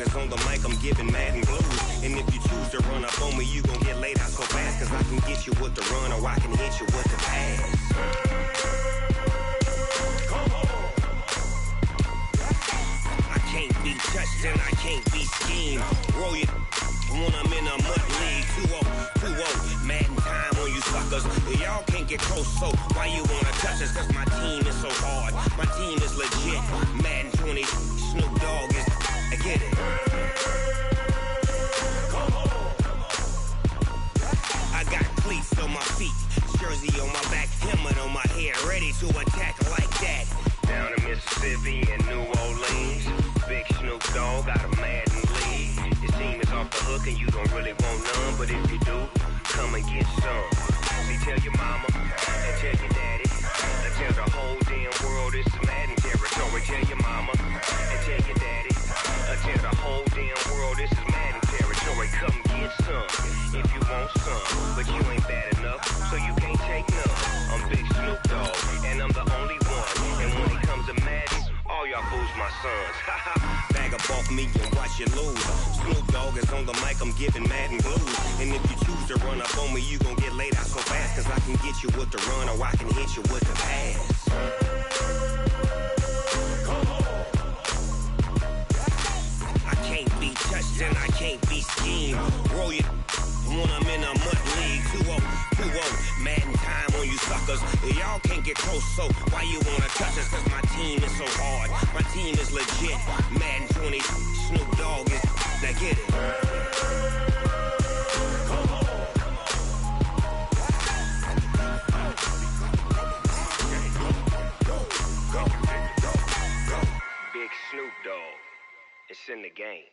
is on the mic, I'm giving Madden blues. And if you choose to run up on me, you gon' get laid out so fast. Cause I can get you with the run or I can hit you with the pass. Come on. I can't be touched and I can't be schemed. Roll you when I'm in a mud league. 2-0, 2-0, Madden time on you suckers. Y'all can't get close, so why you wanna touch us? Cause my team is so hard, my team is legit. Madden 20, Snoop Dogg is, I get it. Come on. I got cleats on my feet, jersey on my back, helmet on my head, ready to attack like that. Down in Mississippi and New Orleans, big Snoop Dogg got a Madden league. Your team is off the hook and you don't really want none, but if you do, come and get some. See, tell your mama and tell your daddy, and tell the whole damn world it's Madden territory. Tell your mama and tell your daddy, and tell the whole damn world this is Madden territory. Come get some if you want some, but you ain't bad enough, so you can't take none. I'm Big Snoop Dogg, and I'm the only one. And when it comes to Madden, all y'all fools my sons. Bag up off me and watch you lose. Snoop Dogg is on the mic, I'm giving Madden blues. And if you choose to run up on me, you gon' get laid out so fast. Cause I can get you with the run or I can hit you with the pass. Come on. I can't be touched and I can't be schemed. Roll you when I'm in a mud league. 2-0, 2-0, Madden time on you suckers. Y'all can't get close, so why you wanna touch us? Cause my team is so hard, my team is legit. Madden 20, Snoop Dogg is, now get it. Come on. Big Snoop Dogg, it's in the game.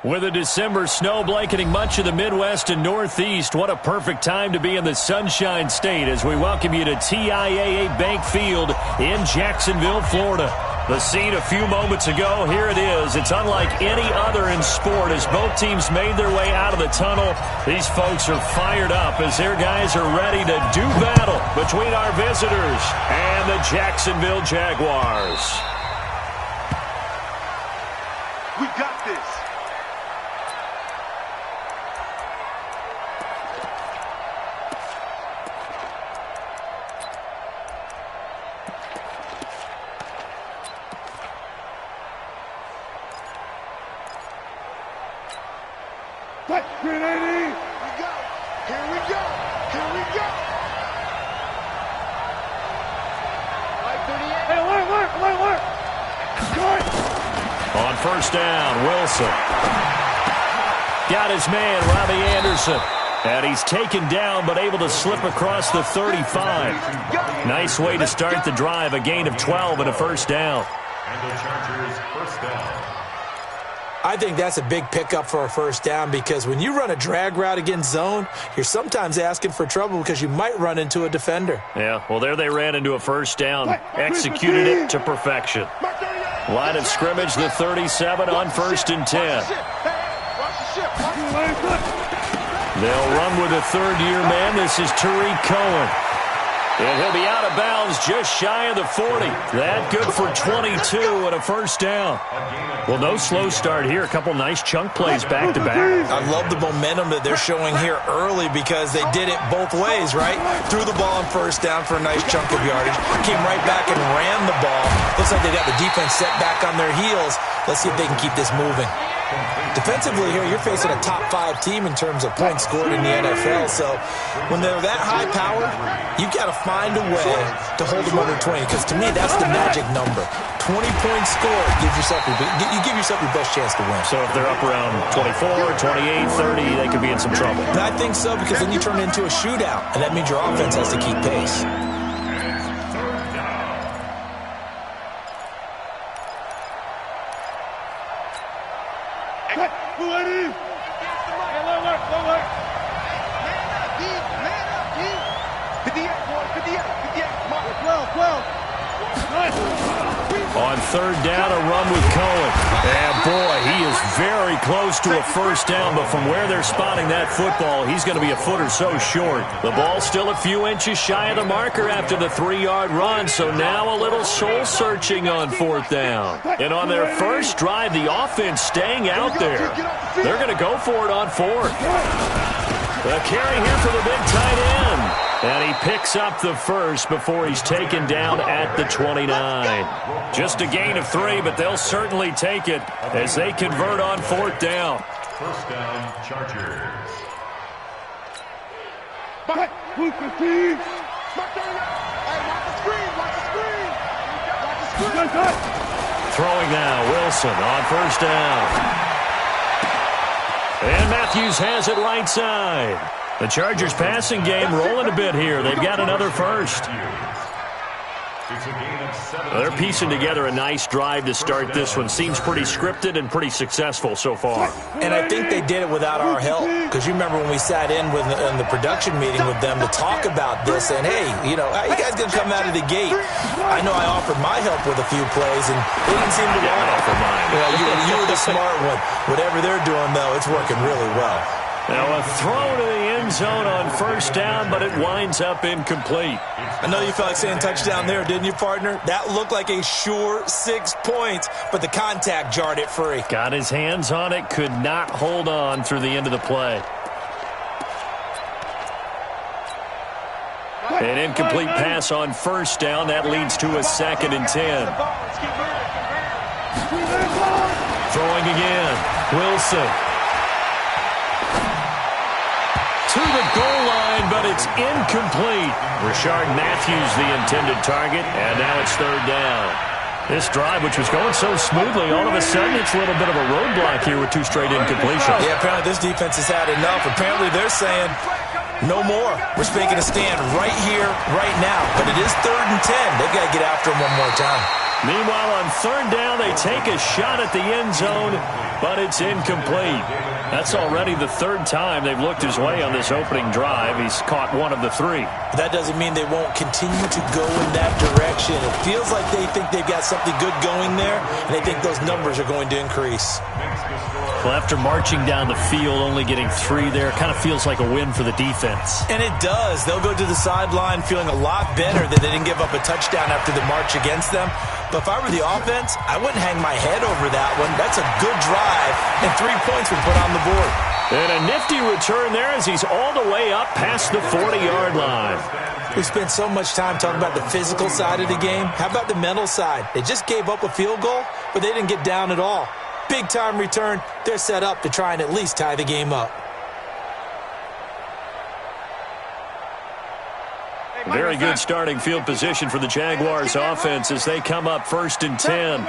With a December snow blanketing much of the Midwest and Northeast, what a perfect time to be in the Sunshine State as we welcome you to TIAA Bank Field in Jacksonville, Florida. The scene a few moments ago, here it is. It's unlike any other in sport as both teams made their way out of the tunnel. These folks are fired up as their guys are ready to do battle between our visitors and the Jacksonville Jaguars. We got this. Grenade! Here we go! Here we go! Hey, alert! Good! On first down, Wilson. Got his man, Robbie Anderson. And he's taken down but able to slip across the 35. Nice way to start the drive, a gain of 12 and a first down. And the Chargers first down. I think that's a big pickup for a first down because when you run a drag route against zone, you're sometimes asking for trouble because you might run into a defender. Yeah, well, there they ran into a first down. Executed it to perfection. Line of scrimmage, the 37 on first and 10. They'll run with a third-year man. This is Tariq Cohen. And he'll be out of bounds just shy of the 40. That good for 22 and a first down. Well, no slow start here. A couple nice chunk plays back-to-back. I love the momentum that they're showing here early because they did it both ways, right? Threw the ball on first down for a nice chunk of yardage. Came right back and ran the ball. Looks like they got the defense set back on their heels. Let's see if they can keep this moving. Defensively here, you're facing a top 5 team in terms of points scored in the NFL. So when they're that high powered, you've got to find a way to hold them under 20. Because to me, that's the magic number. 20 points scored, you give yourself your best chance to win. So if they're up around 24, 28, 30, they could be in some trouble. And I think so, because then you turn it into a shootout, and that means your offense has to keep pace. On third down, a run with Cohen. And boy, he is very close to a first down, but from where they're spotting that football, he's going to be a foot or so short. The ball's still a few inches shy of the marker after the 3-yard run, so now a little soul-searching on fourth down. And on their first drive, the offense staying out there. They're going to go for it on fourth. The carry here for the big tight end. And he picks up the first before he's taken down at the 29. Just a gain of 3, but they'll certainly take it as they convert on fourth down. First down, Chargers. Back, blue 15. Hey, watch the screen, watch the screen. Watch the screen. Throwing now, Wilson on first down. And Matthews has it right side. The Chargers passing game rolling a bit here. They've got another first. They're piecing together a nice drive to start this one. Seems pretty scripted and pretty successful so far. And I think they did it without our help. Because you remember when we sat in the production meeting with them to talk about this, and hey, you know, how you guys going to come out of the gate? I know I offered my help with a few plays, and they didn't seem to want it. You were the smart one. Whatever they're doing, though, it's working really well. Now a throw to the end zone on first down, but it winds up incomplete. I know you felt like saying touchdown there, didn't you, partner? That looked like a sure 6 points, but the contact jarred it free. Got his hands on it, could not hold on through the end of the play. An incomplete pass on first down. That leads to a 2nd and 10. Throwing again. Wilson. To the goal line, but it's incomplete. Rashard Matthews, the intended target, and now it's third down. This drive, which was going so smoothly, all of a sudden it's a little bit of a roadblock here with 2 straight incompletions. Yeah, apparently this defense has had enough. Apparently they're saying, no more. We're making a stand right here, right now. But it is 3rd and 10. They've got to get after him one more time. Meanwhile, on third down, they take a shot at the end zone, but it's incomplete. That's already the 3rd time they've looked his way on this opening drive. He's caught 1 of the 3. That doesn't mean they won't continue to go in that direction. It feels like they think they've got something good going there, and they think those numbers are going to increase. Well, after marching down the field, only getting 3 there, kind of feels like a win for the defense. And it does. They'll go to the sideline feeling a lot better that they didn't give up a touchdown after the march against them. But if I were the offense, I wouldn't hang my head over that one. That's a good drive, and 3 points would put on the board. And a nifty return there as he's all the way up past the 40-yard line. We spent so much time talking about the physical side of the game. How about the mental side? They just gave up a field goal, but they didn't get down at all. Big-time return. They're set up to try and at least tie the game up. Very good starting field position for the Jaguars offense as they come up 1st and 10.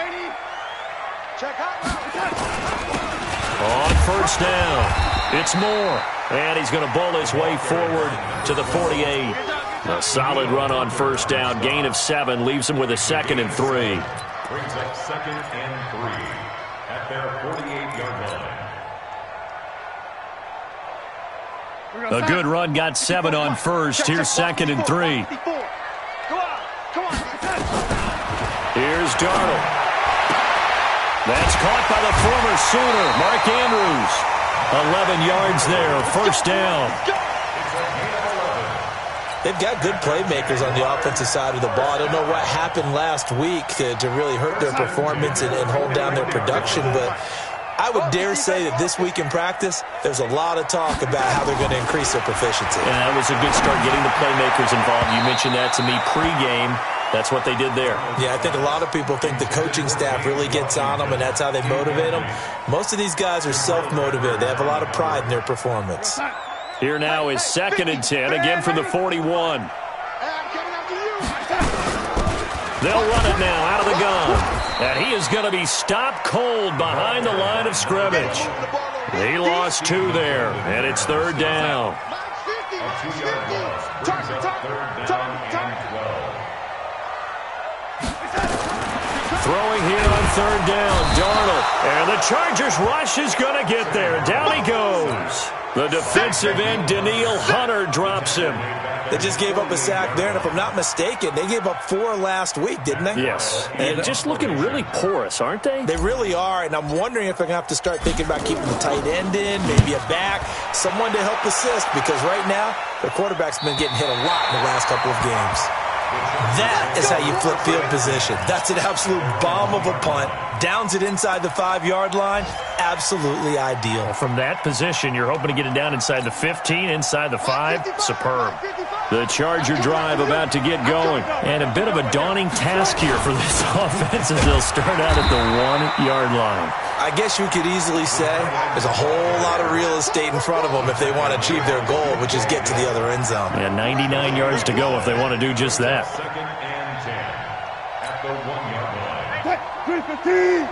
On first down, it's Moore. And he's going to bowl his way forward to the 48. A solid run on first down. Gain of 7 leaves him with a 2nd and 3. Brings up 2nd and 3 at their 48-yard line. A good run got 7 on first. Here's 2nd and 3. Here's Darnold. That's caught by the former Sooner, Mark Andrews. 11 yards there, first down. They've got good playmakers on the offensive side of the ball. I don't know what happened last week to really hurt their performance and hold down their production, but I would dare say that this week in practice, there's a lot of talk about how they're going to increase their proficiency. And that was a good start, getting the playmakers involved. You mentioned that to me pregame. That's what they did there. Yeah, I think a lot of people think the coaching staff really gets on them, and that's how they motivate them. Most of these guys are self-motivated. They have a lot of pride in their performance. Here now is 2nd and 10, again from the 41. They'll run it now out of the gun. And he is going to be stopped cold behind the line of scrimmage. He lost 2 there, and it's 3rd down. Throwing here on 3rd down, Darnold. And the Chargers rush is going to get there. Down he goes. The defensive end, Danielle Hunter, drops him. They just gave up a sack there, and if I'm not mistaken, they gave up 4 last week, didn't they? Yes. And just looking really porous, aren't they? They really are, and I'm wondering if they're going to have to start thinking about keeping the tight end in, maybe a back, someone to help assist, because right now, their quarterback's been getting hit a lot in the last couple of games. That is how you flip field position. That's an absolute bomb of a punt. Downs it inside the 5-yard line. Absolutely ideal. From that position, you're hoping to get it down inside the 15, inside the 5. Superb. The Charger drive about to get going. And a bit of a daunting task here for this offense as they'll start out at the 1-yard line. I guess you could easily say there's a whole lot of real estate in front of them if they want to achieve their goal, which is get to the other end zone. And 99 yards to go if they want to do just that. 2nd and 10 at the 1-yard line. 315.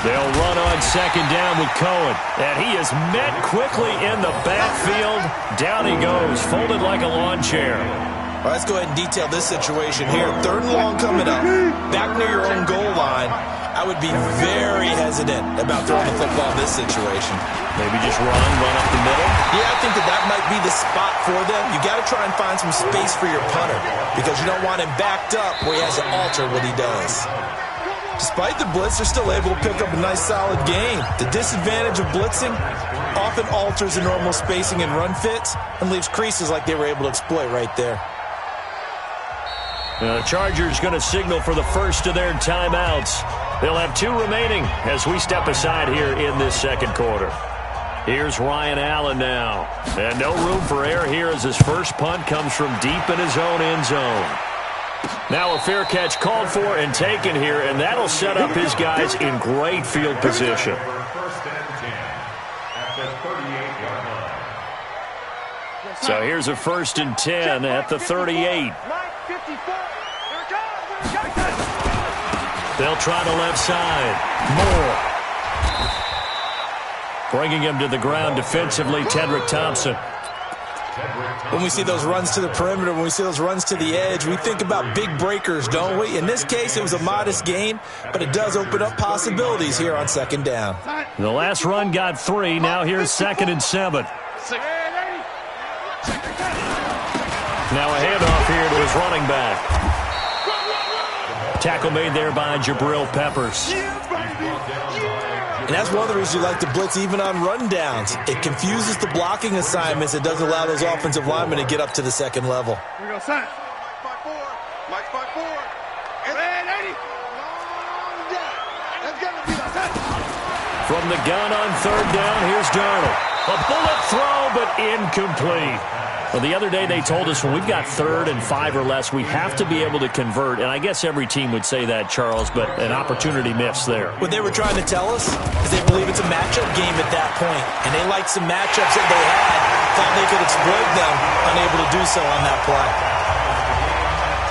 They'll run on 2nd down with Cohen. And he is met quickly in the backfield. Down he goes, folded like a lawn chair. All right, let's go ahead and detail this situation here. 3rd and long coming up. Back near your own goal line. I would be very hesitant about throwing the football in this situation. Maybe just run up the middle? Yeah, I think that might be the spot for them. You got to try and find some space for your punter because you don't want him backed up where he has to alter what he does. Despite the blitz, they're still able to pick up a nice, solid gain. The disadvantage of blitzing often alters the normal spacing and run fits and leaves creases like they were able to exploit right there. The Chargers going to signal for the first of their timeouts. They'll have 2 remaining as we step aside here in this 2nd quarter. Here's Ryan Allen now. And no room for error here as his first punt comes from deep in his own end zone. Now a fair catch called for and taken here, and that'll set up his guys in great field position. 1st and 10 at the 38-yard line. So here's a 1st and 10 at the 38. They'll try the left side. Moore. Bringing him to the ground defensively, Tedrick Thompson. When we see those runs to the perimeter, when we see those runs to the edge, we think about big breakers, don't we? In this case, it was a modest gain, but it does open up possibilities here on 2nd down. The last run got 3. Now here's 2nd and 7. Now a handoff here to his running back. Tackle made there by Jabril Peppers. And that's one of the reasons you like to blitz even on rundowns. It confuses the blocking assignments. It doesn't allow those offensive linemen to get up to the 2nd level. Here we go, son. Mike's 5-4. And 80. That's going to be the touch. From the gun on 3rd down, here's Darnold. A bullet throw, but incomplete. Well, the other day they told us when we've got 3rd and 5 or less, we have to be able to convert. And I guess every team would say that, Charles, but an opportunity missed there. What they were trying to tell us is they believe it's a matchup game at that point. And they liked some matchups that they had, thought they could exploit them, unable to do so on that play.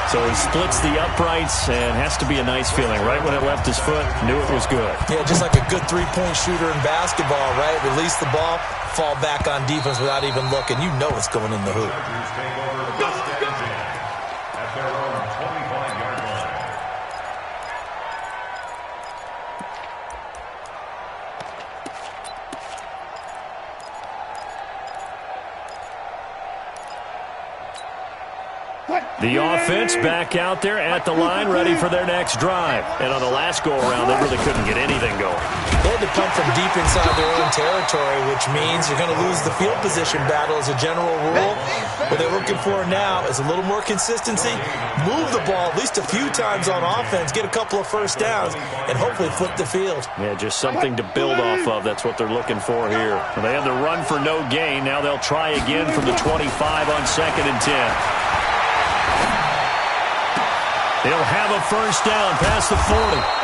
So he splits the uprights and has to be a nice feeling. Right when it left his foot, knew it was good. Yeah, just like a good 3-point shooter in basketball, right? Release the ball, fall back on defense without even looking. You know it's going in the hoop. At their own 25-yard line. The offense back out there at the line, ready for their next drive. And on the last go-around, they really couldn't get anything going. They had to punt from deep inside their own territory, which means you're going to lose the field position battle as a general rule. What they're looking for now is a little more consistency, move the ball at least a few times on offense, get a couple of first downs, and hopefully flip the field. Yeah, just something to build off of. That's what they're looking for here. Well, they had the run for no gain. Now they'll try again from the 25 on 2nd and 10. He'll have a first down past the 40.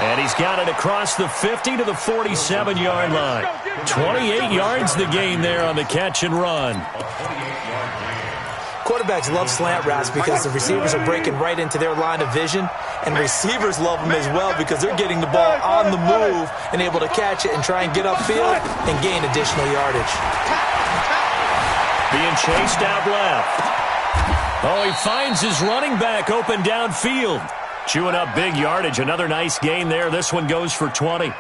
And he's got it across the 50 to the 47-yard line. 28 yards the gain there on the catch and run. Quarterbacks love slant routes because the receivers are breaking right into their line of vision, and receivers love them as well because they're getting the ball on the move and able to catch it and try and get upfield and gain additional yardage. Being chased out left. Oh, he finds his running back open downfield. Chewing up big yardage. Another nice gain there. This one goes for 20.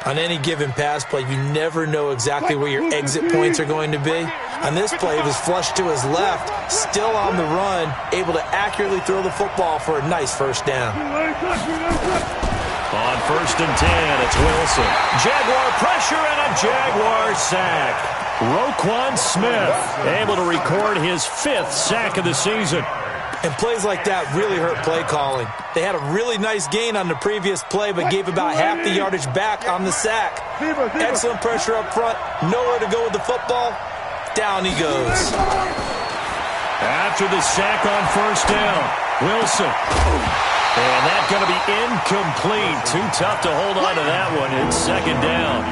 On any given pass play, you never know exactly where your exit points are going to be. On this play, it was flushed to his left, still on the run, able to accurately throw the football for a nice first down. On 1st and 10, it's Wilson. Jaguar pressure and a Jaguar sack. Roquan Smith able to record his 5th sack of the season. And plays like that really hurt play calling. They had a really nice gain on the previous play, but gave about half the yardage back on the sack. Excellent pressure up front. Nowhere to go with the football. Down he goes. After the sack on 1st down, Wilson. And that's going to be incomplete. Too tough to hold on to that one. It's 2nd down.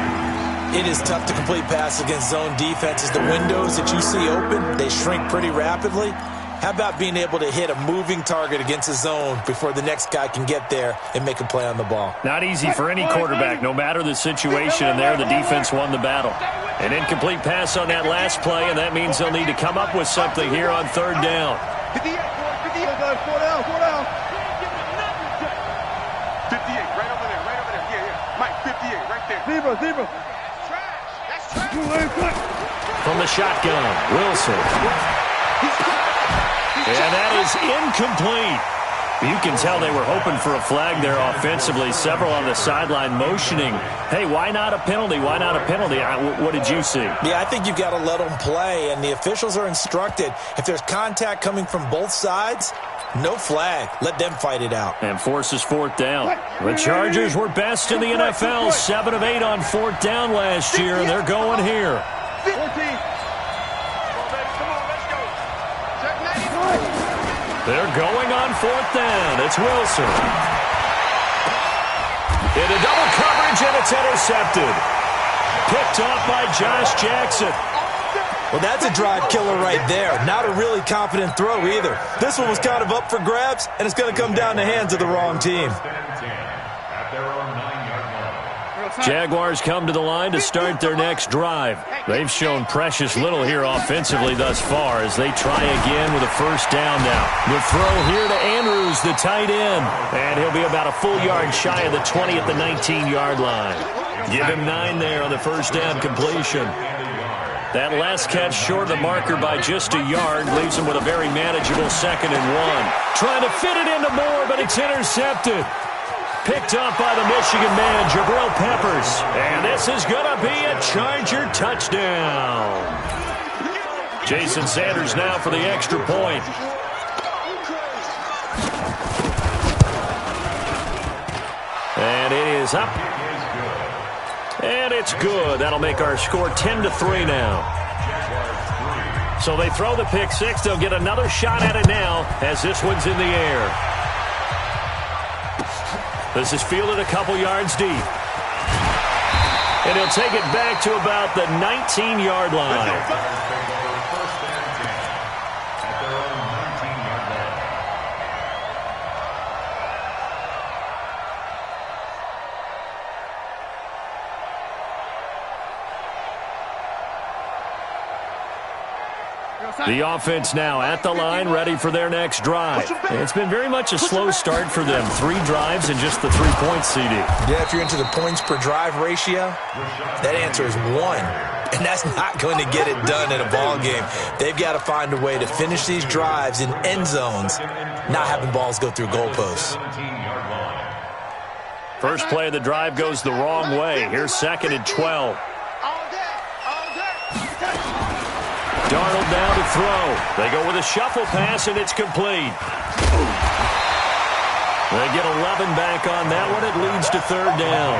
It is tough to complete passes against zone defenses. The windows that you see open, they shrink pretty rapidly. How about being able to hit a moving target against a zone before the next guy can get there and make a play on the ball? Not easy for any quarterback, no matter the situation, and there the defense won the battle. An incomplete pass on that last play, and that means they'll need to come up with something here on 3rd down. 58, 4 down. 58, right over there. Yeah. Mike, 58, right there. Zebra. From the shotgun, Wilson. And that is incomplete. You can tell they were hoping for a flag there offensively. Several on the sideline motioning. Hey, why not a penalty? Why not a penalty? What did you see? Yeah, I think you've got to let them play, and the officials are instructed. If there's contact coming from both sides, no flag. Let them fight it out. And forces 4th down. The Chargers were best in the NFL. 7 of 8 on 4th down last year, and they're going here. 14. They're going on 4th down. It's Wilson. Into double coverage, and it's intercepted. Picked off by Josh Jackson. Well, that's a drive killer right there. Not a really confident throw either. This one was kind of up for grabs, and it's going to come down the hands of the wrong team. Jaguars come to the line to start their next drive. They've shown precious little here offensively thus far as they try again with a first down now. The throw here to Andrews, the tight end. And he'll be about a full yard shy of the 20 at the 19-yard line. Give him 9 there on the first down completion. That last catch short of the marker by just a yard leaves him with a very manageable 2nd and 1. Trying to fit it into Moore, but it's intercepted. Picked up by the Michigan man, Jabril Peppers. And this is going to be a Charger touchdown. Jason Sanders now for the extra point. And it is up. And it's good. That'll make our score 10-3 now. So they throw the pick 6. They'll get another shot at it now as this one's in the air. This is fielded a couple yards deep. And he'll take it back to about the 19-yard line. The offense now at the line, ready for their next drive. It's been very much a slow start for them. 3 drives and just the 3 points, CD. Yeah, if you're into the points per drive ratio, that answer is 1. And that's not going to get it done in a ball game. They've got to find a way to finish these drives in end zones, not having balls go through goalposts. First play of the drive goes the wrong way. Here's 2nd and 12. Darnold down to throw. They go with a shuffle pass, and it's complete. They get 11 back on that one. It leads to 3rd down.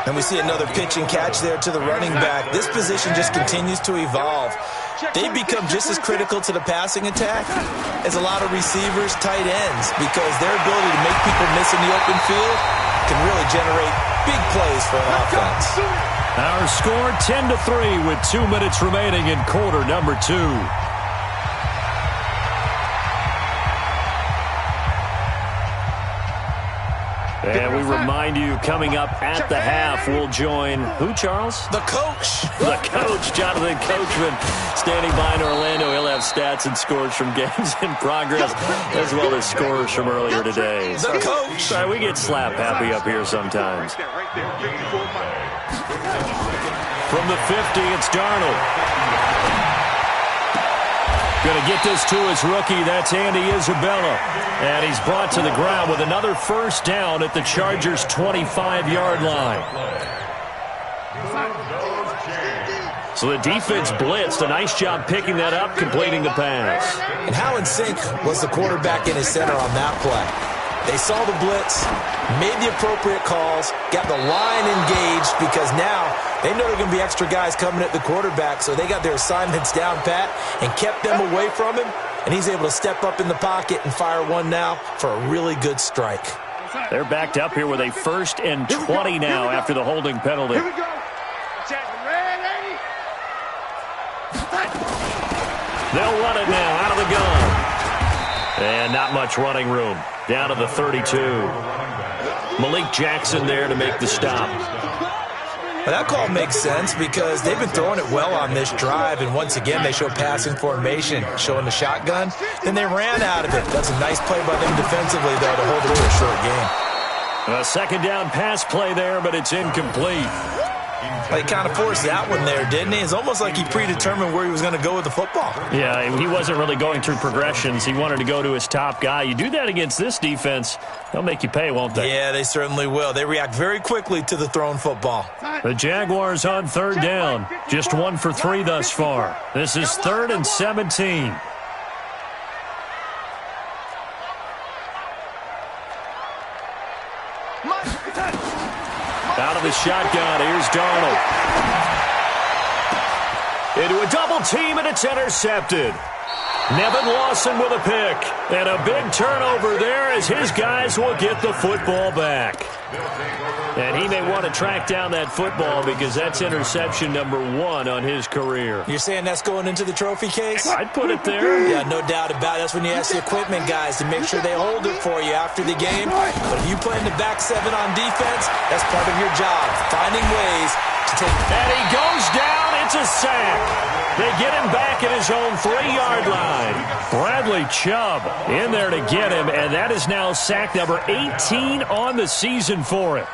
And we see another pitch and catch there to the running back. This position just continues to evolve. They've become just as critical to the passing attack as a lot of receivers, tight ends, because their ability to make people miss in the open field can really generate big plays for an offense. Our score 10-3 with 2 minutes remaining in quarter number 2. And we remind you, coming up at the half, we'll join who, Charles? The coach. The coach, Jonathan Coachman, standing by in Orlando. He'll have stats and scores from games in progress, as well as scores from earlier today. The coach. Sorry, we get slap happy up here sometimes. From the 50, it's Darnold. Going to get this to his rookie. That's Andy Isabella. And he's brought to the ground with another first down at the Chargers' 25-yard line. So the defense blitzed. A nice job picking that up, completing the pass. And how in sync was the quarterback in his center on that play? They saw the blitz, made the appropriate calls, got the line engaged, because now they know there are going to be extra guys coming at the quarterback, so they got their assignments down pat and kept them away from him, and he's able to step up in the pocket and fire one now for a really good strike. They're backed up here with a 1st and 20 now after the holding penalty. Here we go. They'll run it now out of the gun. And not much running room. Down to the 32. Malik Jackson there to make the stop. Well, that call makes sense because they've been throwing it well on this drive, and once again they show passing formation, showing the shotgun. Then they ran out of it. That's a nice play by them defensively, though, to hold it to a short game. A 2nd down pass play there, but it's incomplete. He kind of forced that one there, didn't he? It's almost like he predetermined where he was going to go with the football. Yeah, he wasn't really going through progressions. He wanted to go to his top guy. You do that against this defense, they'll make you pay, won't they? Yeah, they certainly will. They react very quickly to the thrown football. The Jaguars on 3rd down. Just 1 for 3 thus far. This is 3rd and 17. Out of the shotgun, here's Darnold. Into a double team, and it's intercepted. Nevin Lawson with a pick. And a big turnover there as his guys will get the football back. And he may want to track down that football because that's interception number 1 on his career. You're saying that's going into the trophy case? I'd put it there. Yeah, no doubt about it. That's when you ask the equipment guys to make sure they hold it for you after the game. But if you play in the back 7 on defense, that's part of your job, finding ways to take. And he goes down. It's a sack. They get him back at his own 3-yard line. Bradley Chubb in there to get him, and that is now sack number 18 on the season for him.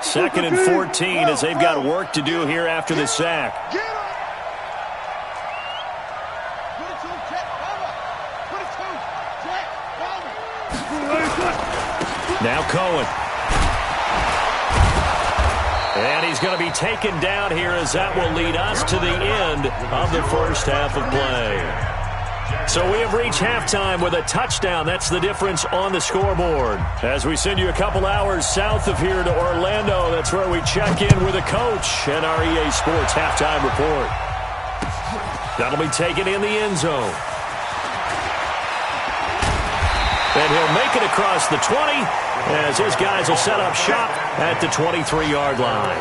Second and 14 as they've got work to do here after the sack. Now Cohen. And he's going to be taken down here as that will lead us to the end of the first half of play. So we have reached halftime with a touchdown. That's the difference on the scoreboard. As we send you a couple hours south of here to Orlando, that's where we check in with a coach and our EA Sports halftime report. That'll be taken in the end zone. And he'll make it across the 20 as his guys will set up shop at the 23-yard line.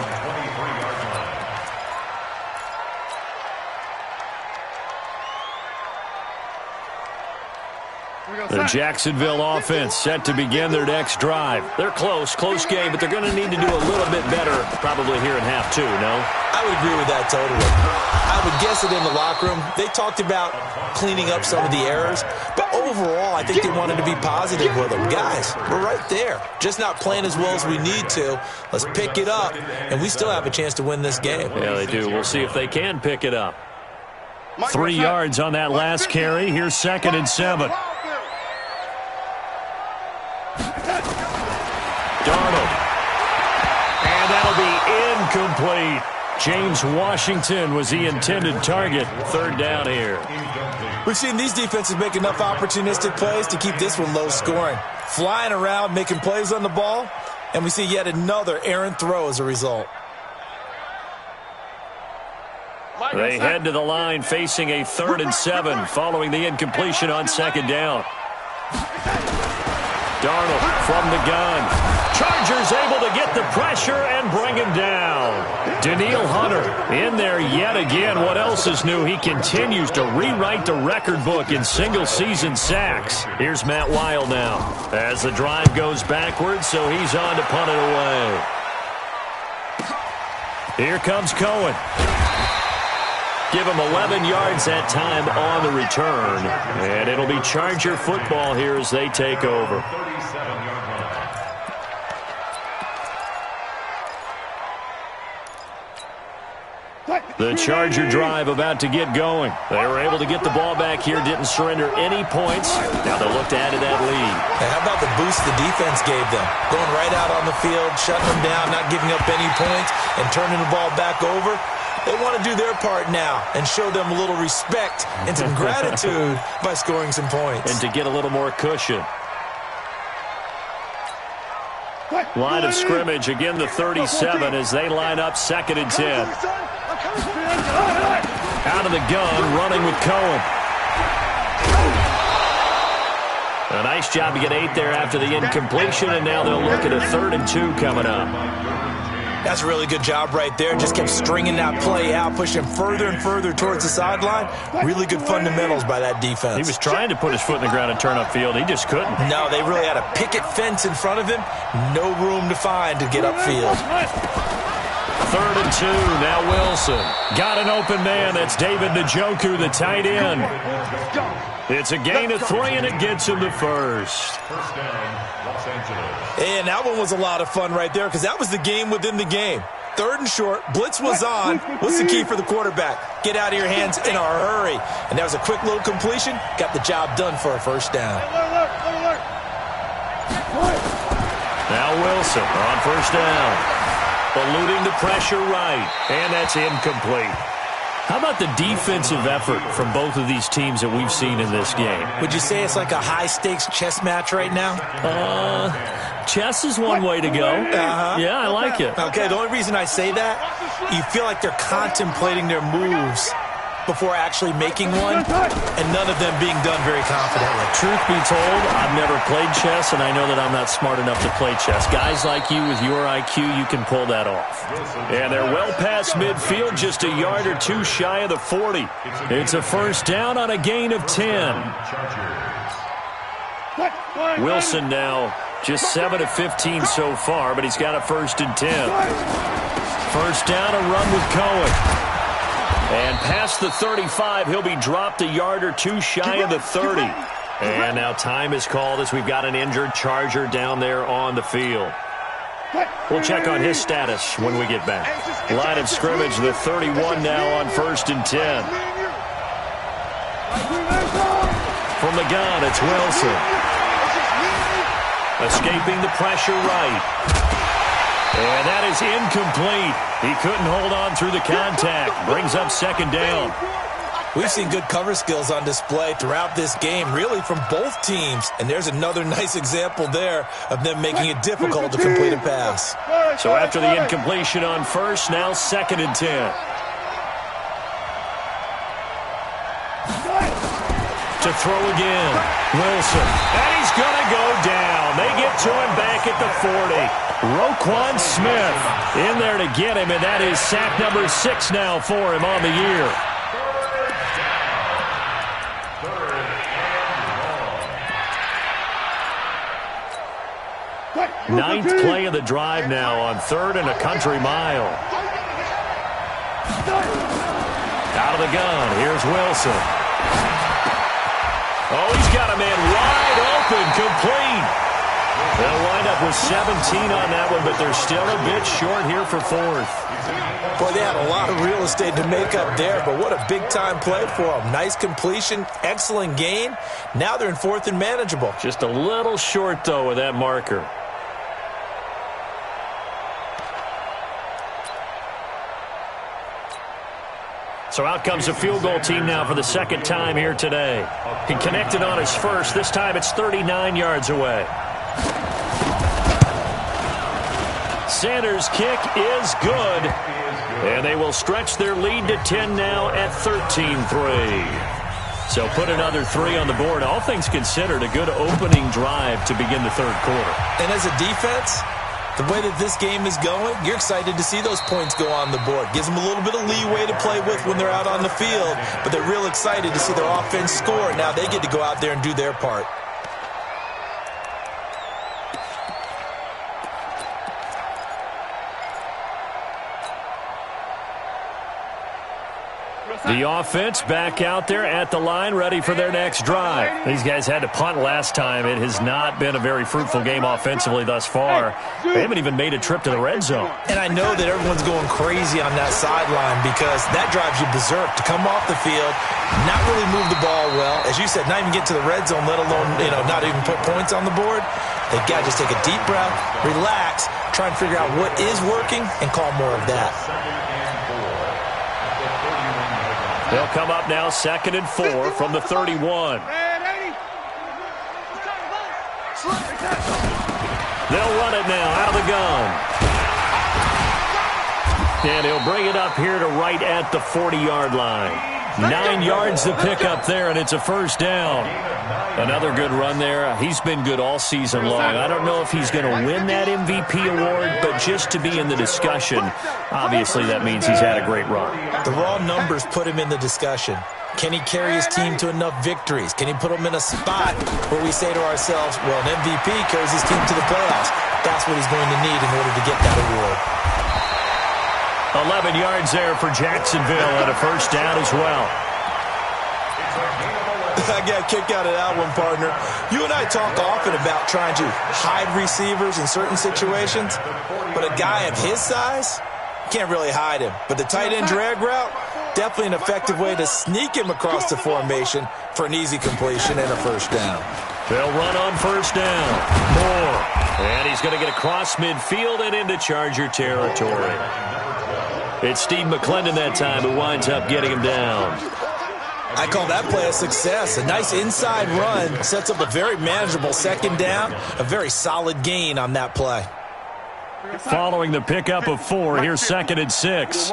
The Jacksonville offense set to begin their next drive. They're close game, but they're going to need to do a little bit better probably here in half two, no? I would agree with that totally. I would guess that in the locker room, they talked about cleaning up some of the errors, but overall, I think they wanted to be positive with them. Guys, we're right there. Just not playing as well as we need to. Let's pick it up, and we still have a chance to win this game. Yeah, they do. We'll see if they can pick it up. 3 yards on that last carry. Here's 2nd and 7. Darnold. And that'll be incomplete. James Washington was the intended target. 3rd down here. We've seen these defenses make enough opportunistic plays to keep this one low scoring. Flying around, making plays on the ball, and we see yet another errant throw as a result. They head to the line facing a 3rd and 7 following the incompletion on 2nd down. Darnold from the gun. Chargers able to get the pressure and bring him down. Danielle Hunter in there yet again. What else is new? He continues to rewrite the record book in single-season sacks. Here's Matt Weil now as the drive goes backwards, so he's on to punt it away. Here comes Cohen. Give him 11 yards that time on the return. And it'll be Charger football here as they take over. The Charger drive about to get going. They were able to get the ball back here, didn't surrender any points. Now they'll look to add to that lead. And how about the boost the defense gave them? Going right out on the field, shutting them down, not giving up any points, and turning the ball back over. They want to do their part now and show them a little respect and some gratitude by scoring some points. And to get a little more cushion. Line of scrimmage, again the 37 as they line up 2nd and 10. Out of the gun, running with Cohen. A nice job to get 8 there after the incompletion, and now they'll look at a 3rd and 2 coming up. That's a really good job right there. Just kept stringing that play out, pushing further and further towards the sideline. Really good fundamentals by that defense. He was trying to put his foot in the ground and turn upfield. He just couldn't. No, they really had a picket fence in front of him. No room to find to get upfield. 3rd and 2, now Wilson. Got an open man. That's David Njoku, the tight end. It's a gain of 3, and it gets him to first. First down, Los Angeles. And that one was a lot of fun right there because that was the game within the game. 3rd and short, blitz was on. What's the key for the quarterback? Get out of your hands in a hurry. And that was a quick little completion. Got the job done for a first down. Now Wilson on first down. Eluding the pressure right. And that's incomplete. How about the defensive effort from both of these teams that we've seen in this game? Would you say it's like a high-stakes chess match right now? Chess is one way to go. Yeah, I like it. Okay, the only reason I say that, you feel like they're contemplating their moves before actually making one, and none of them being done very confidently. Truth be told, I've never played chess, and I know that I'm not smart enough to play chess. Guys like you with your IQ, you can pull that off. And they're well past midfield, just a yard or 2 shy of the 40. It's a first down on a gain of 10. Wilson now just 7 of 15 so far, but he's got a 1st and 10. First down, a run with Cohen. And past the 35, he'll be dropped a yard or 2 shy of the 30. And now time is called as we've got an injured Charger down there on the field. We'll check on his status when we get back. Line of scrimmage, the 31 now on 1st and 10. From the gun, it's Wilson. Escaping the pressure right. And that is incomplete. He couldn't hold on through the contact. Brings up 2nd down. We've seen good cover skills on display throughout this game, really from both teams. And there's another nice example there of them making it difficult to complete a pass. So after the incompletion on first, now 2nd and 10. To throw again, Wilson. And he's going to go down. They get to him back at the 40. Roquan Smith in there to get him, and that is sack number 6 now for him on the year. Ninth play of the drive now on 3rd and a country mile. Out of the gun. Here's Wilson. Oh, he's got a man wide open, complete. They'll wind up with 17 on that one, but they're still a bit short here for 4th. Boy, they had a lot of real estate to make up there, but what a big-time play for them. Nice completion, excellent gain. Now they're in 4th and manageable. Just a little short, though, with that marker. So out comes the field goal team now for the 2nd time here today. He connected on his first. This time it's 39 yards away. Sanders' kick is good. And they will stretch their lead to 10 now at 13-3. So put another 3 on the board. All things considered, a good opening drive to begin the 3rd quarter. And as a defense, the way that this game is going, you're excited to see those points go on the board. Gives them a little bit of leeway to play with when they're out on the field, but they're real excited to see their offense score. Now they get to go out there and do their part. The offense back out there at the line, ready for their next drive. These guys had to punt last time. It has not been a very fruitful game offensively thus far. They haven't even made a trip to the red zone. And I know that everyone's going crazy on that sideline because that drives you berserk to come off the field, not really move the ball well. As you said, not even get to the red zone, let alone, not even put points on the board. They've got to just take a deep breath, relax, try and figure out what is working, and call more of that. They'll come up now 2nd and 4 from the 31. They'll run it now out of the gun. And he'll bring it up here to right at the 40-yard line. 9 yards to pick up there, and it's a 1st down. Another good run there. He's been good all season long. I don't know if he's going to win that MVP award, but just to be in the discussion, obviously that means he's had a great run. The raw numbers put him in the discussion. Can he carry his team to enough victories? Can he put them in a spot where we say to ourselves, well, an MVP carries his team to the playoffs. That's what he's going to need in order to get that award. 11 yards there for Jacksonville and a 1st down as well. I got a kick out of that one, partner. You and I talk often about trying to hide receivers in certain situations, but a guy of his size, can't really hide him. But the tight end drag route, definitely an effective way to sneak him across the formation for an easy completion and a 1st down. They'll run on 1st down. Moore. And he's going to get across midfield and into Charger territory. It's Steve McClendon that time who winds up getting him down. I call that play a success. A nice inside run sets up a very manageable 2nd down, a very solid gain on that play. Following the pickup of 4, here's 2nd and 6.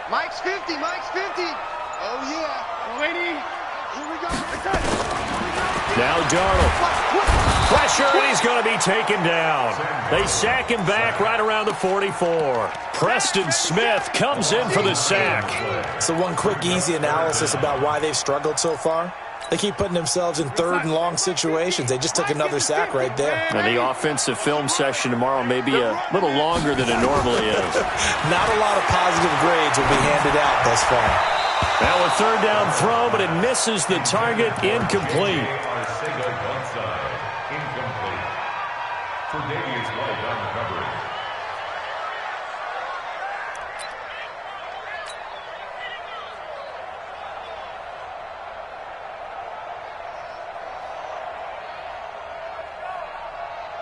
Mike's 50, Mike's 50. Oh, yeah. Lady, here we go. Now Darnold. Pressure, and he's going to be taken down. They sack him back right around the 44. Preston Smith comes in for the sack. So one quick, easy analysis about why they've struggled so far. They keep putting themselves in 3rd and long situations. They just took another sack right there. And the offensive film session tomorrow may be a little longer than it normally is. Not a lot of positive grades will be handed out thus far. Now a 3rd down throw, but it misses the target. Incomplete.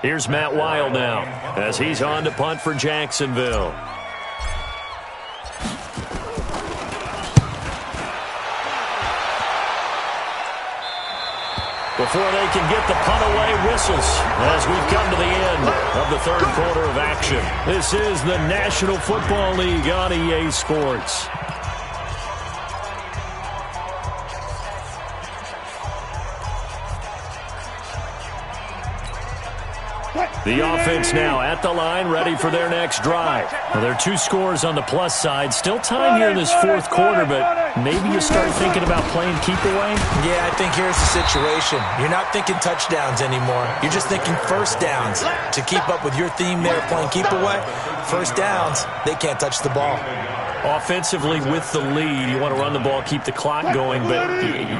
Here's Matt Wild now as he's on to punt for Jacksonville. Before they can get the punt away, whistles as we've come to the end of the 3rd quarter of action. This is the National Football League on EA Sports. What? The offense now at the line, ready for their next drive. Well, there are 2 scores on the plus side. Still time here in this fourth quarter, but maybe you start thinking about playing keep away? Yeah, I think here's the situation. You're not thinking touchdowns anymore. You're just thinking first downs. To keep up with your theme there, playing keep away, first downs, they can't touch the ball. Offensively, with the lead, you want to run the ball, keep the clock going, but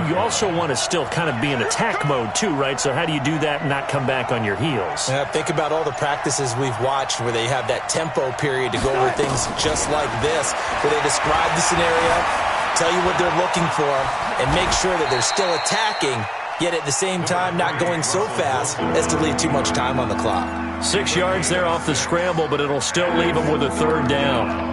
you also want to still kind of be in attack mode too, right? So how do you do that and not come back on your heels? Yeah, think about all the practices we've watched where they have that tempo period to go over things just like this, where they describe the scenario, tell you what they're looking for, and make sure that they're still attacking, yet at the same time not going so fast as to leave too much time on the clock. 6 yards there off the scramble, but it'll still leave them with a third down.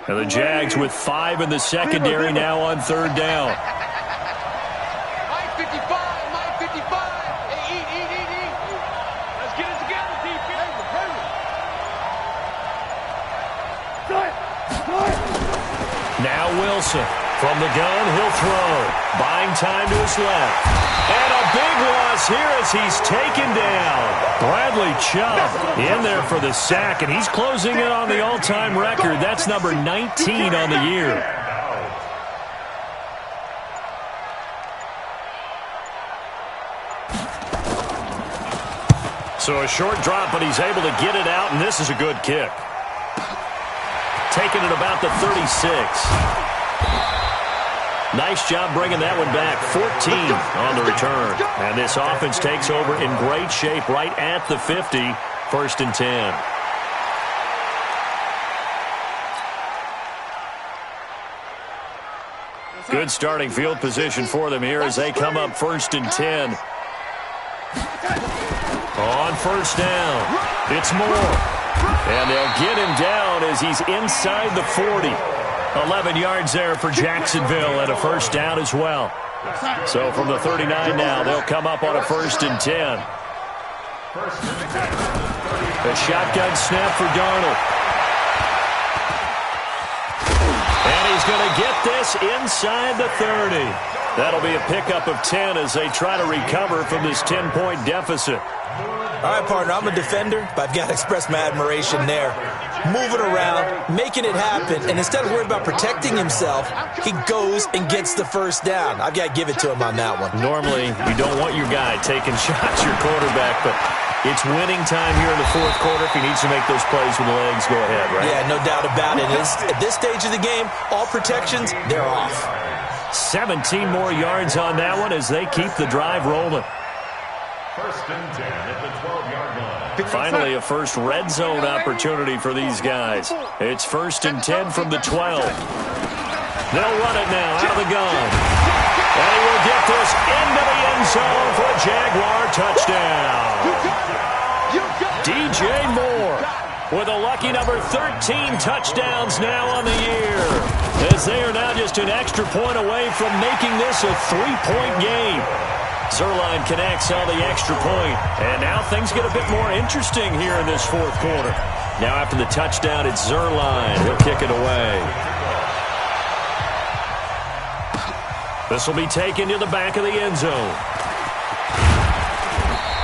And the Jags with 5 in the secondary now on third down. Mike 55, Mike 55. Hey, eat. Let's get it together, defense. Now Wilson from the gun, he'll throw. Buying time to his left. And a big loss here as he's taken down. Bradley Chubb in there for the sack, and he's closing in on the all-time record. That's number 19 on the year. So a short drop, but he's able to get it out, and this is a good kick. Taking it about the 36. Nice job bringing that one back. 14 on the return. And this offense takes over in great shape right at the 50. 1st and 10. Good starting field position for them here as they come up 1st and 10. On 1st down, it's Moore. And they'll get him down as he's inside the 40. 11 yards there for Jacksonville and a 1st down as well. So from the 39 now, they'll come up on a 1st and 10. A shotgun snap for Darnold. And he's going to get this inside the 30. That'll be a pickup of 10 as they try to recover from this 10-point deficit. All right, partner, I'm a defender, but I've got to express my admiration there. Moving around, making it happen, and instead of worrying about protecting himself, he goes and gets the 1st down. I've got to give it to him on that one. Normally, you don't want your guy taking shots, your quarterback, but it's winning time here in the 4th quarter. If he needs to make those plays with the legs, go ahead, right? Yeah, no doubt about it. At this stage of the game, all protections, they're off. 17 more yards on that one as they keep the drive rolling. 1st and 10 at the 12-yard line. Finally, a first red zone opportunity for these guys. It's 1st and 10 from the 12. They'll run it now out of the gun. And he will get this into the end zone for a Jaguar touchdown. DJ Moore with a lucky number 13 touchdowns now on the year, as they are now just an extra point away from making this a 3-point game. Zerline connects on the extra point, and now things get a bit more interesting here in this 4th quarter. Now after the touchdown, it's Zerline. He'll kick it away. This will be taken to the back of the end zone.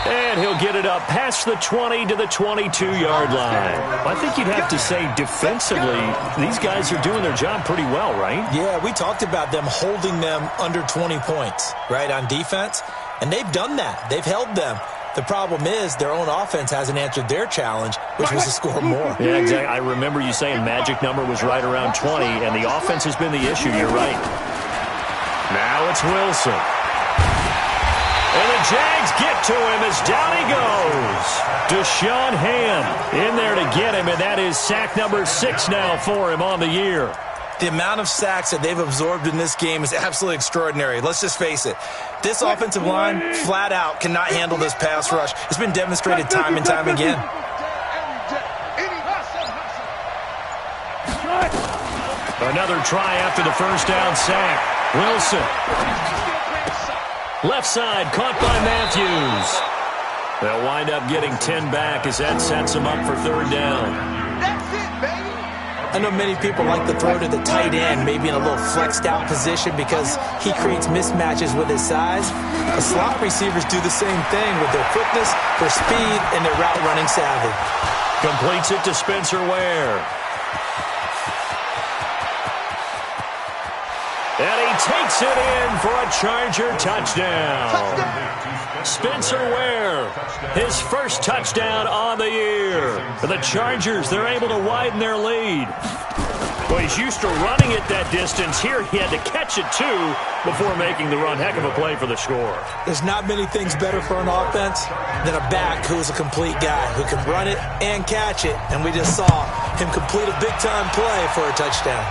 And he'll get it up past the 20 to the 22-yard line. I think you'd have to say defensively, these guys are doing their job pretty well, right? Yeah, we talked about them holding them under 20 points, right, on defense. And they've done that. They've held them. The problem is their own offense hasn't answered their challenge, which was to score more. Yeah, exactly. I remember you saying magic number was right around 20, and the offense has been the issue. You're right. Now it's Wilson. And the Jags get to him as down he goes. Deshaun Ham in there to get him, and that is sack number 6 now for him on the year. The amount of sacks that they've absorbed in this game is absolutely extraordinary. Let's just face it. This offensive line, flat out, cannot handle this pass rush. It's been demonstrated time and time again. Another try after the 1st down sack. Wilson. Left side, caught by Matthews. They'll wind up getting 10 back as that sets them up for 3rd down. That's it, baby. I know many people like to throw to the tight end, maybe in a little flexed out position because he creates mismatches with his size. The slot receivers do the same thing with their quickness, their speed, and their route running savvy. Completes it to Spencer Ware. And he takes it in for a Charger touchdown. Spencer Ware, his first touchdown on the year. For the Chargers, they're able to widen their lead. Well, he's used to running it that distance. Here he had to catch it, too, before making the run. Heck of a play for the score. There's not many things better for an offense than a back who's a complete guy, who can run it and catch it. And we just saw him complete a big-time play for a touchdown.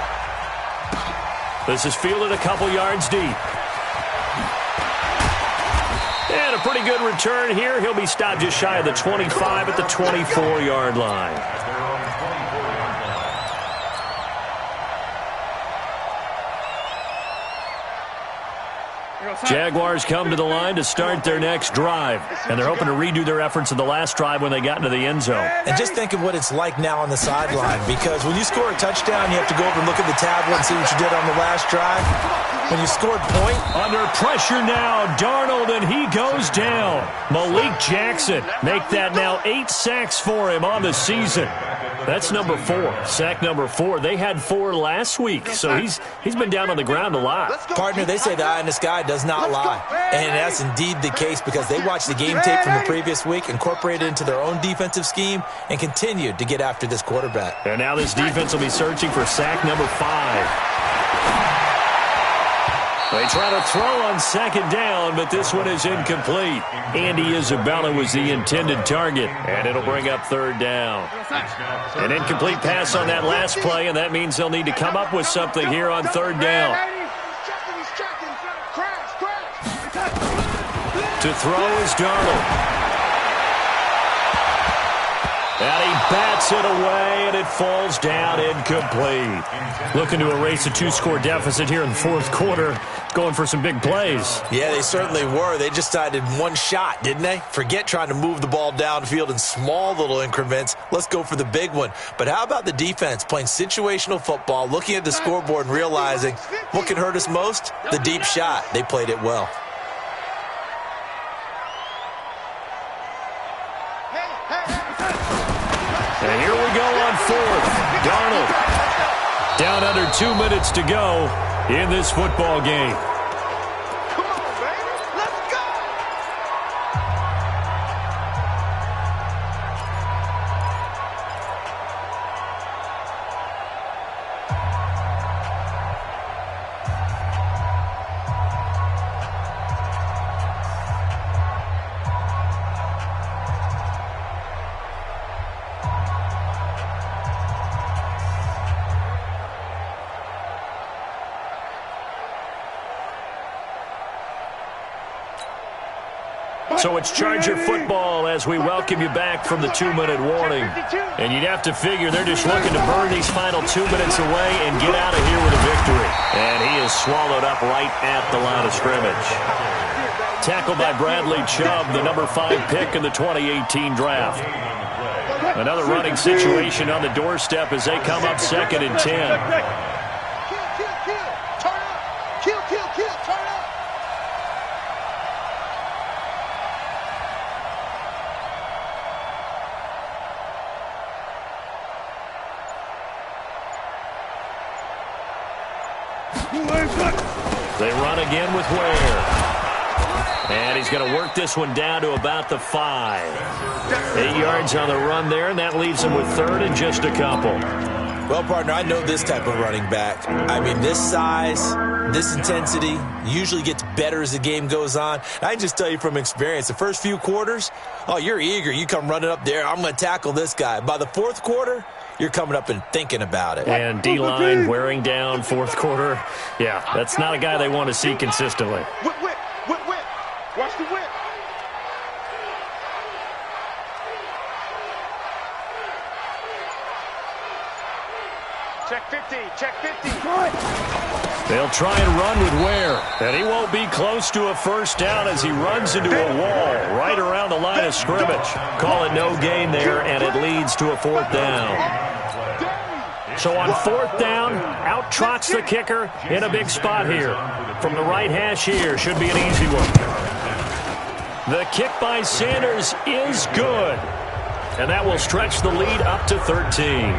This is fielded a couple yards deep. And a pretty good return here. He'll be stopped just shy of the 25 at the 24-yard line. Jaguars come to the line to start their next drive, and they're hoping to redo their efforts in the last drive when they got into the end zone. And just think of what it's like now on the sideline, because when you score a touchdown, you have to go over and look at the tablet and see what you did on the last drive. When you scored point. Under pressure now, Darnold, and he goes down. Malik Jackson make that now 8 sacks for him on the season. That's number 4, sack number 4. They had 4 last week, so he's been down on the ground a lot. Partner, they say the eye in the sky does not lie. And that's indeed the case because they watched the game tape from the previous week, incorporated it into their own defensive scheme, and continued to get after this quarterback. And now this defense will be searching for sack number 5. They try to throw on second down, but this one is incomplete. Andy Isabella was the intended target, and it'll bring up third down. An incomplete pass on that last play, and that means they'll need to come up with something here on third down. To throw is Darnold. And he bats it away, and it falls down incomplete. Looking to erase a 2-score deficit here in the fourth quarter, going for some big plays. Yeah, they certainly were. They just decided one shot, didn't they? Forget trying to move the ball downfield in small little increments. Let's go for the big one. But how about the defense playing situational football, looking at the scoreboard and realizing what can hurt us most? The deep shot. They played it well. And here we go on fourth. Darnold. Down under 2 minutes to go in this football game. Come on, baby. Let's go. So it's Charger football as we welcome you back from the 2-minute warning. And you'd have to figure they're just looking to burn these final 2 minutes away and get out of here with a victory. And he is swallowed up right at the line of scrimmage. Tackled by Bradley Chubb, the number 5 pick in the 2018 draft. Another running situation on the doorstep as they come up 2nd and 10. They run again with Ware. And he's going to work this one down to about the 5. 8 yards on the run there, and that leaves him with third and just a couple. Well, partner, I know this type of running back. I mean, this size, this intensity usually gets better as the game goes on. I can just tell you from experience, the first few quarters, oh, you're eager. You come running up there, I'm going to tackle this guy. By the fourth quarter, you're coming up and thinking about it. And D-line wearing down fourth quarter. Yeah, that's not a guy they want to see consistently. Whip. Watch the whip. Check 50. Check 50. They'll try and run with Ware. And he won't be close to a first down as he runs into a wall right around the line of scrimmage. Call it no gain there, and it leads to a fourth down. So on fourth down, out trots the kicker in a big spot here. From the right hash here, should be an easy one. The kick by Sanders is good. And that will stretch the lead up to 13.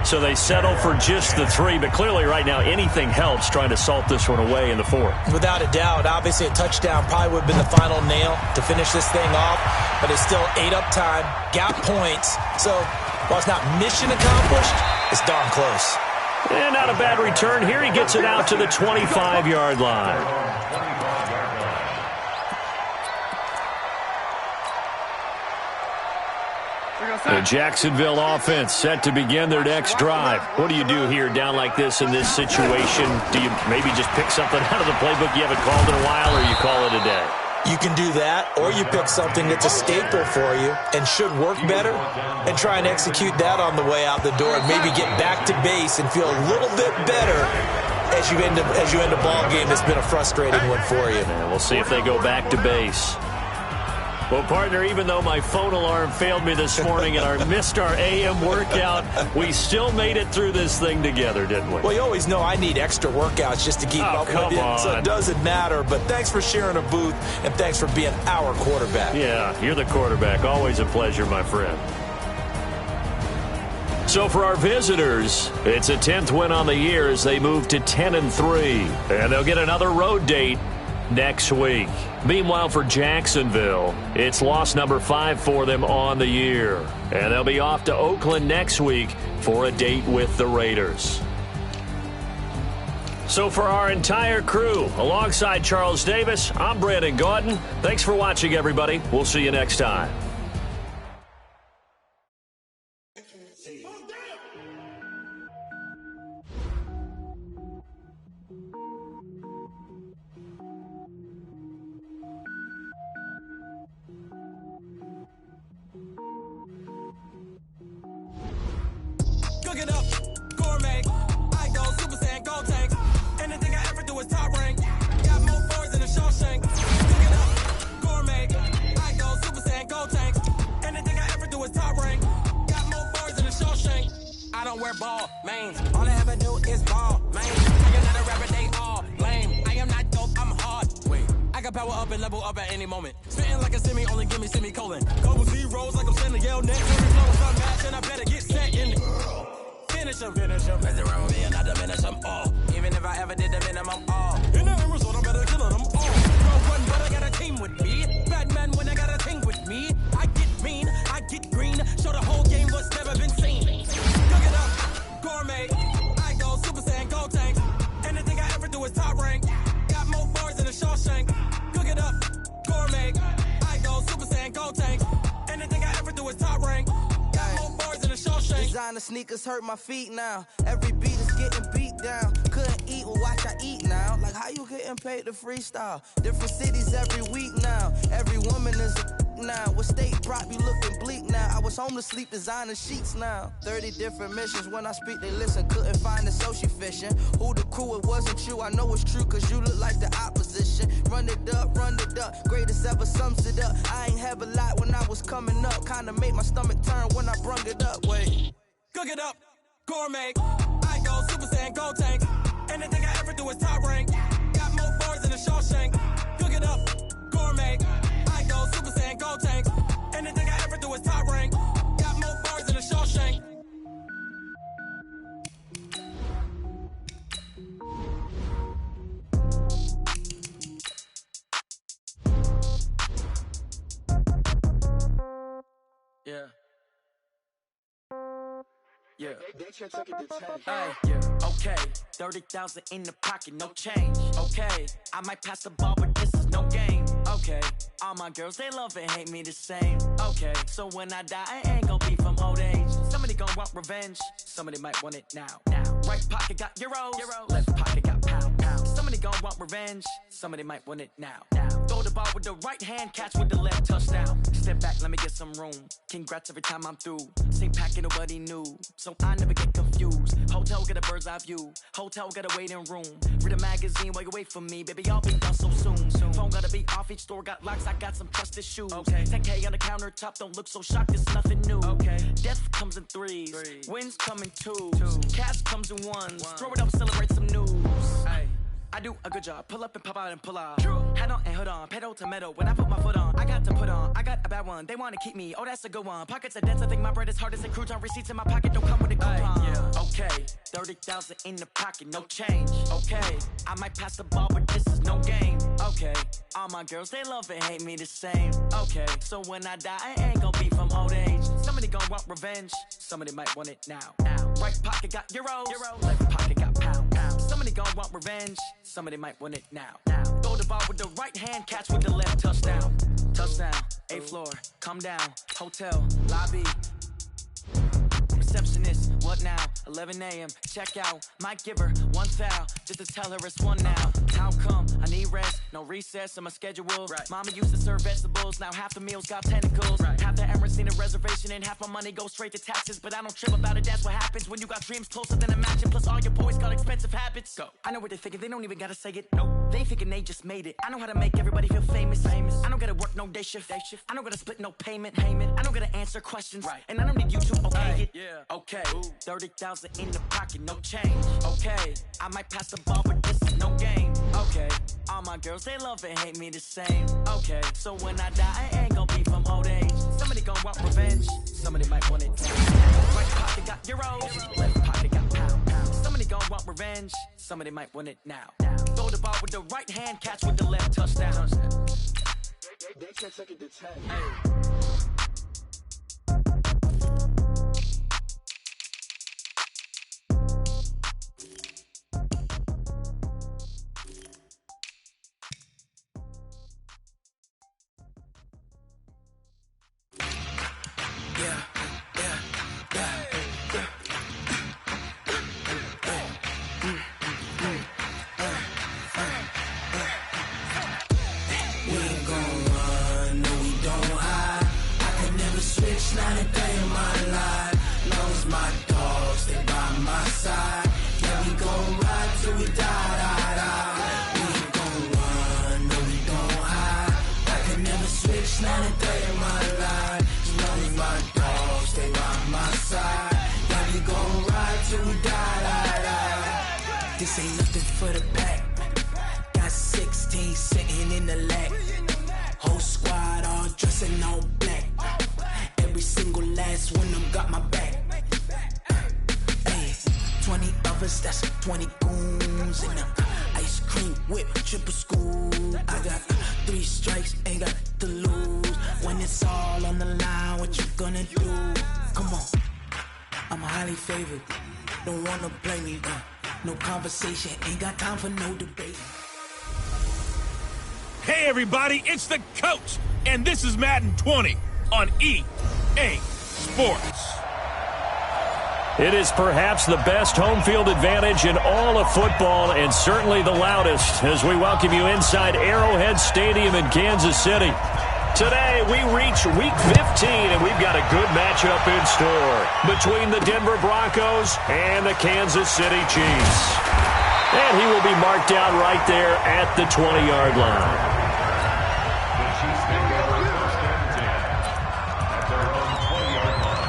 So they settle for just the 3, but clearly right now anything helps trying to salt this one away in the 4th. Without a doubt, obviously a touchdown probably would have been the final nail to finish this thing off, but it's still 8 up time, got points. So while it's not mission accomplished, it's darn close. And not a bad return here. He gets it out to the 25-yard line. The Jacksonville offense set to begin their next drive. What do you do here down like this in this situation? Do you maybe just pick something out of the playbook you haven't called in a while, or you call it a day? You can do that, or you pick something that's a staple for you and should work better and try and execute that on the way out the door and maybe get back to base and feel a little bit better as you end a ball game that's been a frustrating one for you. And we'll see if they go back to base. Well, partner, even though my phone alarm failed me this morning and I missed our AM workout, we still made it through this thing together, didn't we? Well, you always know I need extra workouts just to keep up with you, so it doesn't matter. But thanks for sharing a booth, and thanks for being our quarterback. Yeah, you're the quarterback. Always a pleasure, my friend. So for our visitors, it's a 10th win on the year as they move to 10-3, and they'll get another road date next week. Meanwhile, for Jacksonville, it's loss number 5 for them on the year. And they'll be off to Oakland next week for a date with the Raiders. So for our entire crew, alongside Charles Davis, I'm Brandon Gaudin. Thanks for watching, everybody. We'll see you next time. Cook it up, gourmet. I go Super Saiyan, gold tanks. Anything I ever do is top rank. Got more fours than a Shawshank. Cook it up, gourmet. I go Super Saiyan, gold tanks. Anything I ever do is top rank. Got more fours than a Shawshank. I don't wear ball, mains. All I ever do is ball, mains. I am not a rapper, they all lame. I am not dope, I'm hard. Wait, I can power up and level up at any moment. Spitting like a semi, only give me semicolon. Couple zeros like I'm sending yell next. Every flow is unmatched and I better get set in it. Finish him. Mess around with me and I diminish them all. Even if I ever did the minimum, all. In the end result, I better kill them all. Rogue one, but I got a team with me. Batman when I got a team with me. I get mean, I get green. Show the whole game what's never been seen. Cook it up, gourmet. I go Super Saiyan, gold tanks. Anything I ever do is top rank. Got more bars than a Shawshank. Cook it up, gourmet. I go Super Saiyan, gold tanks. Anything I ever do is top rank. Designer sneakers hurt my feet now. Every beat is getting beat down. Couldn't eat, well watch I eat now. Like how you getting paid to freestyle? Different cities every week now. Every woman is a now. What state brought me looking bleak now? I was homeless, sleep designer sheets now. 30 different missions. When I speak, they listen. Couldn't find the social fishing. Who the crew? It wasn't you. I know it's true, cause you look like the opposition. Run it up. Greatest ever sums it up. I ain't have a lot when I was coming up. Kinda made my stomach turn when I brung it up. Wait. Cook it up, gourmet. I go Super Saiyan, gold tanks. Anything I ever do is top rank. Got more bars than a Shawshank. Cook it up, gourmet. I go Super Saiyan, gold tanks. Anything I ever do is top rank. Got more bars than a Shawshank. Yeah. Yeah. Hey, yeah. Okay. 30,000 in the pocket, no change. Okay. I might pass the ball, but this is no game. Okay. All my girls, they love and hate me the same. Okay. So when I die, I ain't gon' be from old age. Somebody gon' want revenge. Somebody might want it now. Right pocket got euros. Left pocket got pound. Somebody gon' want revenge. Somebody might want it now. Throw the ball with the the right hand, catch with the left, touchdown. Step back, let me get some room. Congrats every time I'm through. Same packet, nobody knew, so I never get confused. Hotel get a bird's eye view. Hotel get a waiting room. Read a magazine while you wait for me, baby. I'll be done so soon. Phone gotta be off. Each store got locks. I got some trusted shoes. 10K on the countertop. Don't look so shocked. It's nothing new. Death comes in threes. Wins come in twos. Cash comes in ones. Throw it up, celebrate some news. I do a good job. Pull up and pop out and pull out. Head on and hood on. Pedal to metal. When I put my foot on, I got to put on. I got a bad one. They want to keep me. Oh, that's a good one. Pockets are dense. I think my bread is hard as a crouton. Receipts in my pocket don't come with a coupon. Okay, 30,000 in the pocket, no change. Okay, I might pass the ball, but this is no game. Okay, all my girls, they love and hate me the same. Okay, so when I die, I ain't gonna be from old age. Somebody gonna want revenge. Somebody might want it now. Right pocket got euros. Left pocket got pound. Somebody gonna want revenge. Somebody might want it now. Throw the ball with the right hand, catch with the left, touchdown. Touchdown, 8th floor, come down, hotel, lobby. Receptionist, what now? 11 a.m. Check out. Might give her one foul just to tell her it's one now. How come? I need rest, no recess in my schedule. Mama used to serve vegetables, now half the meals got tentacles. Half the Emirates need a reservation and half my money goes straight to taxes. But I don't trip about it, that's what happens when you got dreams closer than a mansion. Plus all your boys got expensive habits. Go. I know what they're thinking, they don't even gotta say it. No, they thinking they just made it. I know how to make everybody feel famous. I don't gotta work no day shift. I don't gotta split no payment. I don't gotta answer questions. And I don't need you to okay it. Okay, 30,000 in the pocket, no change. Okay, I might pass the ball, but this is no game. Okay, all my girls, they love and hate me the same. Okay, so when I die, I ain't gonna be from old age. Somebody gonna want revenge. Somebody might want it. Right pocket got euros. Left pocket got pound. Somebody gonna want revenge. Somebody might want it now. Throw the ball with the right hand, catch with the left, touchdown. They can't take it to 10. This ain't nothing for the pack. Got 16 sitting in the lap. Whole squad all dressing all black. Every single last one of them got my back. Hey, 20 of us, that's 20 goons in them. Ice cream whip, triple school. I got 3 strikes, ain't got to lose. When it's all on the line, what you gonna do? Come on, I'm highly favored. Don't wanna blame me, no conversation, ain't got time for no debate. Hey everybody, it's the coach, and this is Madden 20 on EA Sports. It is perhaps the best home field advantage in all of football, and certainly the loudest, as we welcome you inside Arrowhead Stadium in Kansas City. Today, we reach Week 15, and we've got a good matchup in store between the Denver Broncos and the Kansas City Chiefs. And he will be marked down right there at the 20-yard line. The Chiefs take over 1st and 10 at their own 20-yard line.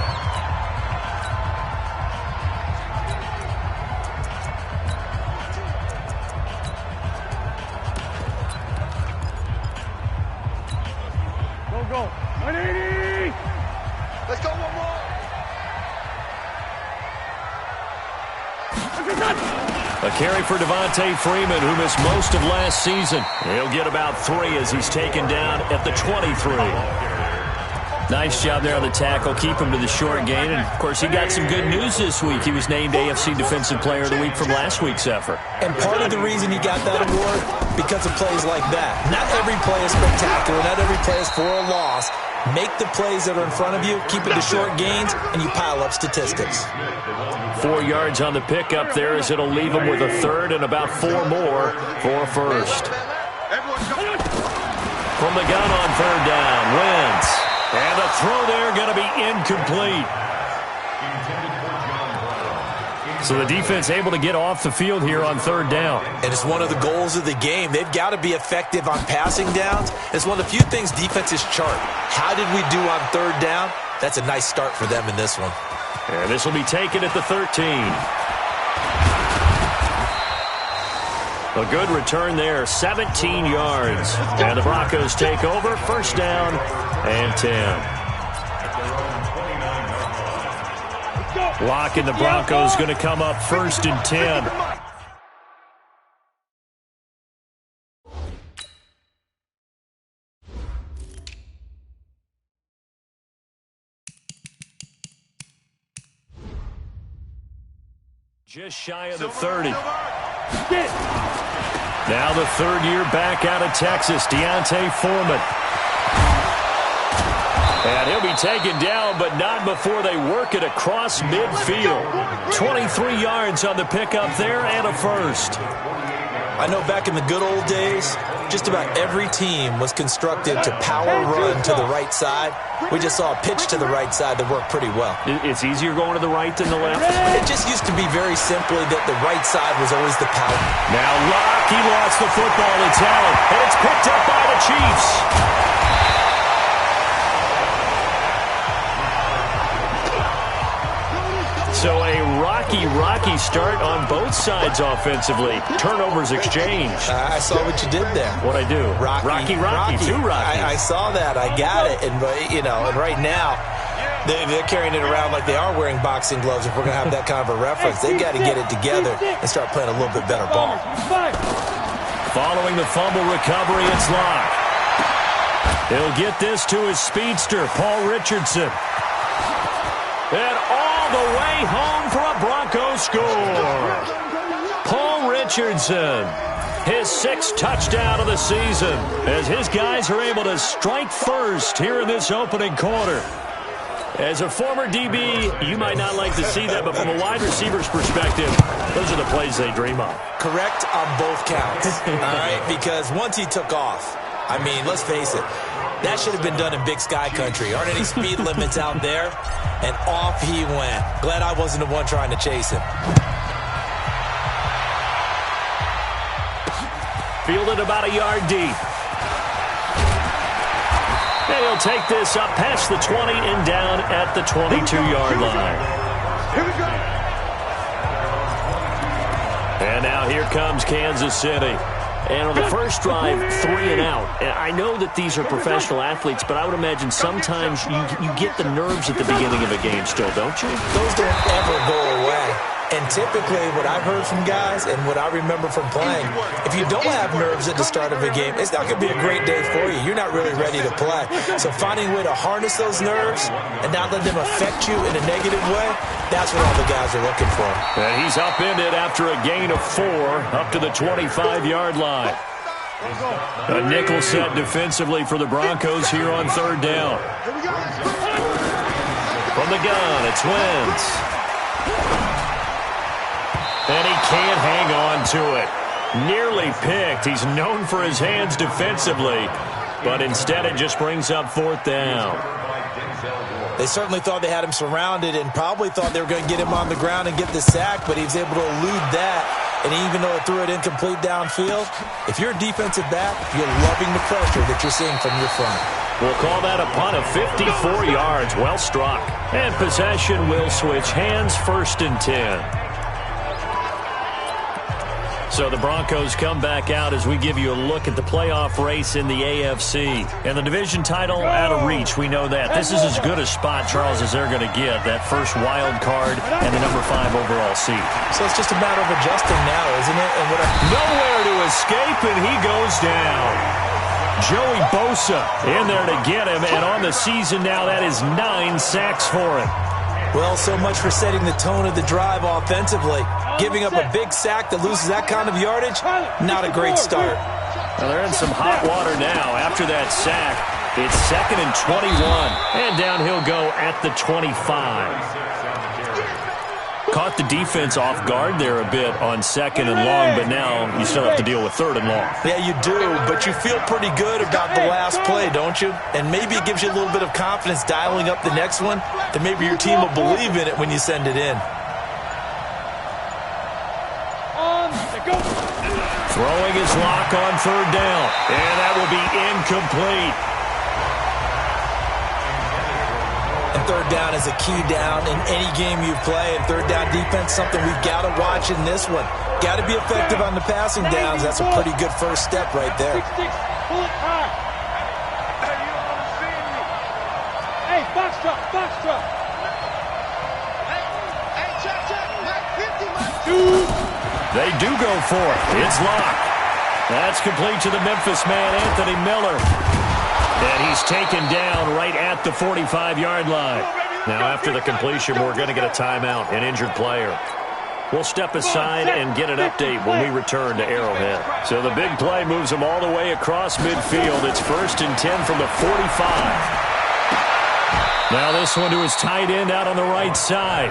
Go. 180! Let's go one more! A carry for Devontae Freeman, who missed most of last season. He'll get about 3 as he's taken down at the 23. Nice job there on the tackle. Keep him to the short gain. And, of course, he got some good news this week. He was named AFC Defensive Player of the Week from last week's effort. And part of the reason he got that award, because of plays like that. Not every play is spectacular. Not every play is for a loss. Make the plays that are in front of you, keep it to short gains, and you pile up statistics. 4 yards on the pickup there as it'll leave him with a third and about 4 more for a first. From the gun on third down, Wentz. And the throw there going to be incomplete. So the defense able to get off the field here on third down. And it's one of the goals of the game. They've got to be effective on passing downs. It's one of the few things defenses chart. How did we do on third down? That's a nice start for them in this one. And this will be taken at the 13. A good return there, 17 yards. And the Broncos take over, first down and 10. Lock and the Broncos going to come up first and 10. Just shy of the 30. Now the third year back out of Texas, Deontay Foreman. And he'll be taken down, but not before they work it across midfield. 23 yards on the pickup there and a first. I know back in the good old days, just about every team was constructed to power run to the right side. We just saw a pitch to the right side that worked pretty well. It's easier going to the right than the left? It just used to be very simply that the right side was always the power. Now Locke, he lost the football. It's Allen, and it's picked up by the Chiefs. So a rocky start on both sides offensively. Turnovers exchanged. I saw what you did there. What'd I do? Rocky. Too rocky. I saw that. I got it. And, and right now, they're carrying it around like they are wearing boxing gloves. If we're going to have that kind of a reference, they've got to get it together and start playing a little bit better ball. Following the fumble recovery, it's Locke. He'll get this to his speedster, Paul Richardson. And all the way home for a Broncos score. Paul Richardson, his sixth touchdown of the season, as his guys are able to strike first here in this opening quarter. As a former DB, you might not like to see that, but from a wide receiver's perspective, those are the plays they dream of. Correct on both counts, all right? Because once he took off, I mean, let's face it, that should have been done in Big Sky Country. Aren't any speed limits out there? And off he went. Glad I wasn't the one trying to chase him. Fielded about a yard deep. And he'll take this up past the 20 and down at the 22-yard line. Here we go. And now here comes Kansas City. And on the first drive, 3 and out. And I know that these are professional athletes, but I would imagine sometimes you get the nerves at the beginning of a game still, don't you? Those don't ever go away. And typically what I've heard from guys and what I remember from playing, if you don't have nerves at the start of a game, it's not going to be a great day for you. You're not really ready to play. So finding a way to harness those nerves and not let them affect you in a negative way, that's what all the guys are looking for. And he's upended after a gain of 4 up to the 25-yard line. A nickel set defensively for the Broncos here on third down. From the gun, it's Wentz. And he can't hang on to it. Nearly picked. He's known for his hands defensively, but instead it just brings up fourth down. They certainly thought they had him surrounded and probably thought they were going to get him on the ground and get the sack, but he was able to elude that. And even though it threw it incomplete downfield, if you're a defensive back, you're loving the pressure that you're seeing from your front. We'll call that a punt of 54 yards. Well struck. And possession will switch hands, first and 10. So the Broncos come back out as we give you a look at the playoff race in the AFC. And the division title out of reach, we know that. This is as good a spot, Charles, as they're going to get. That first wild card and the number 5 overall seed. So it's just a matter of adjusting now, isn't it? And nowhere to escape, and he goes down. Joey Bosa in there to get him, and on the season now, that is 9 sacks for him. Well, so much for setting the tone of the drive offensively. Giving up a big sack that loses that kind of yardage, not a great start. Well, they're in some hot water now. After that sack, it's 2nd and 21. And down he'll go at the 25. Caught the defense off guard there a bit on 2nd and long, but now you still have to deal with 3rd and long. Yeah, you do, but you feel pretty good about the last play, don't you? And maybe it gives you a little bit of confidence dialing up the next one, that maybe your team will believe in it when you send it in. Throwing his lock on 3rd down, and that will be incomplete. And 3rd down is a key down in any game you play, and 3rd down defense, something we've got to watch in this one. Got to be effective on the passing downs. That's a pretty good first step right there. Pull it high. Hey, box truck, box truck. Hey, check, Mike 50, Mike 2. They do go for it. It's locked. That's complete to the Memphis man, Anthony Miller. And he's taken down right at the 45-yard line. Now, after the completion, we're going to get a timeout, an injured player. We'll step aside and get an update when we return to Arrowhead. So the big play moves them all the way across midfield. It's 1st and 10 from the 45. Now this one to his tight end out on the right side.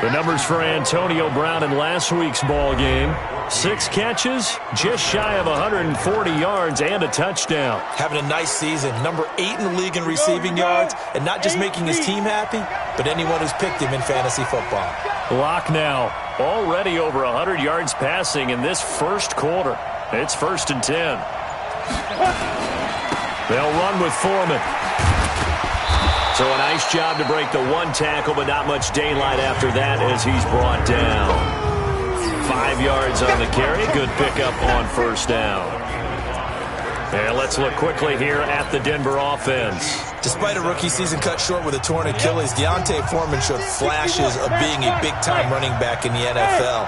The numbers for Antonio Brown in last week's ball game. 6 catches, just shy of 140 yards, and a touchdown. Having a nice season. Number 8 in the league in receiving yards, and not just making his team happy, but anyone who's picked him in fantasy football. Locke now, already over 100 yards passing in this first quarter. It's 1st and 10. They'll run with Foreman. So a nice job to break the 1 tackle, but not much daylight after that as he's brought down. 5 yards on the carry. Good pickup on 1st down. And let's look quickly here at the Denver offense. Despite a rookie season cut short with a torn Achilles, Deontay Foreman showed flashes of being a big-time running back in the NFL.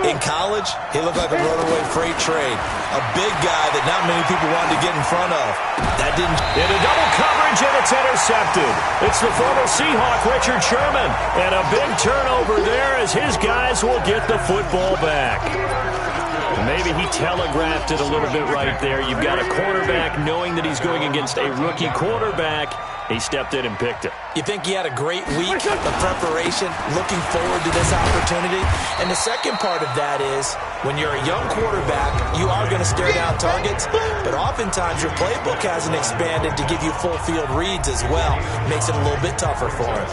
In college, he looked like a runaway freight train. A big guy that not many people wanted to get in front of. That didn't... Into double coverage, and it's intercepted. It's the former Seahawk, Richard Sherman. And a big turnover there as his guys will get the football back. Maybe he telegraphed it a little bit right there. You've got a quarterback knowing that he's going against a rookie quarterback. He stepped in and picked it. You think he had a great week of preparation, looking forward to this opportunity? And the second part of that is, when you're a young quarterback, you are going to stare down targets, but oftentimes your playbook hasn't expanded to give you full field reads as well. Makes it a little bit tougher for him.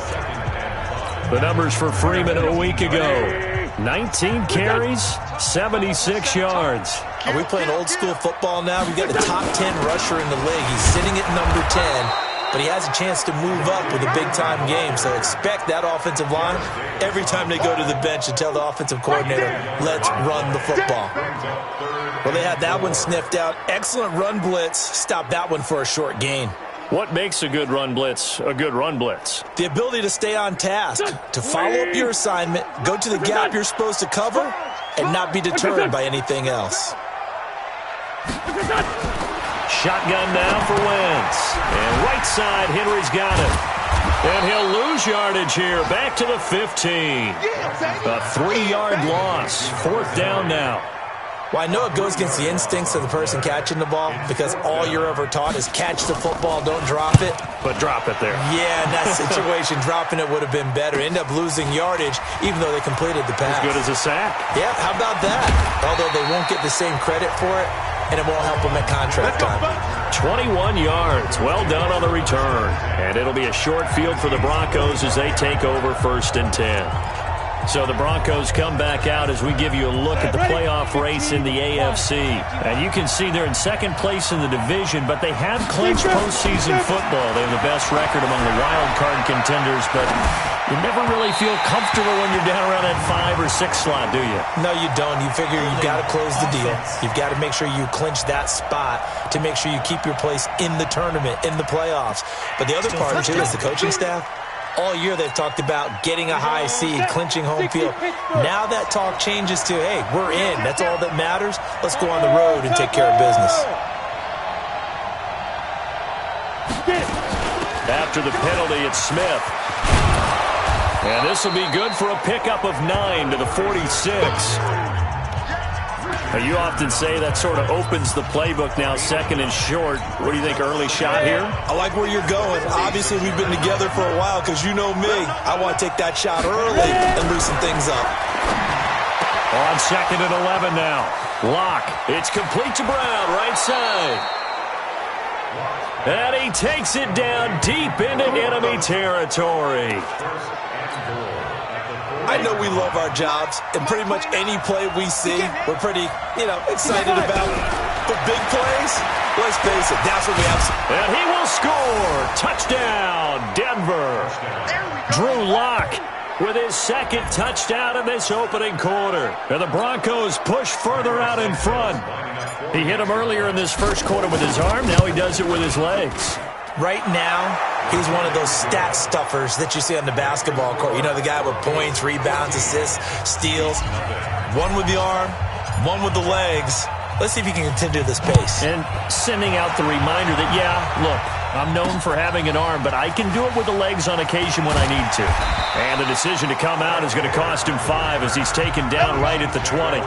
The numbers for Freeman a week ago. 19 carries, 76 yards. Are we playing old school football now? We've got the top 10 rusher in the league. He's sitting at number 10, but he has a chance to move up with a big-time game. So expect that offensive line every time they go to the bench and tell the offensive coordinator, let's run the football. Well, they had that one sniffed out. Excellent run blitz. Stop that one for a short gain. What makes a good run blitz a good run blitz? The ability to stay on task, to follow up your assignment, go to the gap you're supposed to cover, and not be deterred by anything else. Shotgun now for Wentz. And right side, Henry's got it. And he'll lose yardage here, back to the 15. A 3-yard loss, 4th down now. Well, I know it goes against the instincts of the person catching the ball because all you're ever taught is catch the football, don't drop it. But drop it there. Yeah, in that situation, dropping it would have been better. End up losing yardage even though they completed the pass. As good as a sack. Yeah, how about that? Although they won't get the same credit for it, and it won't help them at contract time. 21 yards. Well done on the return. And it'll be a short field for the Broncos as they take over 1st and 10. So the Broncos come back out as we give you a look at the playoff race in the AFC. And you can see they're in 2nd place in the division, but they have clinched postseason football. They have the best record among the wild card contenders, but you never really feel comfortable when you're down around that 5 or 6 slot, do you? No, you don't. You figure you've got to close the deal. You've got to make sure you clinch that spot to make sure you keep your place in the tournament, in the playoffs. But the other part, too, is the coaching staff. All year they've talked about getting a high seed, clinching home field. Now that talk changes to, hey, we're in. That's all that matters. Let's go on the road and take care of business. After the penalty, it's Smith. And this will be good for a pickup of 9 to the 46. You often say that sort of opens the playbook now, second and short. What do you think, early shot here? I like where you're going. Obviously, we've been together for a while because you know me. I want to take that shot early and loosen things up. On second and 11 now. Locke. It's complete to Brown, right side. And he takes it down deep into enemy territory. I know we love our jobs, and pretty much any play we see, we're pretty, excited about. But big plays, let's face it, that's what we have. And he will score. Touchdown, Denver. Drew Locke with his second touchdown in this opening quarter. And the Broncos push further out in front. He hit him earlier in this first quarter with his arm. Now he does it with his legs. Right now, he's one of those stat stuffers that you see on the basketball court. You know, the guy with points, rebounds, assists, steals. One with the arm, one with the legs. Let's see if he can continue this pace. And sending out the reminder that, yeah, look, I'm known for having an arm, but I can do it with the legs on occasion when I need to. And the decision to come out is going to cost him 5 as he's taken down right at the 20.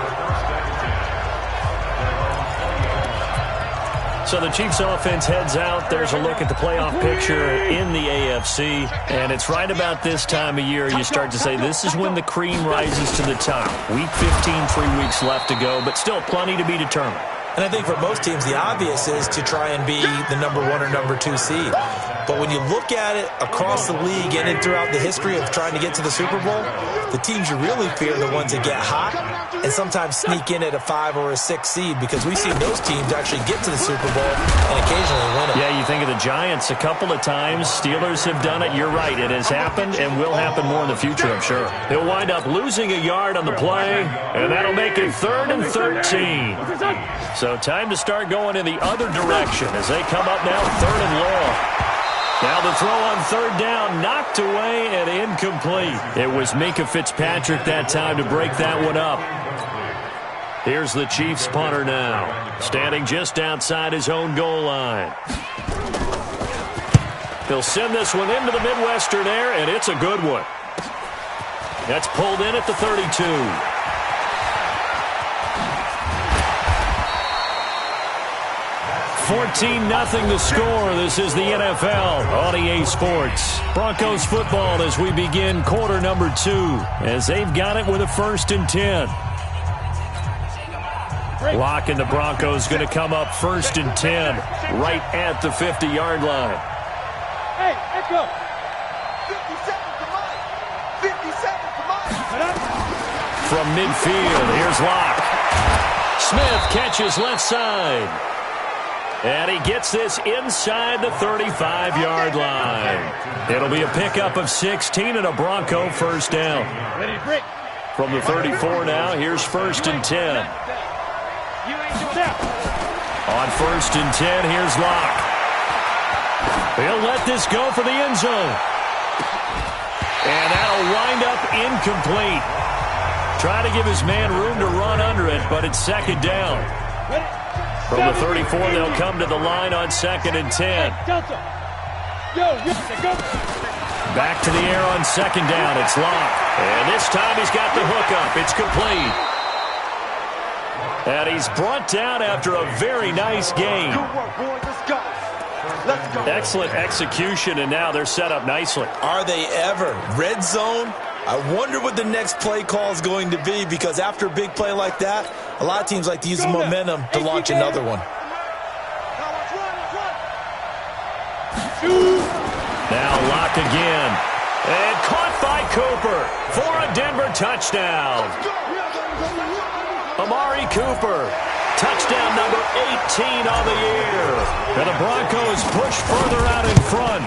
So the Chiefs offense heads out. There's a look at the playoff picture in the AFC. And it's right about this time of year you start to say this is when the cream rises to the top. Week 15, 3 weeks left to go, but still plenty to be determined. And I think for most teams, the obvious is to try and be the number 1 or number 2 seed. But when you look at it across the league and throughout the history of trying to get to the Super Bowl, the teams you really fear are the ones that get hot and sometimes sneak in at a 5 or a 6 seed, because we've seen those teams actually get to the Super Bowl and occasionally win it. Yeah, you think of the Giants a couple of times. Steelers have done it. You're right. It has happened and will happen more in the future, I'm sure. He'll wind up losing a yard on the play, and that'll make it 3rd and 13. So time to start going in the other direction as they come up now 3rd and long. Now the throw on 3rd down, knocked away and incomplete. It was Minkah Fitzpatrick that time to break that one up. Here's the Chiefs punter now, standing just outside his own goal line. He'll send this one into the Midwestern air, and it's a good one. That's pulled in at the 32. 14-0 the score. This is the NFL on EA Sports. Broncos football as we begin quarter number 2, as they've got it with a 1st and 10. Locke and the Broncos going to come up 1st and 10 right at the 50-yard line. Hey, let's go. 50 seconds to Mike. 50 seconds to Mike. From midfield, here's Locke. Smith catches left side. And he gets this inside the 35-yard line. It'll be a pickup of 16 and a Bronco 1st down. From the 34 now, here's 1st and 10. On 1st and 10, here's Locke. He'll let this go for the end zone. And that'll wind up incomplete. Try to give his man room to run under it, but it's 2nd down. From the 34, they'll come to the line on 2nd and 10. Back to the air on 2nd down. It's Locke. And this time he's got the hook up. It's complete. And he's brought down after a very nice game. Good work, boys. Let's go. Let's go. Excellent execution, and now they're set up nicely. Are they ever? Red zone? I wonder what the next play call is going to be, because after a big play like that, a lot of teams like to use the momentum to launch another one. Now Locke again. And caught by Cooper for a Denver touchdown. Amari Cooper, touchdown number 18 on the year. And the Broncos push further out in front.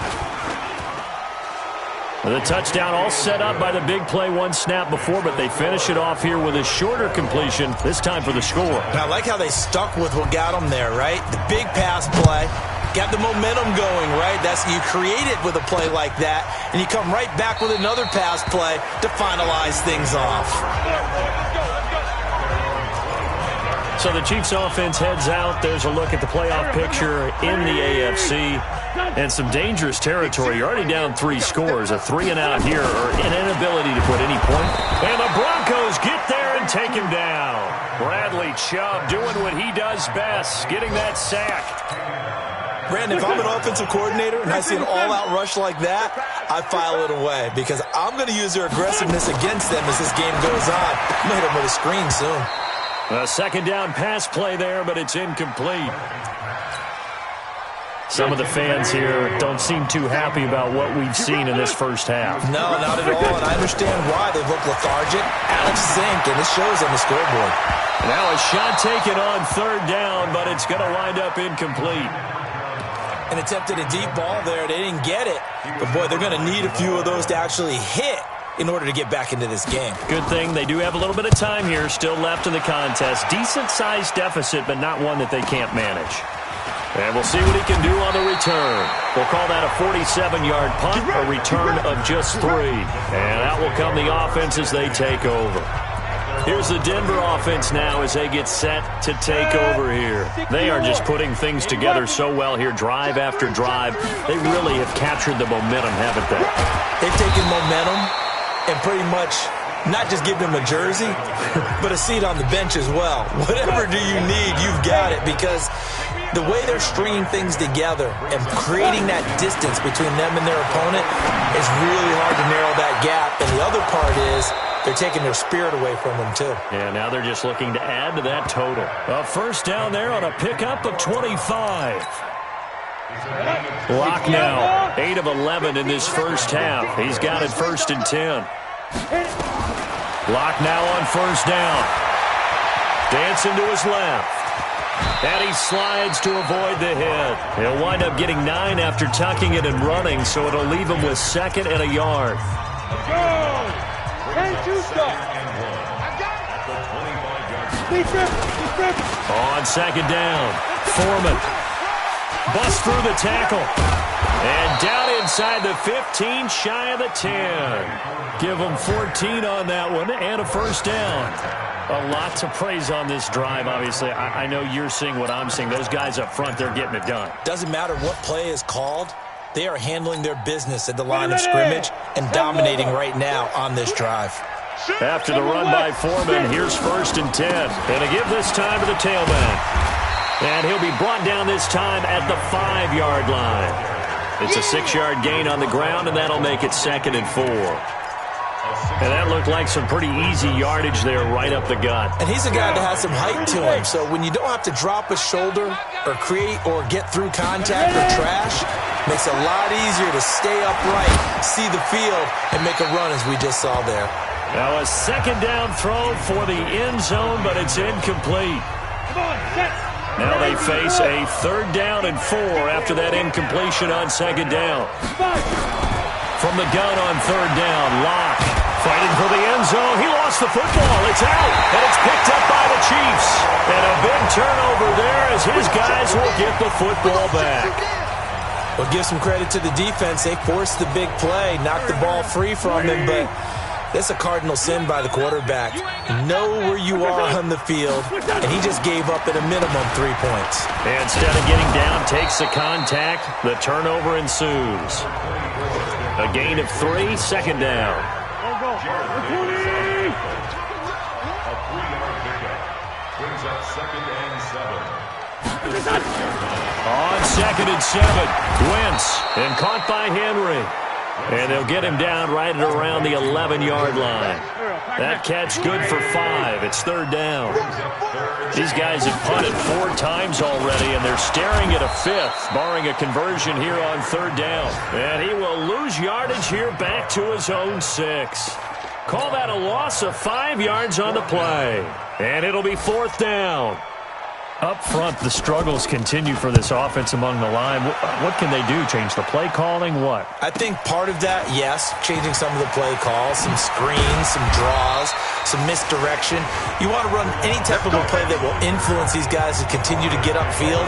The touchdown all set up by the big play one snap before, but they finish it off here with a shorter completion, this time for the score. And I like how they stuck with what got them there, right? The big pass play, got the momentum going, right? That's, you create it with a play like that, and you come right back with another pass play to finalize things off. So the Chiefs offense heads out. There's a look at the playoff picture in the AFC. And some dangerous territory. You're already down 3 scores. A 3-and-out here, or an inability to put any point. And the Broncos get there and and take him down. Bradley Chubb doing what he does best, getting that sack. Brandon, if I'm an offensive coordinator and I see an all-out rush like that, I file it away because I'm going to use their aggressiveness against them as this game goes on. I'm going to hit them with a screen soon. A second down pass play there, but it's incomplete. Some of the fans here don't seem too happy about what we've seen in this first half. No, not at all, and I understand why. They've looked lethargic, out of sync, and this shows on the scoreboard. Now a shot taken on third down, but it's going to wind up incomplete. And attempted a deep ball there. They didn't get it. But, boy, they're going to need a few of those to actually hit in order to get back into this game. Good thing they do have a little bit of time here still left in the contest. Decent-sized deficit, but not one that they can't manage. And we'll see what he can do on the return. We'll call that a 47-yard punt, a return of just 3. And out will come the offense as they take over. Here's the Denver offense now as they get set to take over here. They are just putting things together so well here, drive after drive. They really have captured the momentum, haven't they? They've taken momentum and pretty much not just give them a jersey, but a seat on the bench as well. Whatever do you need, you've got it, because the way they're stringing things together and creating that distance between them and their opponent is really hard to narrow that gap. And the other part is they're taking their spirit away from them, too. Yeah, now they're just looking to add to that total. A first down there on a pickup of 25. Lock now, 8 of 11 in this first half. He's got it 1st and 10. Lock now on first down. Dancing to his left. And he slides to avoid the hit. He'll wind up getting 9 after tucking it and running, so it'll leave him with 2nd and a yard. On 2nd down, Foreman busts through the tackle. And down inside the 15, shy of the 10. Give them 14 on that one and a first down. A lot to praise on this drive, obviously. I know you're seeing what I'm seeing. Those guys up front, they're getting it done. Doesn't matter what play is called. They are handling their business at the line of scrimmage and dominating right now on this drive. After the run by Foreman, here's 1st and 10. And to give this time to the tailback. And he'll be brought down this time at the 5-yard line. It's a 6-yard gain on the ground, and that'll make it 2nd and 4. And that looked like some pretty easy yardage there right up the gut. And he's a guy that has some height to him, so when you don't have to drop a shoulder or create or get through contact or trash, makes it a lot easier to stay upright, see the field, and make a run as we just saw there. Now a 2nd down throw for the end zone, but it's incomplete. Now they face a 3rd down and 4 after that incompletion on 2nd down. From the gun on 3rd down, Locke fighting for the end zone. He lost the football. It's out, and it's picked up by the Chiefs. And a big turnover there as his guys will get the football back. Well, give some credit to the defense. They forced the big play, knocked the ball free from him, but that's a cardinal sin by the quarterback. Know where you are on the field, and he just gave up at a minimum 3 points. Instead of getting down, takes the contact. The turnover ensues. A gain of 3, 2nd down. A 3-yard pickup brings up 2nd and 7. On 2nd and 7, Wentz, and caught by Henry. And they'll get him down right at around the 11-yard line. That catch good for 5. It's 3rd down. These guys have punted 4 times already, and they're staring at a 5th, barring a conversion here on 3rd down. And he will lose yardage here back to his own 6. Call that a loss of 5 yards on the play. And it'll be 4th down. Up front, the struggles continue for this offense among the line. What can they do? Change the play calling? What? I think part of that, yes, changing some of the play calls, some screens, some draws, some misdirection. You want to run any type of a play that will influence these guys to continue to get upfield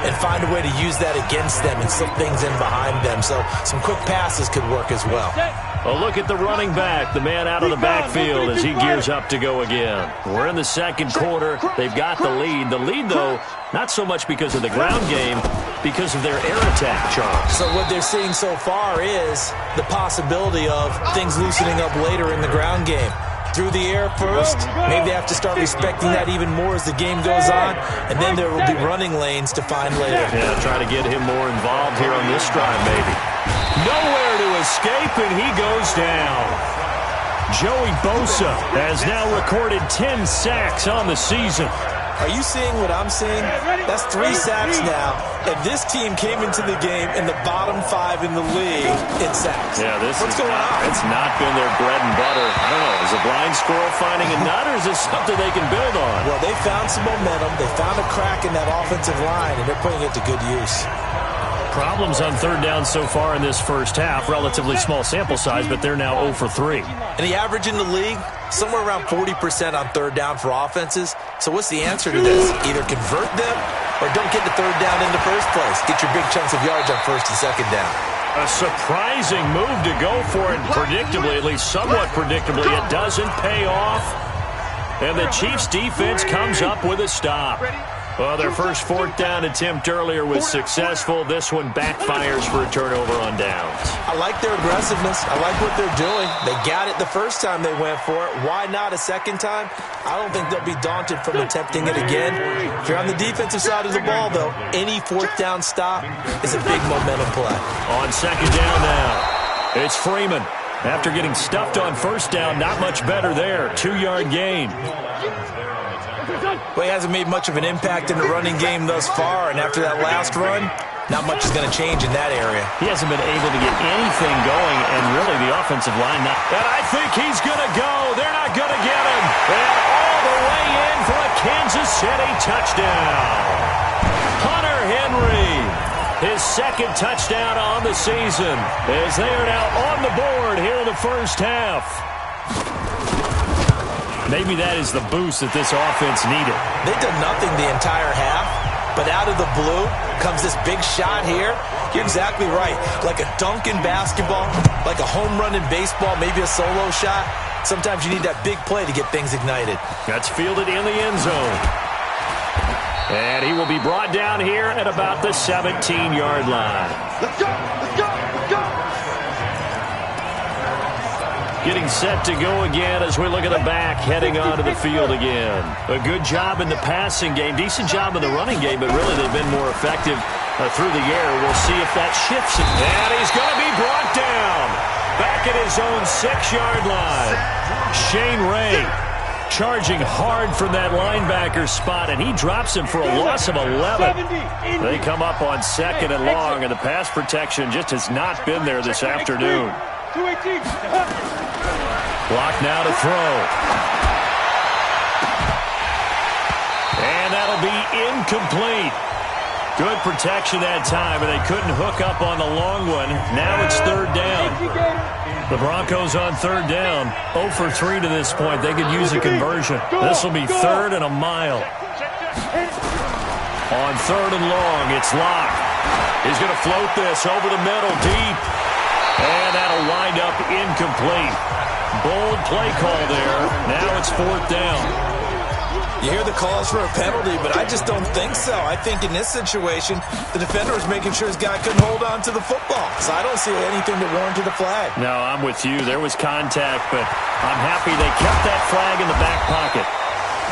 and find a way to use that against them and slip things in behind them. So some quick passes could work as well. A look at the running back, the man out of the backfield as he gears up to go again. We're in the 2nd quarter. They've got the lead. The lead, though, not so much because of the ground game, because of their air attack, Charles. So what they're seeing so far is the possibility of things loosening up later in the ground game. through the air first. Maybe they have to start respecting that even more as the game goes on, and then there will be running lanes to find later. Yeah, try to get him more involved here on this drive, maybe. Nowhere to escape, and he goes down. Joey Bosa has now recorded 10 sacks on the season. Are you seeing what I'm seeing? That's 3 sacks now, and this team came into the game in the bottom 5 in the league in sacks. Yeah, What's going on? It's not been their bread and butter. I don't know, is a blind squirrel finding a nut, or is this something they can build on? Well, they found some momentum. They found a crack in that offensive line, and they're putting it to good use. Problems on third down so far in this first half. Relatively small sample size, but they're now 0 for 3. And the average in the league, somewhere around 40% on third down for offenses. So what's the answer to this? Either convert them or don't get the third down in the first place. Get your big chunks of yards on first and second down. A surprising move to go for it. Predictably, at least somewhat predictably, it doesn't pay off. And the Chiefs' defense comes up with a stop. Well, their first fourth down attempt earlier was successful. This one backfires for a turnover on downs. I like their aggressiveness. I like what they're doing. They got it the first time they went for it. Why not a second time? I don't think they'll be daunted from attempting it again. If you're on the defensive side of the ball, though, any fourth down stop is a big momentum play. On second down now, it's Freeman. After getting stuffed on first down, not much better there. 2-yard gain. Well, he hasn't made much of an impact in the running game thus far, and after that last run, not much is going to change in that area. He hasn't been able to get anything going, and really the offensive line not. And I think he's going to go. They're not going to get him. And all the way in for a Kansas City touchdown. Hunter Henry, his second touchdown on the season, as they are now on the board here in the first half. Maybe that is the boost that this offense needed. They've done nothing the entire half, but out of the blue comes this big shot here. You're exactly right. Like a dunk in basketball, like a home run in baseball, maybe a solo shot. Sometimes you need that big play to get things ignited. That's fielded in the end zone. And he will be brought down here at about the 17-yard line. Let's go! Let's go! Let's go! Getting set to go again as we look at the back, heading onto the field again. A good job in the passing game, decent job in the running game, but really they've been more effective through the air. We'll see if that shifts. And he's going to be brought down back at his own 6-yard line. Shane Ray charging hard from that linebacker spot, and he drops him for a loss of 11. They come up on second and long, and the pass protection just has not been there this afternoon. 218. Block now to throw. And that'll be incomplete. Good protection that time, and they couldn't hook up on the long one. Now it's third down. The Broncos on third down. 0 for 3 to this point. They could use a conversion. This will be third and a mile. On third and long, it's Locke. He's going to float this over the middle deep. And that'll wind up incomplete. Bold play call there. Now it's fourth down. You hear the calls for a penalty, but I just don't think so. I think in this situation, the defender was making sure his guy couldn't hold on to the football. So I don't see anything that warranted a flag. No, I'm with you. There was contact, but I'm happy they kept that flag in the back pocket.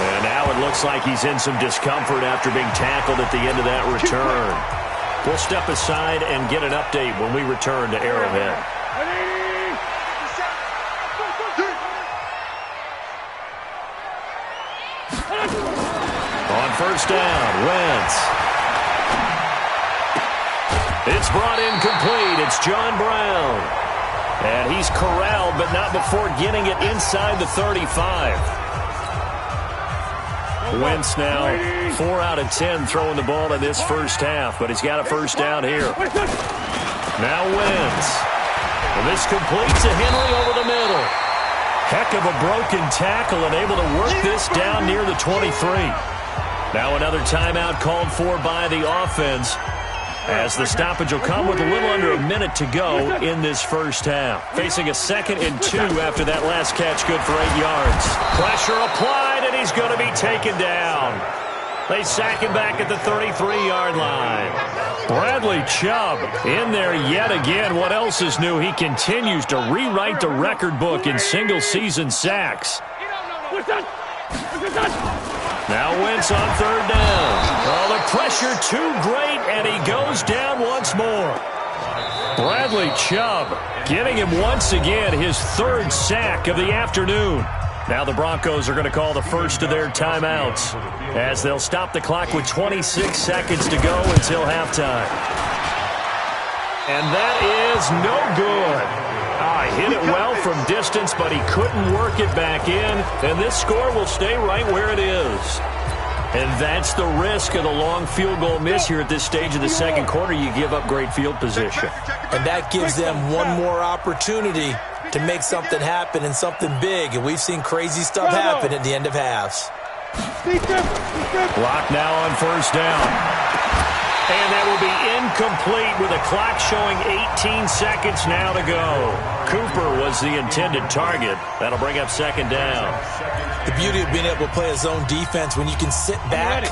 And now it looks like he's in some discomfort after being tackled at the end of that return. We'll step aside and get an update when we return to Arrowhead. On first down, Wentz. It's brought in complete. It's John Brown. And he's corralled, but not before getting it inside the 35. Wentz now 4 out of 10 throwing the ball in this first half, but he's got a first down here. Now Wentz. And this completes to Henry over the middle. Heck of a broken tackle and able to work this down near the 23. Now another timeout called for by the offense, as the stoppage will come with a little under a minute to go in this first half. Facing a 2nd and 2 after that last catch, good for 8 yards. Pressure applied, and he's going to be taken down. They sack him back at the 33-yard line. Bradley Chubb in there yet again. What else is new? He continues to rewrite the record book in single-season sacks. Now Wentz on third down. Oh, the pressure too great, and he goes down once more. Bradley Chubb getting him once again his third sack of the afternoon. Now the Broncos are going to call the first of their timeouts as they'll stop the clock with 26 seconds to go until halftime. And that is no good. Hit it well from distance, but he couldn't work it back in, and this score will stay right where it is. And that's the risk of the long field goal miss here at this stage of the second quarter. You give up great field position. And that gives them one more opportunity to make something happen and something big. And we've seen crazy stuff happen at the end of halves. Clock now on first down. And that will be incomplete with a clock showing 18 seconds now to go. Cooper was the intended target. That'll bring up second down. The beauty of being able to play a zone defense when you can sit back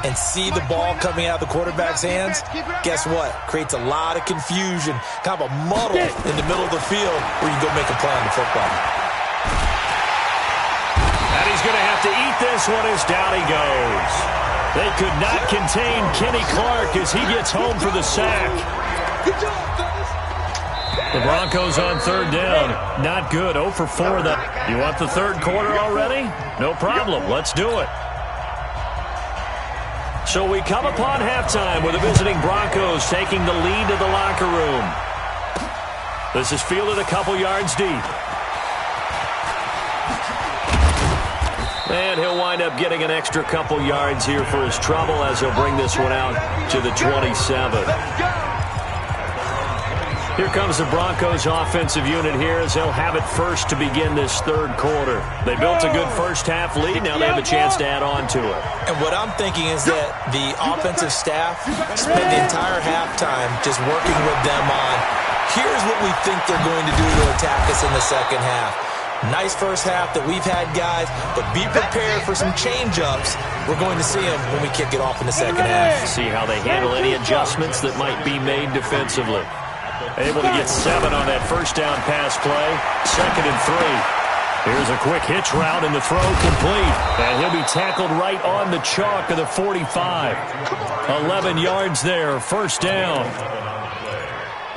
and see the ball coming out of the quarterback's hands, guess what? Creates a lot of confusion, kind of a muddle in the middle of the field where you can go make a play on the football. And he's going to have to eat this one as down he goes. They could not contain Kenny Clark as he gets home for the sack. The Broncos on third down. Not good. 0 for 4. You want the third quarter already? No problem. Let's do it. So we come upon halftime with the visiting Broncos taking the lead to the locker room. This is fielded a couple yards deep. And he'll wind up getting an extra couple yards here for his trouble as he'll bring this one out to the 27. Here comes the Broncos offensive unit here as they'll have it first to begin this third quarter. They built a good first half lead. Now they have a chance to add on to it. And what I'm thinking is that the offensive staff spent the entire halftime just working with them on, here's what we think they're going to do to attack us in the second half. Nice first half that we've had, guys, but be prepared for some change-ups. We're going to see them when we kick it off in the second half. See how they handle any adjustments that might be made defensively. Able to get 7 on that first down pass play. Second and 3. Here's a quick hitch route and the throw complete. And he'll be tackled right on the chalk of the 45. 11 yards there, first down.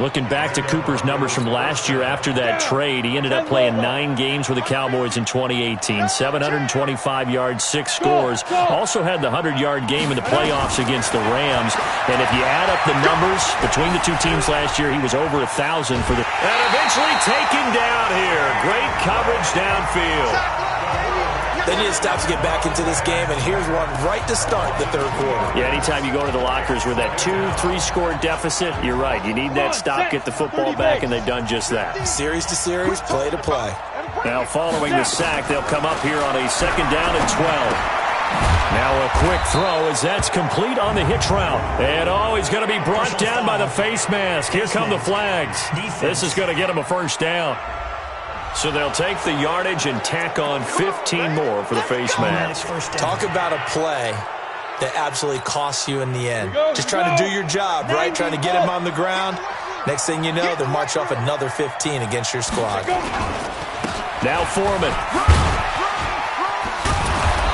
Looking back to Cooper's numbers from last year after that trade, he ended up playing 9 games with the Cowboys in 2018. 725 yards, 6 scores. Also had the 100-yard game in the playoffs against the Rams. And if you add up the numbers between the two teams last year, he was over 1,000 for the... And eventually taken down here. Great coverage downfield. They need to stop to get back into this game, and here's one right to start the third quarter. Yeah, anytime you go to the lockers with that 2-3 score deficit, you're right. You need that stop, get the football back, and they've done just that. Series to series, play to play. Now following the sack, they'll come up here on a second down and 12. Now a quick throw as that's complete on the hitch route. And he's going to be brought down by the face mask. Here come the flags. This is going to get him a first down. So they'll take the yardage and tack on 15 more for the face mask. Talk about a play that absolutely costs you in the end. Just trying to do your job, right? Trying to get him on the ground. Next thing you know, they'll march off another 15 against your squad. Now Foreman.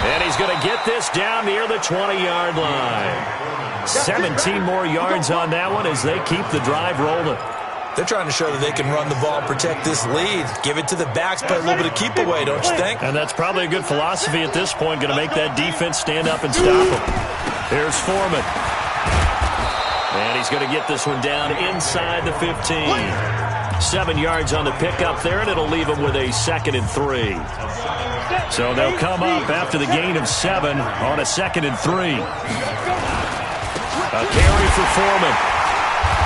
And he's going to get this down near the 20-yard line. 17 more yards on that one as they keep the drive rolling. They're trying to show that they can run the ball and protect this lead. Give it to the backs, play a little bit of keep away, don't you think? And that's probably a good philosophy at this point, going to make that defense stand up and stop them. Here's Foreman. And he's going to get this one down inside the 15. 7 yards on the pickup there, and it'll leave him with a second and 3. So they'll come up after the gain of 7 on a second and 3. A carry for Foreman.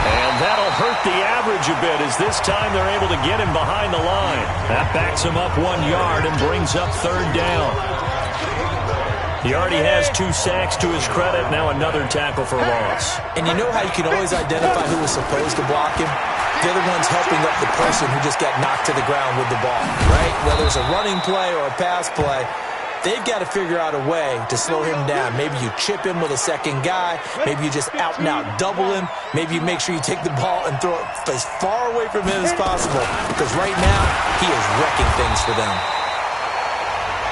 And that'll hurt the average a bit as this time they're able to get him behind the line. That backs him up 1 yard and brings up third down. He already has 2 sacks to his credit. Now another tackle for loss. And you know how you can always identify who was supposed to block him? They're the ones helping up the person who just got knocked to the ground with the ball, right? Whether it's a running play or a pass play, They've got to figure out a way to slow him down. Maybe you chip him with a second guy. Maybe you just out-and-out double him. Maybe you make sure you take the ball and throw it as far away from him as possible. Because right now, he is wrecking things for them.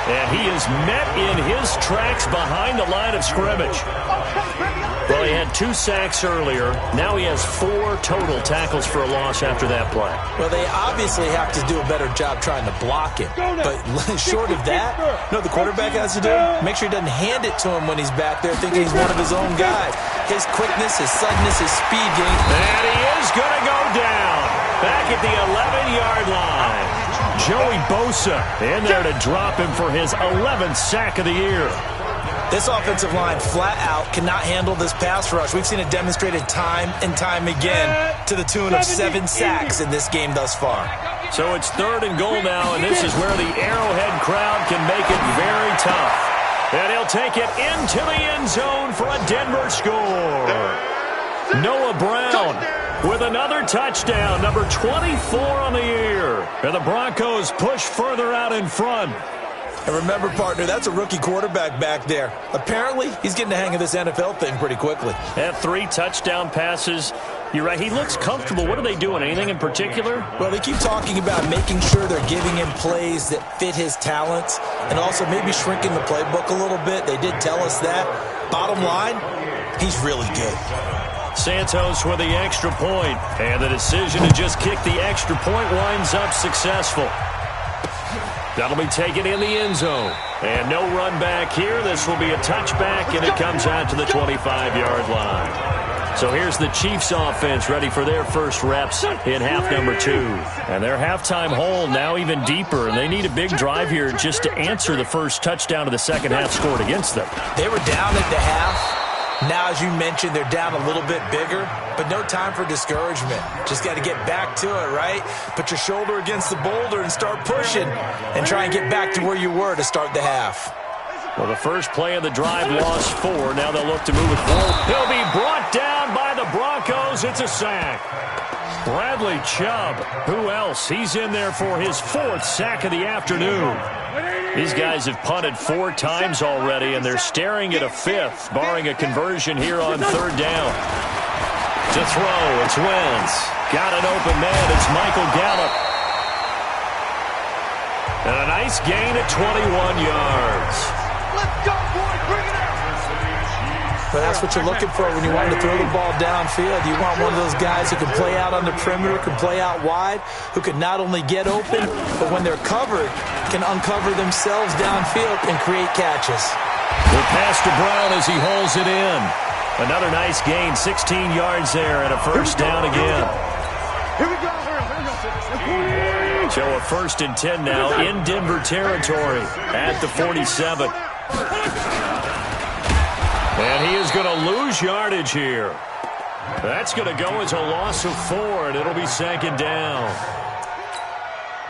And he is met in his tracks behind the line of scrimmage. Well, he had 2 sacks earlier. Now he has 4 total tackles for a loss after that play. Well, they obviously have to do a better job trying to block him. But short of that, you know what the quarterback has to do? Make sure he doesn't hand it to him when he's back there thinking he's one of his own guys. His quickness, his suddenness, his speed game. And he is going to go down back at the 11-yard line. Joey Bosa in there to drop him for his 11th sack of the year. This offensive line flat out cannot handle this pass rush. We've seen it demonstrated time and time again to the tune of 7 sacks in this game thus far. So it's 3rd and goal now, and this is where the Arrowhead crowd can make it very tough. And he'll take it into the end zone for a Denver score. Noah Brown with another touchdown, number 24 on the year. And the Broncos push further out in front. And remember, partner, that's a rookie quarterback back there. Apparently, he's getting the hang of this NFL thing pretty quickly. Had 3 touchdown passes. You're right, he looks comfortable. What are they doing? Anything in particular? Well, they keep talking about making sure they're giving him plays that fit his talents and also maybe shrinking the playbook a little bit. They did tell us that. Bottom line, he's really good. Santos with the extra point, and the decision to just kick the extra point winds up successful. That'll be taken in the end zone. And no run back here. This will be a touchback, and it comes out to the 25-yard line. So here's the Chiefs offense ready for their first reps in half number 2. And their halftime hole now even deeper, and they need a big drive here just to answer the first touchdown of the second half scored against them. They were down at the half. Now, as you mentioned, they're down a little bit bigger, but no time for discouragement. Just got to get back to it, right? Put your shoulder against the boulder and start pushing and try and get back to where you were to start the half. Well, the first play of the drive lost 4. Now they'll look to move it forward. He'll be brought down by the Broncos. It's a sack. Bradley Chubb. Who else? He's in there for his 4th sack of the afternoon. These guys have punted 4 times already, and they're staring at a 5th, barring a conversion here on 3rd down. To throw, it's Wentz. Got an open man, it's Michael Gallup. And a nice gain at 21 yards. Let's go, boy, bring it out. But that's what you're looking for when you want to throw the ball downfield. You want one of those guys who can play out on the perimeter, can play out wide, who can not only get open, but when they're covered, can uncover themselves downfield and create catches. The pass to Brown as he holds it in. Another nice gain, 16 yards there, and a first down again. Here we go. So a 1st and 10 now in Denver territory at the 47. And he is going to lose yardage here. That's going to go as a loss of 4, and it'll be 2nd down.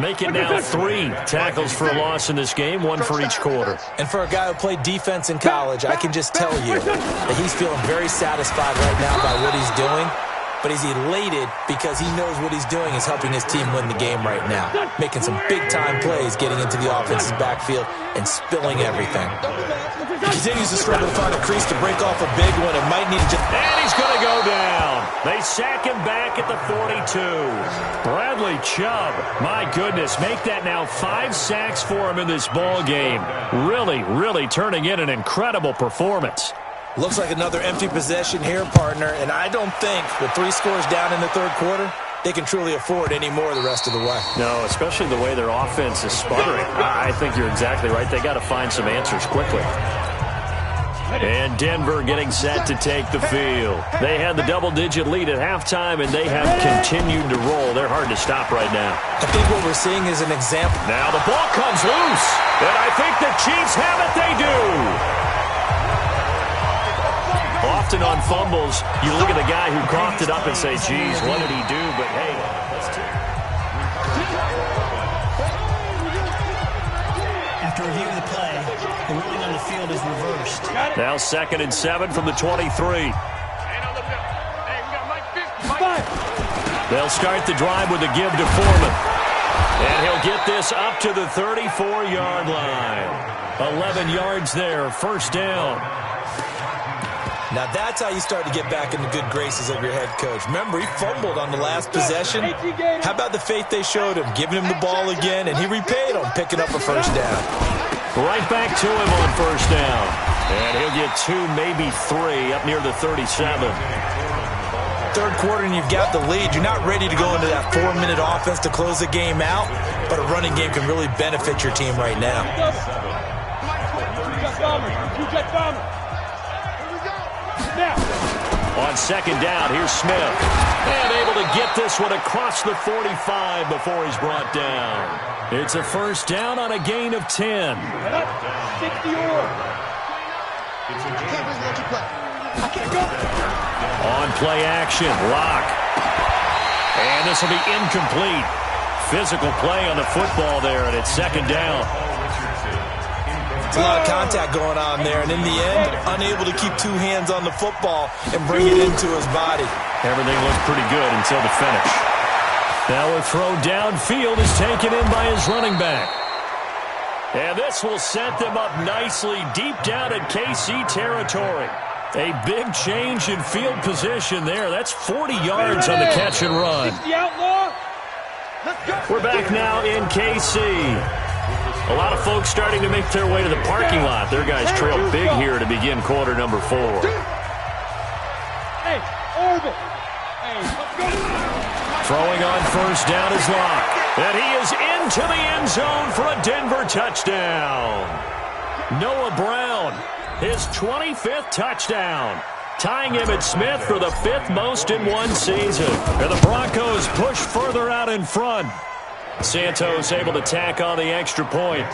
Make it now 3 tackles for a loss in this game, 1 for each quarter. And for a guy who played defense in college, I can just tell you that he's feeling very satisfied right now by what he's doing. But he's elated because he knows what he's doing is helping his team win the game right now. Making some big-time plays, getting into the offense's backfield, and spilling everything. He continues to struggle to find a crease to break off a big one. It might need to just... And he's going to go down. They sack him back at the 42. Bradley Chubb, my goodness, make that now 5 sacks for him in this ball game. Really, really turning in an incredible performance. Looks like another empty possession here, partner, and I don't think with 3 scores down in the 3rd quarter, they can truly afford any more the rest of the way. No, especially the way their offense is sputtering. I think you're exactly right. They got to find some answers quickly. And Denver getting set to take the field. They had the double-digit lead at halftime, and they have continued to roll. They're hard to stop right now. I think what we're seeing is an example. Now the ball comes loose, and I think the Chiefs have it. They do. Often on fumbles, you look at the guy who coughed it up and say, geez, what did he do? But, hey, after reviewing the play, the ruling on the field is reversed. Now 2nd and 7 from the 23. They'll start the drive with a give to Foreman. And he'll get this up to the 34-yard line. 11 yards there, first down. Now that's how you start to get back in the good graces of your head coach. Remember, he fumbled on the last possession. How about the faith they showed him, giving him the ball again, and he repaid them, picking up a first down. Right back to him on first down. And he'll get 2, maybe 3, up near the 37. Third quarter and you've got the lead. You're not ready to go into that 4-minute offense to close the game out, but a running game can really benefit your team right now. On second down, here's Smith. And able to get this one across the 45 before he's brought down. It's a first down on a gain of 10. On play action, Lock. And this will be incomplete. Physical play on the football there, and it's second down. It's a lot of contact going on there, and in the end, unable to keep 2 hands on the football and bring it into his body. Everything looked pretty good until the finish. Now a throw downfield is taken in by his running back. And this will set them up nicely deep down in KC territory. A big change in field position there. That's 40 yards on the catch and run. We're back now in KC. A lot of folks starting to make their way to the parking lot. Their guys trail big here to begin quarter number 4. Throwing on first down is Lock. And he is into the end zone for a Denver touchdown. Noah Brown, his 25th touchdown, tying Emmitt Smith for the 5th most in one season. And the Broncos push further out in front. Santos able to tack on the extra point.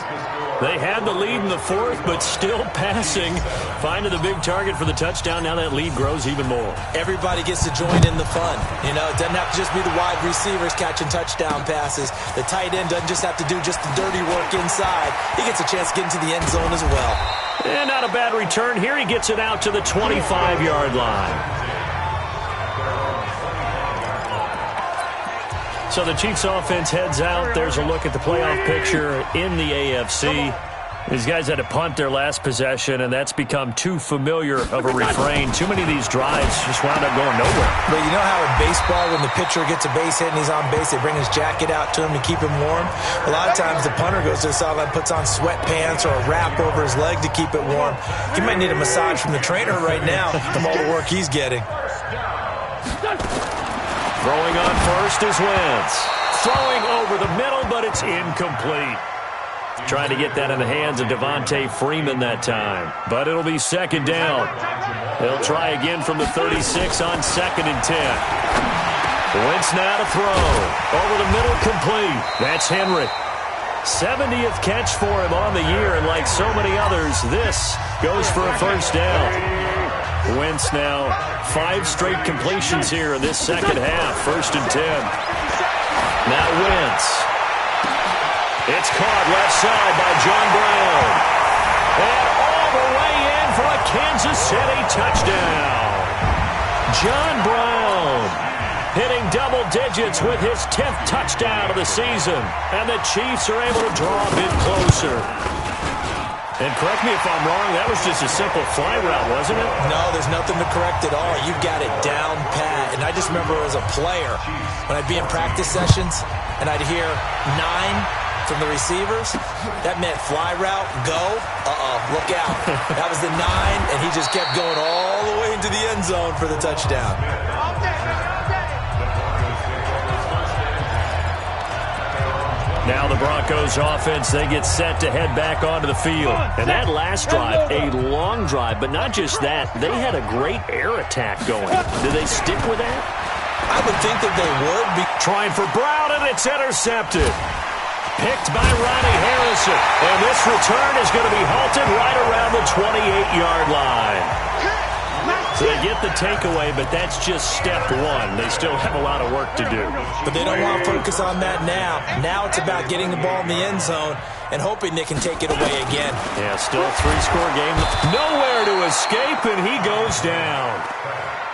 They had the lead in the 4th, but still passing. Finding the big target for the touchdown. Now that lead grows even more. Everybody gets to join in the fun. You know, it doesn't have to just be the wide receivers catching touchdown passes. The tight end doesn't just have to do just the dirty work inside. He gets a chance to get into the end zone as well. And not a bad return here. He gets it out to the 25-yard line. So the Chiefs offense heads out. There's a look at the playoff picture in the AFC. These guys had to punt their last possession, and that's become too familiar of a refrain. Too many of these drives just wound up going nowhere. But you know how in baseball, when the pitcher gets a base hit and he's on base, they bring his jacket out to him to keep him warm? A lot of times the punter goes to the sideline, puts on sweatpants or a wrap over his leg to keep it warm. He might need a massage from the trainer right now from all the work he's getting. Throwing on first is Wentz. Throwing over the middle, but it's incomplete. Trying to get that in the hands of Devontae Freeman that time. But it'll be second down. They'll try again from the 36 on second and 10. Wentz now to throw. Over the middle, complete. That's Henry. 70th catch for him on the year, and like so many others, this goes for a first down. Wentz now 5 straight completions here in this second half. First and 10. Now Wentz. It's caught left side by John Brown. And all the way in for a Kansas City touchdown. John Brown hitting double digits with his 10th touchdown of the season. And the Chiefs are able to draw a bit closer. And correct me if I'm wrong, that was just a simple fly route, wasn't it? No, there's nothing to correct at all. You got it down pat. And I just remember as a player, when I'd be in practice sessions and I'd hear 9 from the receivers, that meant fly route, go, look out. That was the 9, and he just kept going all the way into the end zone for the touchdown. Now the Broncos offense, they get set to head back onto the field. And that last drive, a long drive, but not just that. They had a great air attack going. Do they stick with that? I would think that they would be. Trying for Brown, and it's intercepted. Picked by Ronnie Harrison. And this return is going to be halted right around the 28-yard line. So they get the takeaway, but that's just step 1. They still have a lot of work to do. But they don't want to focus on that now. Now it's about getting the ball in the end zone and hoping they can take it away again. Yeah, still a 3-score game. Nowhere to escape, and he goes down.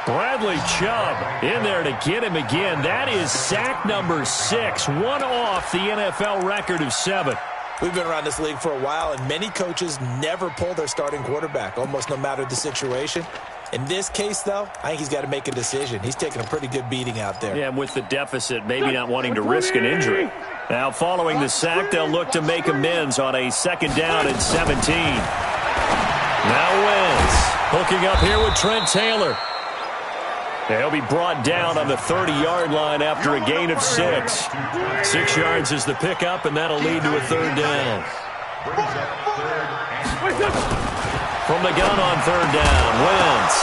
Bradley Chubb in there to get him again. That is sack number 6, one off the NFL record of 7. We've been around this league for a while, and many coaches never pull their starting quarterback, almost no matter the situation. In this case, though, I think he's got to make a decision. He's taking a pretty good beating out there. Yeah, and with the deficit, maybe not wanting to risk an injury. Now, following the sack, they'll look to make amends on a 2nd down and 17. Now Wentz hooking up here with Trent Taylor. He'll be brought down on the 30-yard line after a gain of 6. 6 yards is the pickup, and that'll lead to a 3rd down. From the gun on 3rd down, Wentz.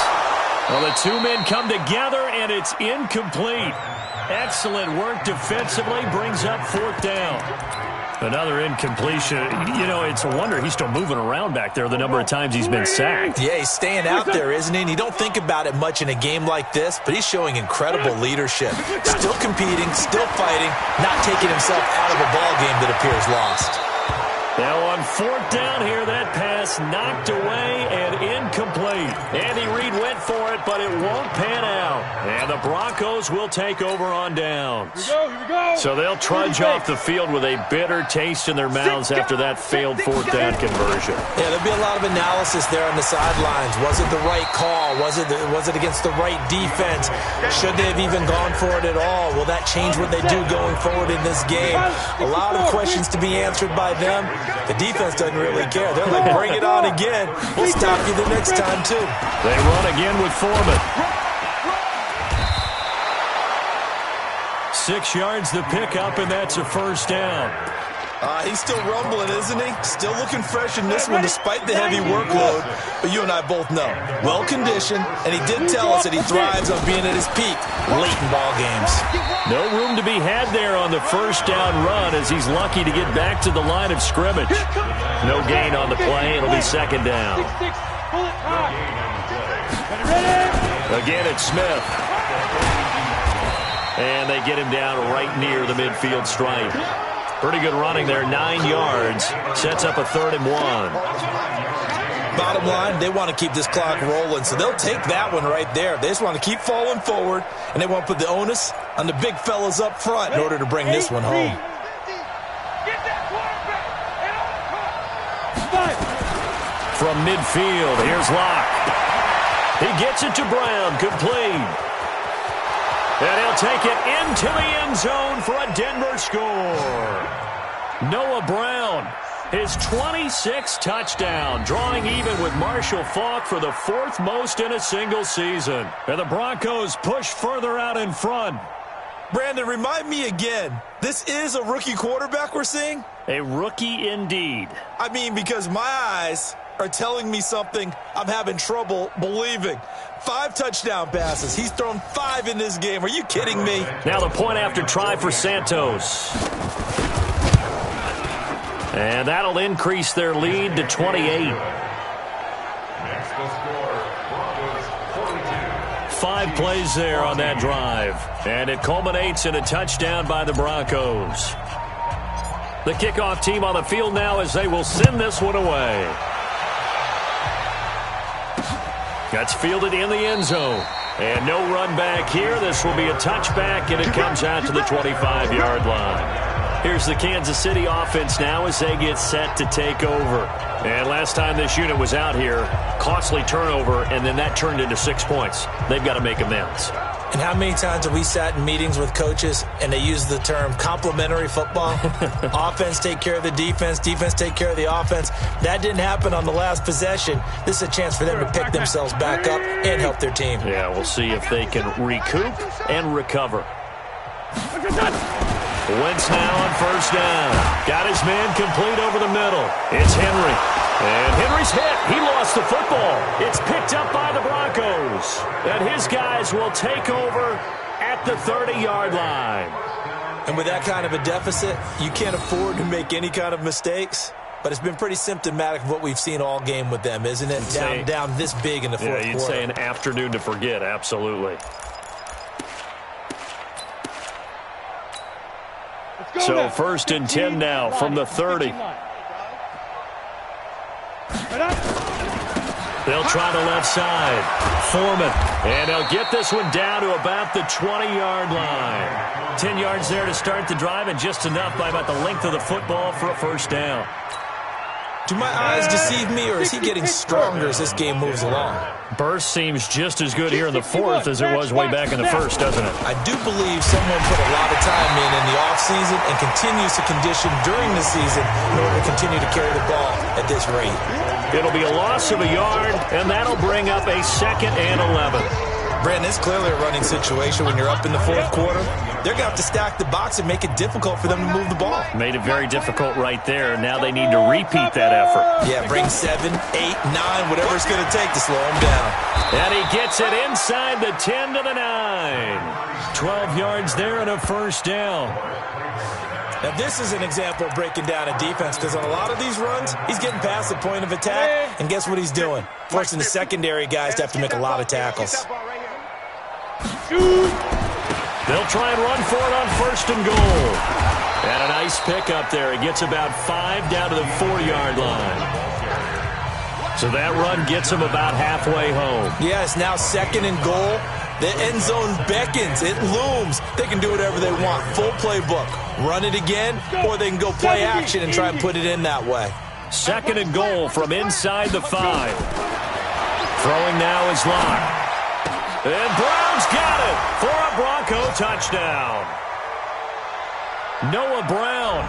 Well, the two men come together, and it's incomplete. Excellent work defensively, brings up 4th down. Another incompletion. You know, it's a wonder he's still moving around back there the number of times he's been sacked. Yeah, he's staying out there, isn't he? And you don't think about it much in a game like this, but he's showing incredible leadership. Still competing, still fighting, not taking himself out of a ball game that appears lost. Now on 4th down here, that pass knocked away and incomplete. Andy Reid went for it, but it won't pan out. And the Broncos will take over on downs. Here we go. So they'll trudge off the field with a bitter taste in their mouths after that failed 4th down conversion. Yeah, there'll be a lot of analysis there on the sidelines. Was it the right call? Was it against the right defense? Should they have even gone for it at all? Will that change what they do going forward in this game? A lot of questions to be answered by them. The defense doesn't really care. They're like, bring it on again. We'll stop you the next time, too. They run again with Foreman. 6 yards the pickup, and that's a 1st down. He's still rumbling, isn't he? Still looking fresh in this one despite the heavy workload. But you and I both know, well-conditioned, and he did tell us that he thrives on being at his peak late in ball games. No room to be had there on the 1st down run as he's lucky to get back to the line of scrimmage. No gain on the play. It'll be 2nd down. Again, it's Smith. And they get him down right near the midfield stripe. Pretty good running there, 9 yards. Sets up a 3rd and 1. Bottom line, they want to keep this clock rolling, so they'll take that one right there. They just want to keep falling forward, and they want to put the onus on the big fellas up front in order to bring this one home. From midfield, here's Locke. He gets it to Brown, complete. And he'll take it into the end zone for a Denver score. Noah Brown, his 26th touchdown, drawing even with Marshall Faulk for the 4th most in a single season. And the Broncos push further out in front. Brandon, remind me again, this is a rookie quarterback we're seeing? A rookie indeed. I mean, because my eyes are telling me something I'm having trouble believing. 5 touchdown passes. He's thrown 5 in this game. Are you kidding me? Now the point after try for Santos. And that'll increase their lead to 28. Next will score, Broncos 42. 5 plays there on that drive. And it culminates in a touchdown by the Broncos. The kickoff team on the field now as they will send this one away. That's fielded in the end zone. And no run back here. This will be a touchback, and it comes out to the 25-yard line. Here's the Kansas City offense now as they get set to take over. And last time this unit was out here, costly turnover, and then that turned into 6 points. They've got to make amends. And how many times have we sat in meetings with coaches and they use the term complementary football? Offense take care of the defense, defense take care of the offense. That didn't happen on the last possession. This is a chance for them to pick themselves back up and help their team. Yeah, we'll see if they can recoup and recover. Wentz now on 1st down. Got his man complete over the middle. It's Henry. And Henry's hit. He lost the football. It's picked up by the Broncos. And his guys will take over at the 30-yard line. And with that kind of a deficit, you can't afford to make any kind of mistakes. But it's been pretty symptomatic of what we've seen all game with them, isn't it? Down this big in the fourth quarter. Yeah, you'd say an afternoon to forget. Absolutely. So 1st and 10 now from the 30. They'll try the left side. Foreman. And they'll get this one down to about the 20-yard line. 10 yards there to start the drive, and just enough by about the length of the football for a first down. Do my eyes deceive me, or is he getting stronger as this game moves along? Burst seems just as good here in the fourth as it was way back in the first, doesn't it? I do believe someone put a lot of time in the offseason and continues to condition during the season in order to continue to carry the ball at this rate. It'll be a loss of a yard, and that'll bring up a 2nd and 11. Brandon, it's clearly a running situation when you're up in the fourth quarter. They're going to have to stack the box and make it difficult for them to move the ball. Made it very difficult right there. Now they need to repeat that effort. Yeah, bring 7, 8, 9, whatever it's going to take to slow him down. And he gets it inside the 10 to the 9. 12 yards there and a first down. Now, this is an example of breaking down a defense, because on a lot of these runs, he's getting past the point of attack, and guess what he's doing? Forcing the secondary guys to have to make a lot of tackles. They'll try and run for it on 1st and goal. And a nice pickup there. He gets about 5 down to the 4-yard line. So that run gets him about halfway home. Yeah, it's now 2nd and goal. The end zone beckons. It looms. They can do whatever they want. Full playbook. Run it again, or they can go play action and try and put it in that way. 2nd and goal from inside the 5. Throwing now is Locke. And Brown's got it for a Bronco touchdown. Noah Brown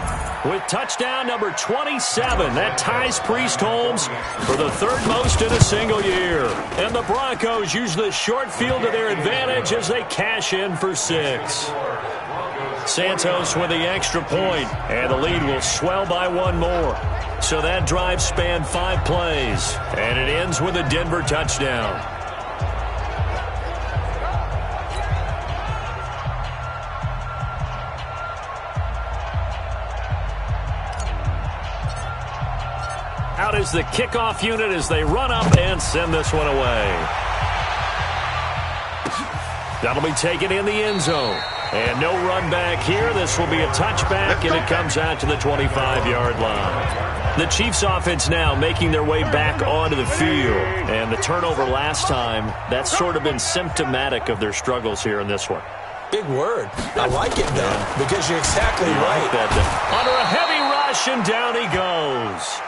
with touchdown number 27. That ties Priest Holmes for the 3rd most in a single year. And the Broncos use the short field to their advantage as they cash in for 6. Santos with the extra point, and the lead will swell by 1 more. So that drive spanned 5 plays, and it ends with a Denver touchdown. Out is the kickoff unit as they run up and send this one away. That'll be taken in the end zone. And no run back here. This will be a touchback, and it comes out to the 25-yard line. The Chiefs offense now making their way back onto the field. And the turnover last time, that's sort of been symptomatic of their struggles here in this one. Big word. I like it, though, because you're exactly right. Like that. Under a heavy rush, and down he goes.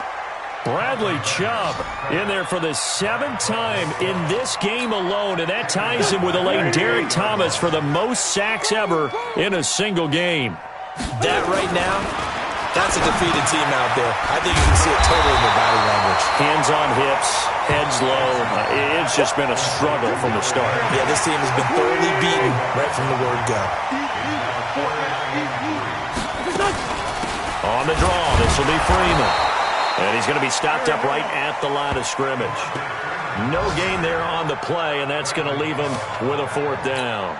Bradley Chubb in there for the 7th time in this game alone, and that ties him with the late Derek Thomas for the most sacks ever in a single game. That right now, that's a defeated team out there. I think you can see it totally in their body language. Hands on hips, heads low. It's just been a struggle from the start. Yeah, this team has been thoroughly beaten right from the word go. On the draw, this will be Freeman. And he's going to be stopped up right at the line of scrimmage. No gain there on the play, and that's going to leave him with a 4th down.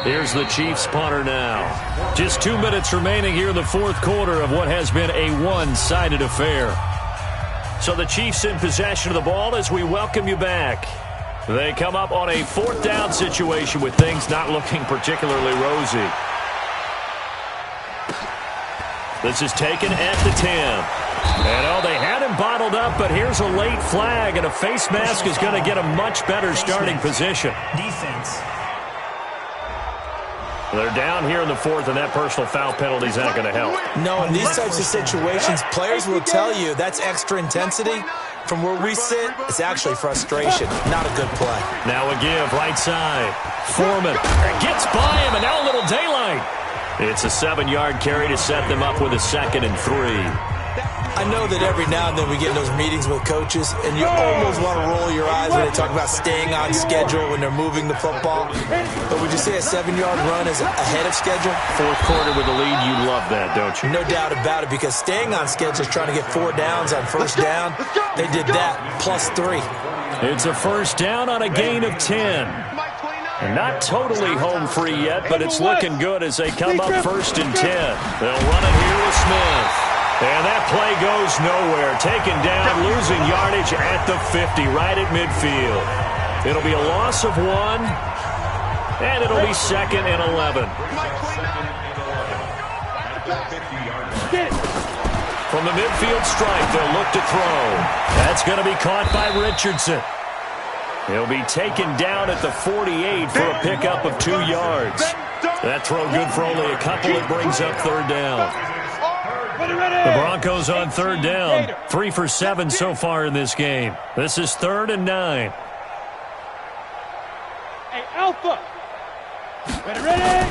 Here's the Chiefs punter now. Just 2 minutes remaining here in the fourth quarter of what has been a one-sided affair. So the Chiefs in possession of the ball as we welcome you back. They come up on a 4th down situation with things not looking particularly rosy. This is taken at the 10. And, they had him bottled up, but here's a late flag, and a face mask is going to get a much better starting position. Defense. They're down here in the 4th, and that personal foul penalty is not going to help. No, in these types of situations, players will tell you that's extra intensity. From where we sit, it's actually frustration, not a good play. Now a give, right side. Foreman gets by him, and now a little daylight. It's a 7-yard carry to set them up with a 2nd and 3. I know that every now and then we get in those meetings with coaches, and you almost want to roll your eyes when they talk about staying on schedule when they're moving the football. But would you say a 7-yard run is ahead of schedule? Fourth quarter with the lead, you love that, don't you? No doubt about it, because staying on schedule is trying to get 4 downs on first down. They did that, +3. It's a first down on a gain of 10. Not totally home free yet, but it's looking good as they come up 1st and 10. They'll run it here with Smith. And that play goes nowhere. Taken down, losing yardage at the 50, right at midfield. It'll be a loss of 1, and it'll be 2nd and 11. From the midfield stripe, they'll look to throw. That's going to be caught by Richardson. He'll be taken down at the 48 for a pickup of 2 yards. That throw good for only a couple. It brings up third down. The Broncos on third down. 3 for 7 so far in this game. This is 3rd and 9. Hey, Alpha. Ready.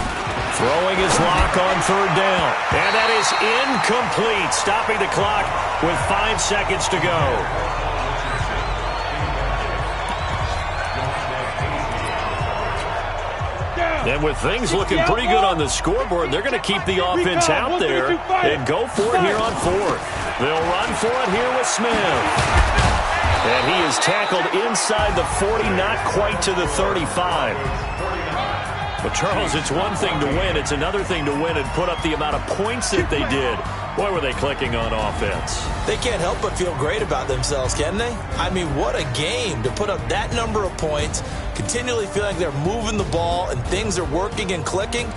Throwing his lock on third down. And that is incomplete. Stopping the clock with 5 seconds to go. And with things looking pretty good on the scoreboard, they're going to keep the offense out there and go for it here on 4th. They'll run for it here with Smith. And he is tackled inside the 40, not quite to the 35. But, Charles, it's one thing to win. It's another thing to win and put up the amount of points that they did. Boy, were they clicking on offense. They can't help but feel great about themselves, can they? I mean, what a game to put up that number of points, continually feel like they're moving the ball and things are working and clicking.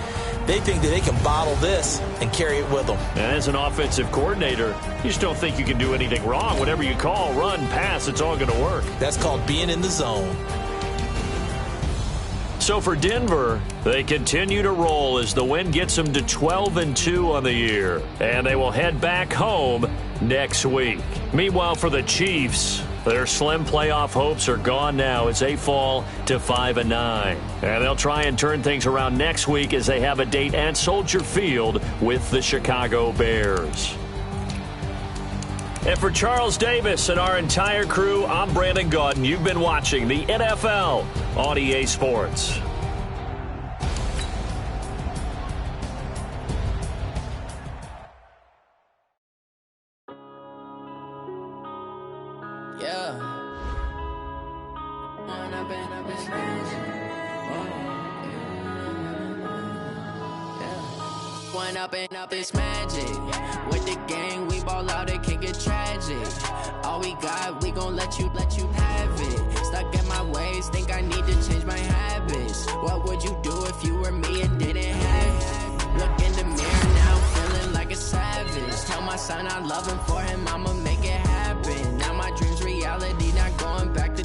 They think that they can bottle this and carry it with them. And as an offensive coordinator, you just don't think you can do anything wrong. Whatever you call, run, pass, it's all going to work. That's called being in the zone. So for Denver, they continue to roll as the win gets them to 12-2 on the year. And they will head back home next week. Meanwhile, for the Chiefs, their slim playoff hopes are gone now as they fall to 5-9. And they'll try and turn things around next week as they have a date at Soldier Field with the Chicago Bears. And for Charles Davis and our entire crew, I'm Brandon Gaudin. You've been watching the NFL on EA Sports. Up it's magic. With the gang, we ball out, it can get tragic. All we got, we gon' let you have it. Stuck in my ways, think I need to change my habits. What would you do if you were me and didn't have it? Look in the mirror now, feeling like a savage. Tell my son I love him, for him I'ma make it happen. Now my dream's reality, not going back to.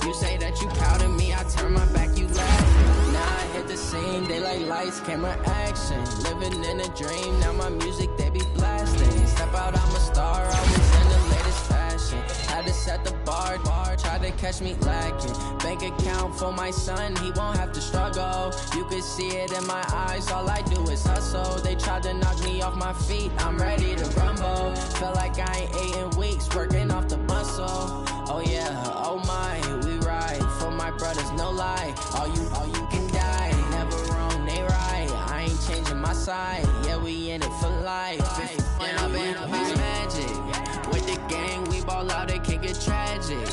You say that you proud of me, I turn my back, you laugh. Now I hit the scene, they like lights, camera, action. Living in a dream, now my music, they be blasting. Step out, I'm a star, always in the latest fashion. Had to set the bar, try to catch me lacking. Bank account for my son, he won't have to struggle. You can see it in my eyes, all I do is hustle. They tried to knock me off my feet, I'm ready to rumble. Feel like I ain't ate in weeks, working off the muscle. Oh yeah, oh my, we ride for my brothers, no lie. All you can die, never wrong, they right. I ain't changing my side, yeah, we in it for life. When I've been up, it's magic. With the gang, we ball out, it can get tragic.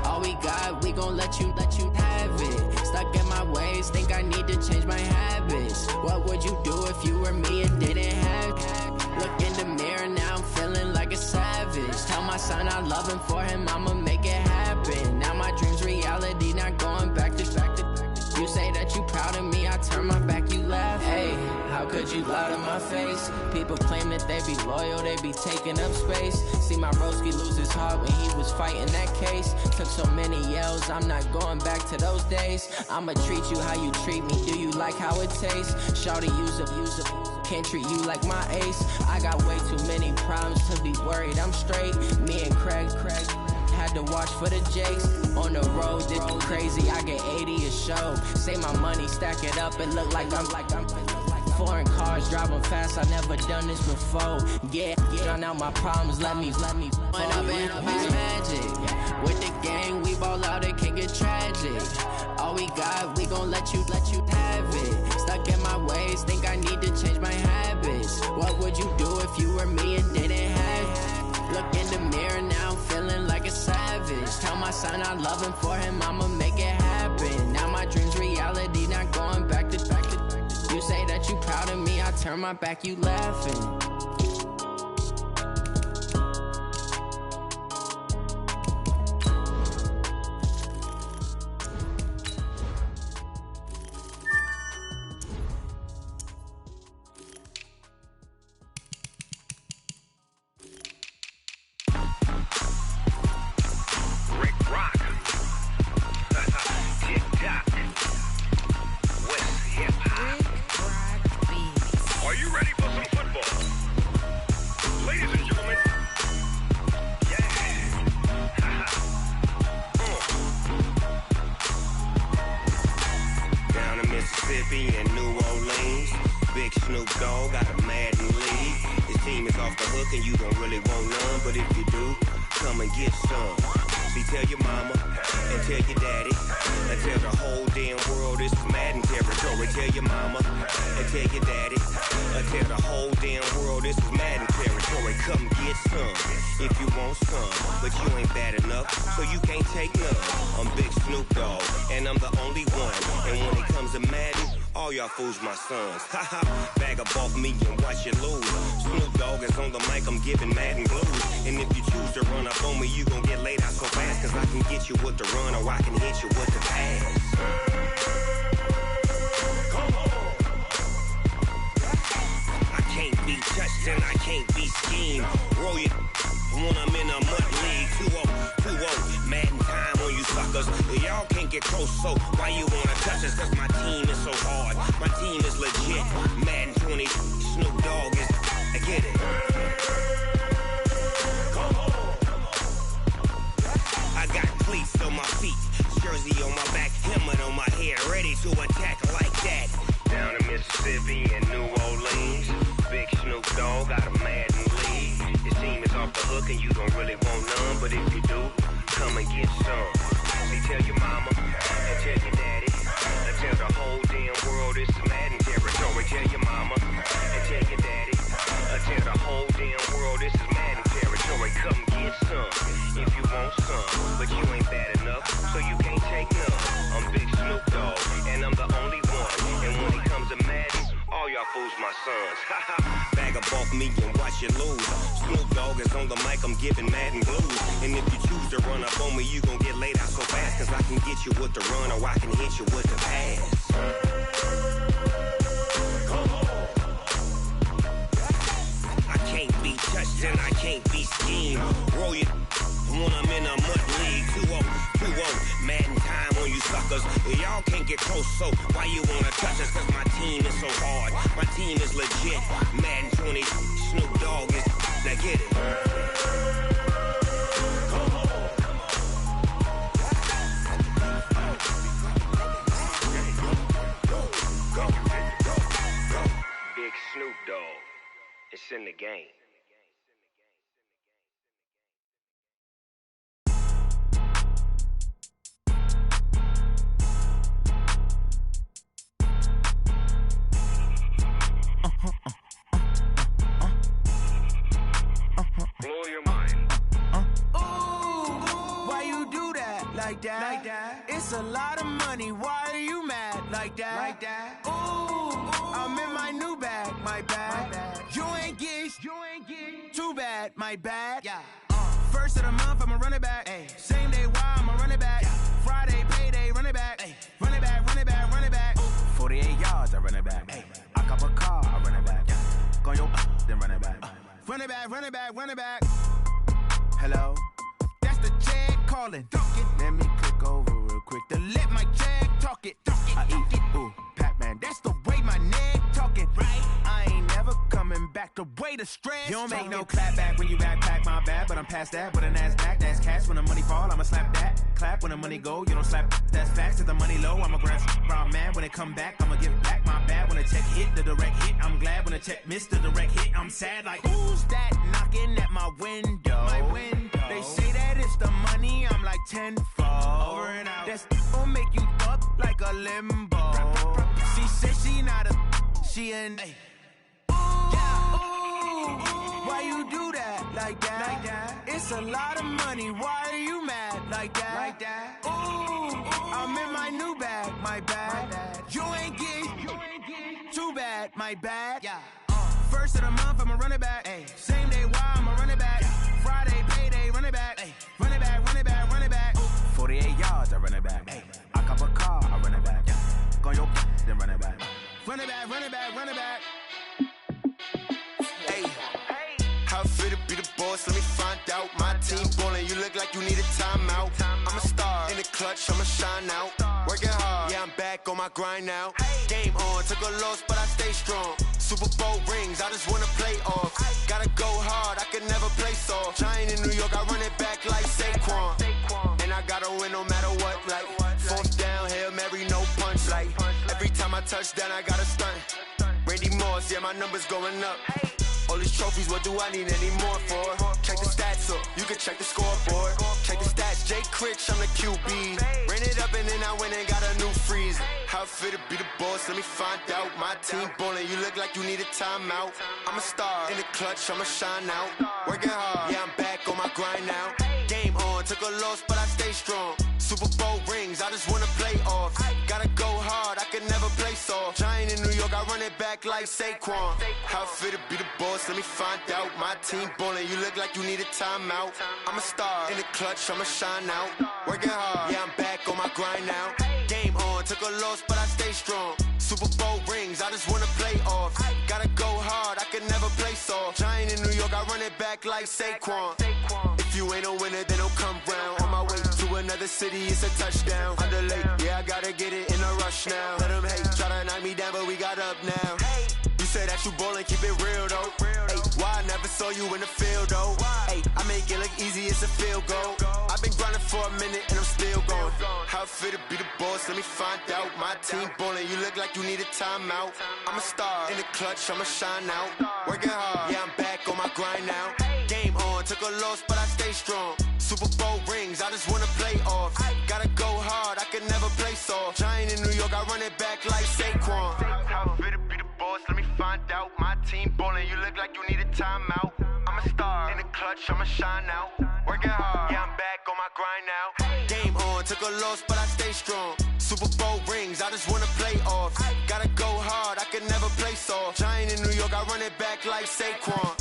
All we got, we gon' let you have it. Stuck in my ways, think I need to change my habits. What would you do if you were me and didn't have it? Look in the mirror now, I'm feeling like a savage. Tell my son I love him, for him I'ma make it happen. Now my dream's reality, not going back to. You say that you proud of me, I turn my back, you laugh. Hey, how could you lie to my face? People claim that they be loyal, they be taking up space. See my broski lose his heart when he was fighting that case. Took so many yells, I'm not going back to those days. I'ma treat you how you treat me, do you like how it tastes? Shawty, use up, can't treat you like my ace. I got way too many problems to be worried, I'm straight. Me and Craig had to watch for the Jakes. On the road, this crazy, I get 80 a show. Say my money, stack it up, it look like I'm foreign cars, driving fast, I never done this before. Yeah, drown out my problems, let me. When I've been up, it's magic. With the gang, we ball out, it can get tragic. All we got, we gon' let you have it. Stuck in my ways, think I need to change my habits. What would you do if you were me and didn't have it? Look in the mirror now, I'm feeling like a savage. Tell my son I love him, for him I'ma make it happen. Now my dream's reality, not going back to. You say that you proud of me, I turn my back, you laughing. you ready for some football? Ladies and gentlemen, down in Mississippi and New Orleans, Big Snoop Dogg got a Madden league. His team is off the hook and you don't really want none, but if you do, come and get some. See, tell your mama and tell your daddy and tell the whole damn world this is Madden territory. Tell your mama and tell your daddy and tell the whole damn world this is Madden territory. Come get some if you want some, but you ain't bad enough, so you can't take none. I'm Big Snoop Dogg and I'm the only one, and when it comes to Madden, all y'all fools my sons. Haha, bag up off me and watch you lose. Snoop Dogg is on the mic, I'm giving Madden blues. And if you choose to run up on me, you gon' get laid out so fast, cause I can get you with the run or I can hit you with the pass. Come on. I can't be touched and I can't be schemed. Roll you when I'm in a mud league. 2-0, Madden time on you suckers. Y'all can't get close, so why you wanna touch us? Cause my team is so hard, my team is legit. Madden 20, Snoop Dogg is, I get it. Come on. I got cleats on my feet, jersey on my back, helmet on my head, ready to attack like that. Down in Mississippi and New Orleans, Big Snoop Dogg got a Madden league. His team is off the hook and you don't really want none, but if you do, come and get some. See, tell your mama and tell your daddy and tell the whole damn world this is Madden territory. Tell your mama and tell your daddy and tell the whole damn world this is Madden territory. Come get some if you want some, but you ain't bad enough, so you can't take none. I'm Big Snoop Dogg and I'm the only one, and when it comes to Madden, all y'all fools my sons. Bag up off me and watch you lose. Snoop Dogg is on the mic, I'm giving Madden blues. And if you choose to run up on me, you gon' get laid out so fast, cause I can get you with the run or I can hit you with the pass. Come on. I can't be touched and I can't be schemed. Roll you when I'm in a mud league. 2-0, Madden time on you suckers. Y'all can't get close, so why you wanna touch us? Cause my team is so hard, my team is legit. Madden 20, Snoop Dogg is, now get it. Come on. Go. Big Snoop Dogg, it's in the game. Blow your mind. Ooh, why you do that? Like that? It's a lot of money. Why are you mad? Like that? Ooh, I'm in my new bag. My bad. You ain't get too bad. My bad. Yeah. First of the month, I'ma run it back. Ay. Same day, why I'ma run it back. Yeah. Friday, payday, run it back. Ay. Run it back. 48 yards, I run it back. Ay. I cop a car, I run it back. Yeah. Go your then run it back. Run it back. Hello? That's the Jag calling. Let me click over real quick to let my Jag talk it. I eat it, ooh, Pac-Man. That's the way my neck talking. Right? I ain't never coming back the way the stress. You don't make no clap back when you backpack, my bad. But I'm past that, but an ass back. That's cash when the money fall, I'ma slap that. Clap when the money go, you don't slap. That's facts, cause the money low, I'ma grab brown man. When it come back, I'ma give back my bad. When the check hit, the direct hit, I'm glad. When the check missed the direct hit, I'm sad like, who's that knocking at my window? They say that it's the money, I'm like tenfold. Over and out. That's gon' make you fuck like a limbo. She said she not a, she an. Why you do that? Like that? It's a lot of money. Why are you mad? Like that? Ooh, I'm in my new bag. My bad. You ain't get too bad. My bad. Yeah. First of the month, I'ma run it back. Ay. Same day, why I'ma run it back. Yeah. Friday, payday, run it back. Ay. Run it back. 48 yards, I run it back. Ay. I cop a car, I run it back. Yeah. Go your then run it back. Run it back. How fit to be the boss, let me find out. My team ballin', you look like you need a timeout. I'm a star, in the clutch, I'ma shine out. Working hard, yeah, I'm back on my grind now. Game on, took a loss, but I stay strong. Super Bowl rings, I just wanna play off. Gotta go hard, I can never play soft. Giant in New York, I run it back like Saquon. And I gotta win no matter what, like fourth down, Hail Mary, no punch. Like every time I touch down, I gotta stunt. Randy Moss, yeah, my number's going up. All these trophies, what do I need any more for? Check the stats up, you can check the scoreboard. Check the stats, Jake Critch, I'm the QB. Ran it up and then I went and got a new freeze. How it feel to be the boss, let me find out. My team ballin', you look like you need a timeout. I'm a star, in the clutch, I'ma shine out. Working hard, yeah, I'm back on my grind now. Game on, took a loss, but I stay strong. Super Bowl rings, I just wanna play off. Gotta go hard, I can never play soft. Giant in New York, I run it back like Saquon. How it feel to be the boss, let me find out. My team ballin', you look like you need a timeout. I'm a star, in the clutch, I'ma shine out. Working hard, yeah, I'm back on my grind now. Game on, took a loss, but I stay strong. Super Bowl rings, I just wanna play off. Gotta go hard, I can never play soft. Giant in New York, I run it back like Saquon. If you ain't a winner, then don't come round. On my way to another city, it's a touchdown. Underlay, yeah, I gotta get it in a rush now. Let them hate, try to knock me down, but we got up now. You say that you ballin', keep it real though. Hey, why I never saw you in the field though? Hey, I make it look easy, it's a field goal. I've been grinding for a minute and I'm still going. How it feel to be the boss, let me find out. My team ballin', you look like you need a timeout. I'm a star, in the clutch, I'ma shine out. Working hard, yeah, I'm back on my grind now. Game on, took a loss, but I stay strong. Super Bowl rings, I just wanna play off. Gotta go hard, I can never play soft. Giant in New York, I run it back like Saquon. How it feel to be the boss, let me find out. My team ballin', you look like you need a timeout. I'm a star, in the clutch, I'ma shine out. Working hard, yeah, I'm back on my grind now. Game on, took a loss, but I stay strong. Super Bowl rings, I just wanna play off. Gotta go hard, I can never play soft. Giant in New York, I run it back like Saquon.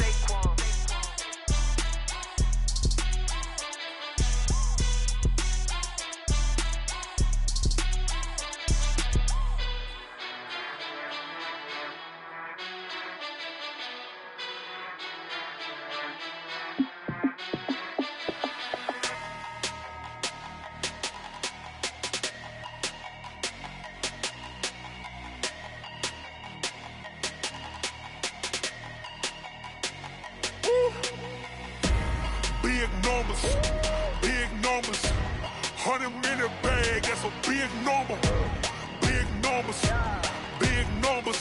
Big numbers, big numbers. 100-minute bag, that's a big number. Big numbers, big numbers.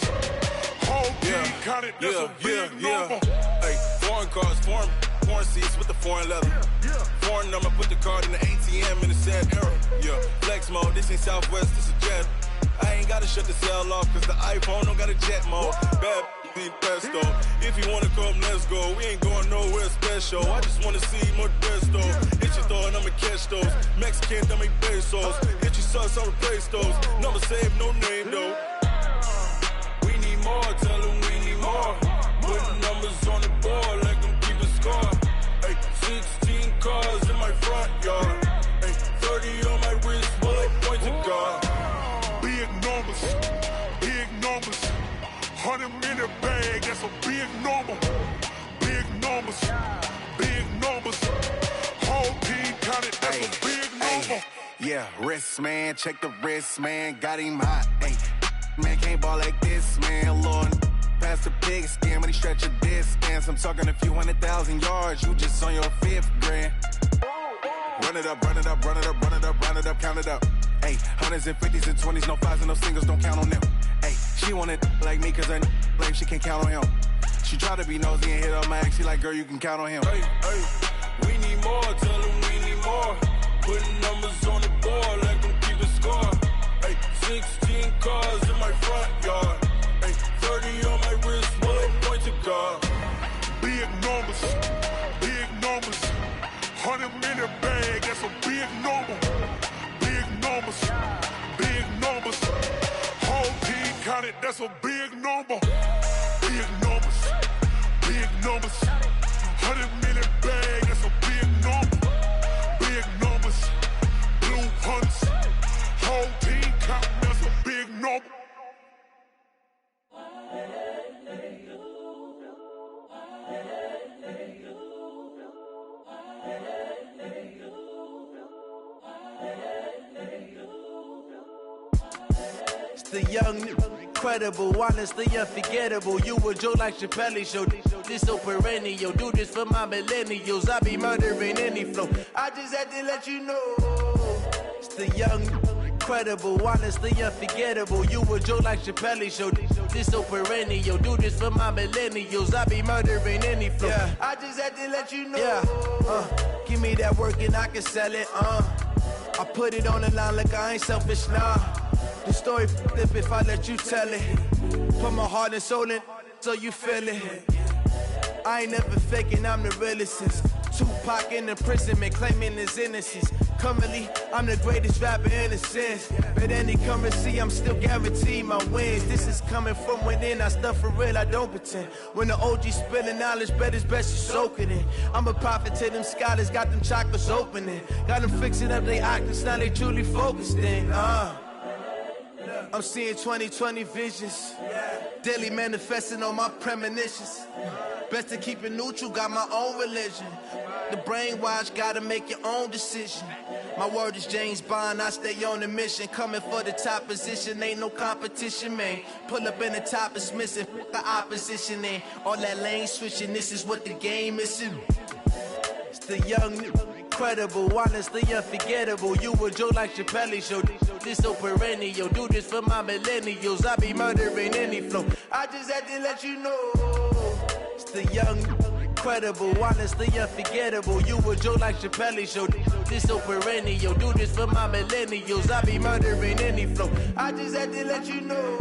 Whole team counted, that's a big number. Hey, foreign cars, foreign seats with the foreign leather. Foreign number, put the card in the ATM in the sad era. Yeah, flex mode, this ain't Southwest, this is Jet. I ain't gotta shut the cell off, cause the iPhone don't got a jet mode. Bad need pesto. If you wanna come, let's go. We ain't going nowhere special. I just wanna see more pesto. Hit your throw and I'ma catch those. Mexican, dummy pesos. Hit your sauce, I'll replace those. Number save, no name though. We need more, tell them we need more. Putting numbers on the board like I'm keeping score. Hey, 16 cars in my front yard. Hey, 30 on my wrist, while I point to God. Big numbers, big numbers. 100-minute bag, that's a big number. Big numbers, big numbers. Whole team counted, that's a big number. Yeah, wrist man, check the wrist man, got him hot. Ay, man can't ball like this, man. Lord, past the big skin, but he stretch a distance. I'm talking a few 100,000 yards, you just on your 5th grand. Run it up, run it up, run it up, run it up, run it up, count it up. Ay, hundreds and 50s and 20s, no 5s and no singles, don't count on them. Ay, she want it like me, cause her like she can't count on him. She try to be nosy and hit up my ex, she like, girl, you can count on him. Hey, hey, we need more, tell them we need more. Putting numbers on the board like I'm keeping score. Hey, 16 cars in my front yard. Hey, 30 on my wrist, while I point to God. Big numbers, big numbers. 100-minute bag, that's a big number. Big numbers, big numbers. Whole team counted, that's a big number. Big numbers, big numbers. 100-minute bag, that's a big number. Big numbers, blue hunts. Whole team counting, that's a big number. It's the young incredible, honestly unforgettable. You a Joe like Chappelle show. This so perennial. Do this for my millennials. I be murdering any flow. I just had to let you know. It's the young, incredible, honestly unforgettable. You a Joe like Chappelle show. This so perennial. Do this for my millennials. I be murdering any flow. Yeah. I just had to let you know. Yeah. Give me that work and I can sell it. I put it on the line like I ain't selfish, nah. The story flip if I let you tell it. Put my heart and soul in so you feel it. I ain't never faking, I'm the realest since Tupac in imprisonment, claiming his innocence. Currently, I'm the greatest rapper in a sense. But any currency, I'm still guaranteed my wins. This is coming from within, I stuff for real, I don't pretend. When the OG spilling knowledge, bet it's best you soak it in. I'm a prophet to them scholars, got them chakras opening. Got them fixing up they octaves, now they truly focused in. I'm seeing 2020 visions. Daily manifesting on my premonitions. Best to keep it neutral, got my own religion. The brainwash, gotta make your own decision. My word is James Bond, I stay on the mission. Coming for the top position, ain't no competition, man. Pull up in the top is missing, the opposition in. All that lane switching, this is what the game is. It's the young, incredible, honestly unforgettable. You a Joe like Chappelle show. This so perennial. Do this for my millennials. I be murdering any flow. I just had to let you know. It's the young, incredible, honestly unforgettable. You a Joe like Chappelle show. This so perennial. Do this for my millennials. I be murdering any flow. I just had to let you know.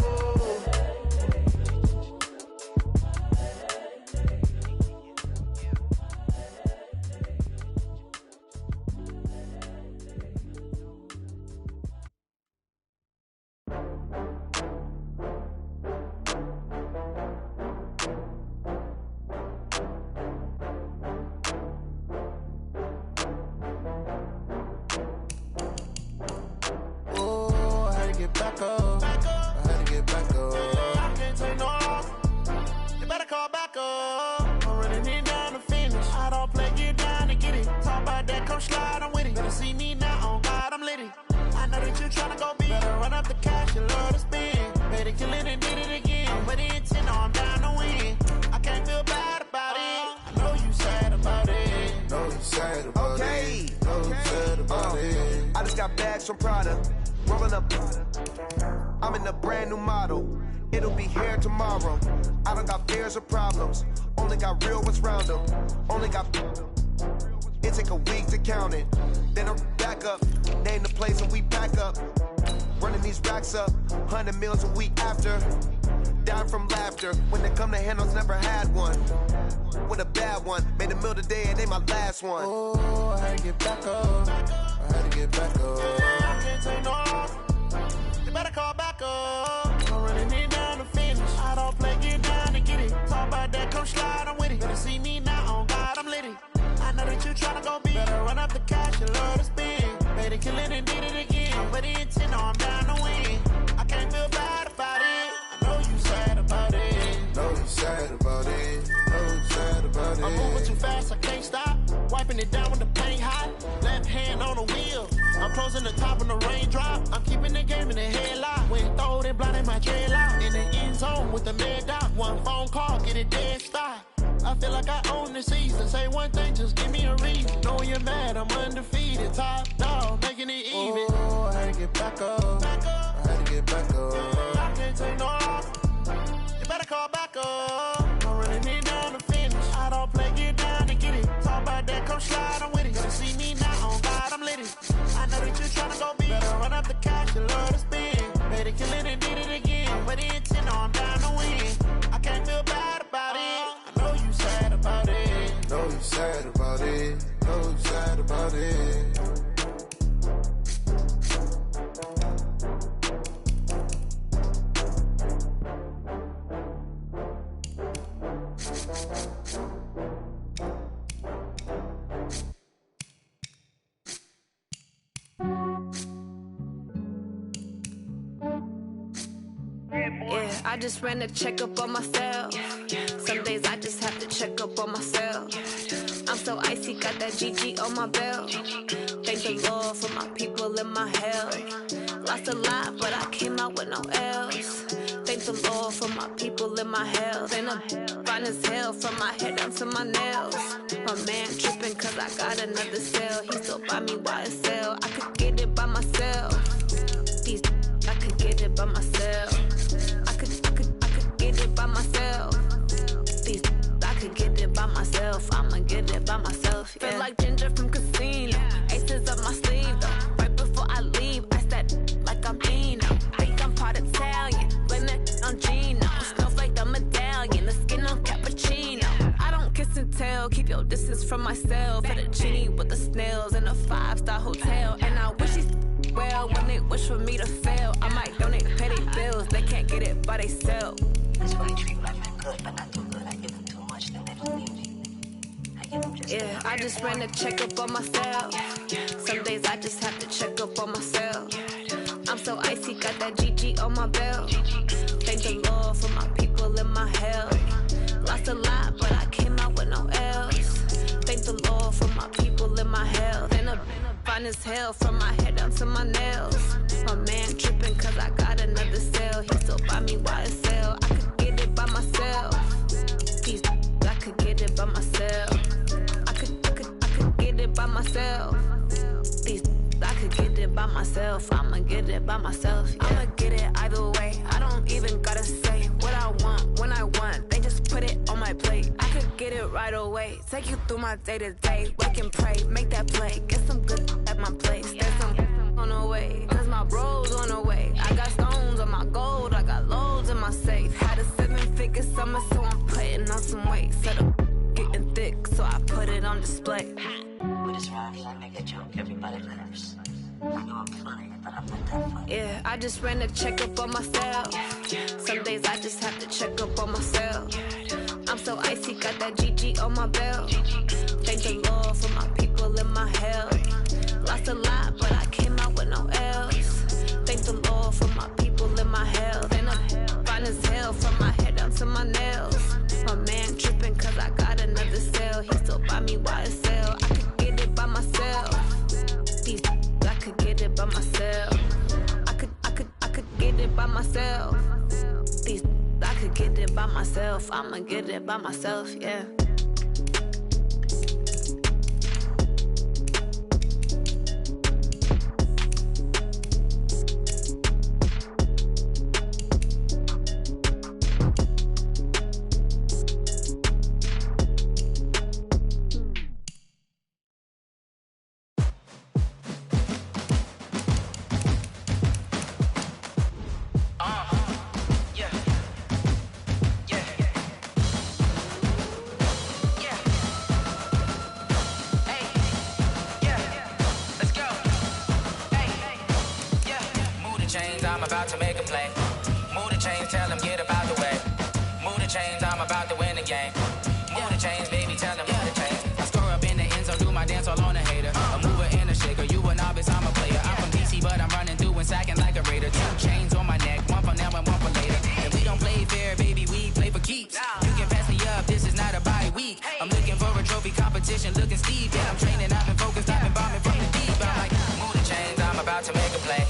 From Prada, rolling up. I'm in a brand new model. It'll be here tomorrow. I don't got fears or problems. Only got real ones round them. Only got. It take a week to count it. Then I'm back up. Name the place and we pack up. Running these racks up. 100 meals a week after. Down from laughter. When they come to handles, never had one. With a bad one. Made a meal today and they my last one. Oh, I had to get back up. I had to get back up. I can't take no off. You better call back up. I'm running it down to finish. I don't play, get down to get it. Talk about that, come slide, I'm with it. Better see me now, on God, I'm litty. I know that you tryna go big. Better run up the cash, you love to spend. Better kill it and did it again. But the intent, no, I'm down to win. I can't feel bad about it. I know you sad about it. Know you sad about it. Know you sad about it. I'm moving too fast, I can't stop. Wiping it down when the paint hot. Left hand on the wheel. I'm closing the top when the raindrop. I'm keeping the game in the headlock. When throwed and blinded my dreadlock. In the end zone with the mad dot. One phone call, get it dead stop. I feel like I own the season. Say one thing, just give me a reason. Knowing you're mad, I'm undefeated. Top dog, making it even. Oh, I had to get back up. I had to get back up. I can't take no off. You better call back up. I'm running it down to finish. I don't play, get down to get it. Talk about that, come slide, I'm with it. Gonna see me now, on God, I'm litty. I know that you're tryna go big. Better run up the cash, you love to spend. Better kill it and did it again. But the intent, no, I'm down to win. I can't feel bad about it. I know you sad about it. Know you sad about it. Know you sad about it. Yeah, I just ran a checkup on myself. Some days I just have to check up on myself. I'm so icy, got that GG on my belt. Thank the Lord for my people and my health. Lost a lot, but I came out with no else. Thank Thank the Lord for my people in my health. And I'm fine as hell from my head down to my nails. My man tripping cause I got another cell. He still buy me YSL. I could get it by myself. These I could get it by myself. I could get it by myself. These I could get it by myself. I'ma get it by myself. Yeah. Feel like Ginger from Casino. Aces up my sleeve though. Right before I leave, I said like I'm Dino. Think I'm part Italian. Blame that on Gino. Snowflake the medallion. The skin on cappuccino. I don't kiss and tell. Keep your distance from myself. At a genie with the snails in a 5-star hotel. And I wish he's well when they wish for me to fail. I might donate petty bills. They can't get it by they self. That's why I treat women good, but not too good. I give them too much, then they don't need me. I give them just yeah, I just ran a checkup on myself. Some days I just have to check up on myself. I'm so icy, got that GG on my belt. Thank the Lord for my people in my health. Lost a lot, but I came out with no L's. Thank the Lord for my people in my health. And I'm fine as hell from my head down to my nails. My man tripping cause I got another cell. He still buy me YSL. I could get it by myself. These I could get it by myself. I could get it by myself. These I could get it by myself. I'ma get it by myself. Yeah. I'ma get it either way. I don't even gotta say what I want when I want. They just put it on my plate. I could get it right away. Take you through my day to day. Wake and pray, make that play. Get some good at my place. There's some on the way. Cause my bro's on the way. I got stones on my gold. I got loads in my safe. Had a 7-figure summer, so I'm putting on some weight. Set up getting thick, so I put it on display. With this rhyme, I make a joke, everybody laughs. I know I'm funny, but I'm not that funny. Yeah, I just ran a checkup on myself. Some days I just have to check up on myself. I'm so icy, got that GG on my belt. Thank the Lord for my people in my health. Lost a lot, but I came out with no L's. Thank the Lord for my people in my health. And I'm fine as hell from my head down to my nails. My man tripping cause I got another cell. He still buy me YSL. I could get it by myself. These I could get it by myself. I could get it by myself. These I could get it by myself. I'ma get it by myself, yeah. I'm about to make a play. Move the chains, tell them get about the way. Move the chains, I'm about to win the game. Move the chains, baby, tell them move the chains. I score up in the end zone, do my dance all on a hater. A mover and a shaker, you a novice, I'm a player. I'm from DC, but I'm running through and sacking like a raider. 2 chains on my neck, one for now and one for later. If we don't play fair, baby, we play for keeps. You can pass me up, this is not a bye week. I'm looking for a trophy competition, looking steep. Yeah, I'm training, I've been focused, I've been bombing from the deep. I'm like, move the chains, I'm about to make a play.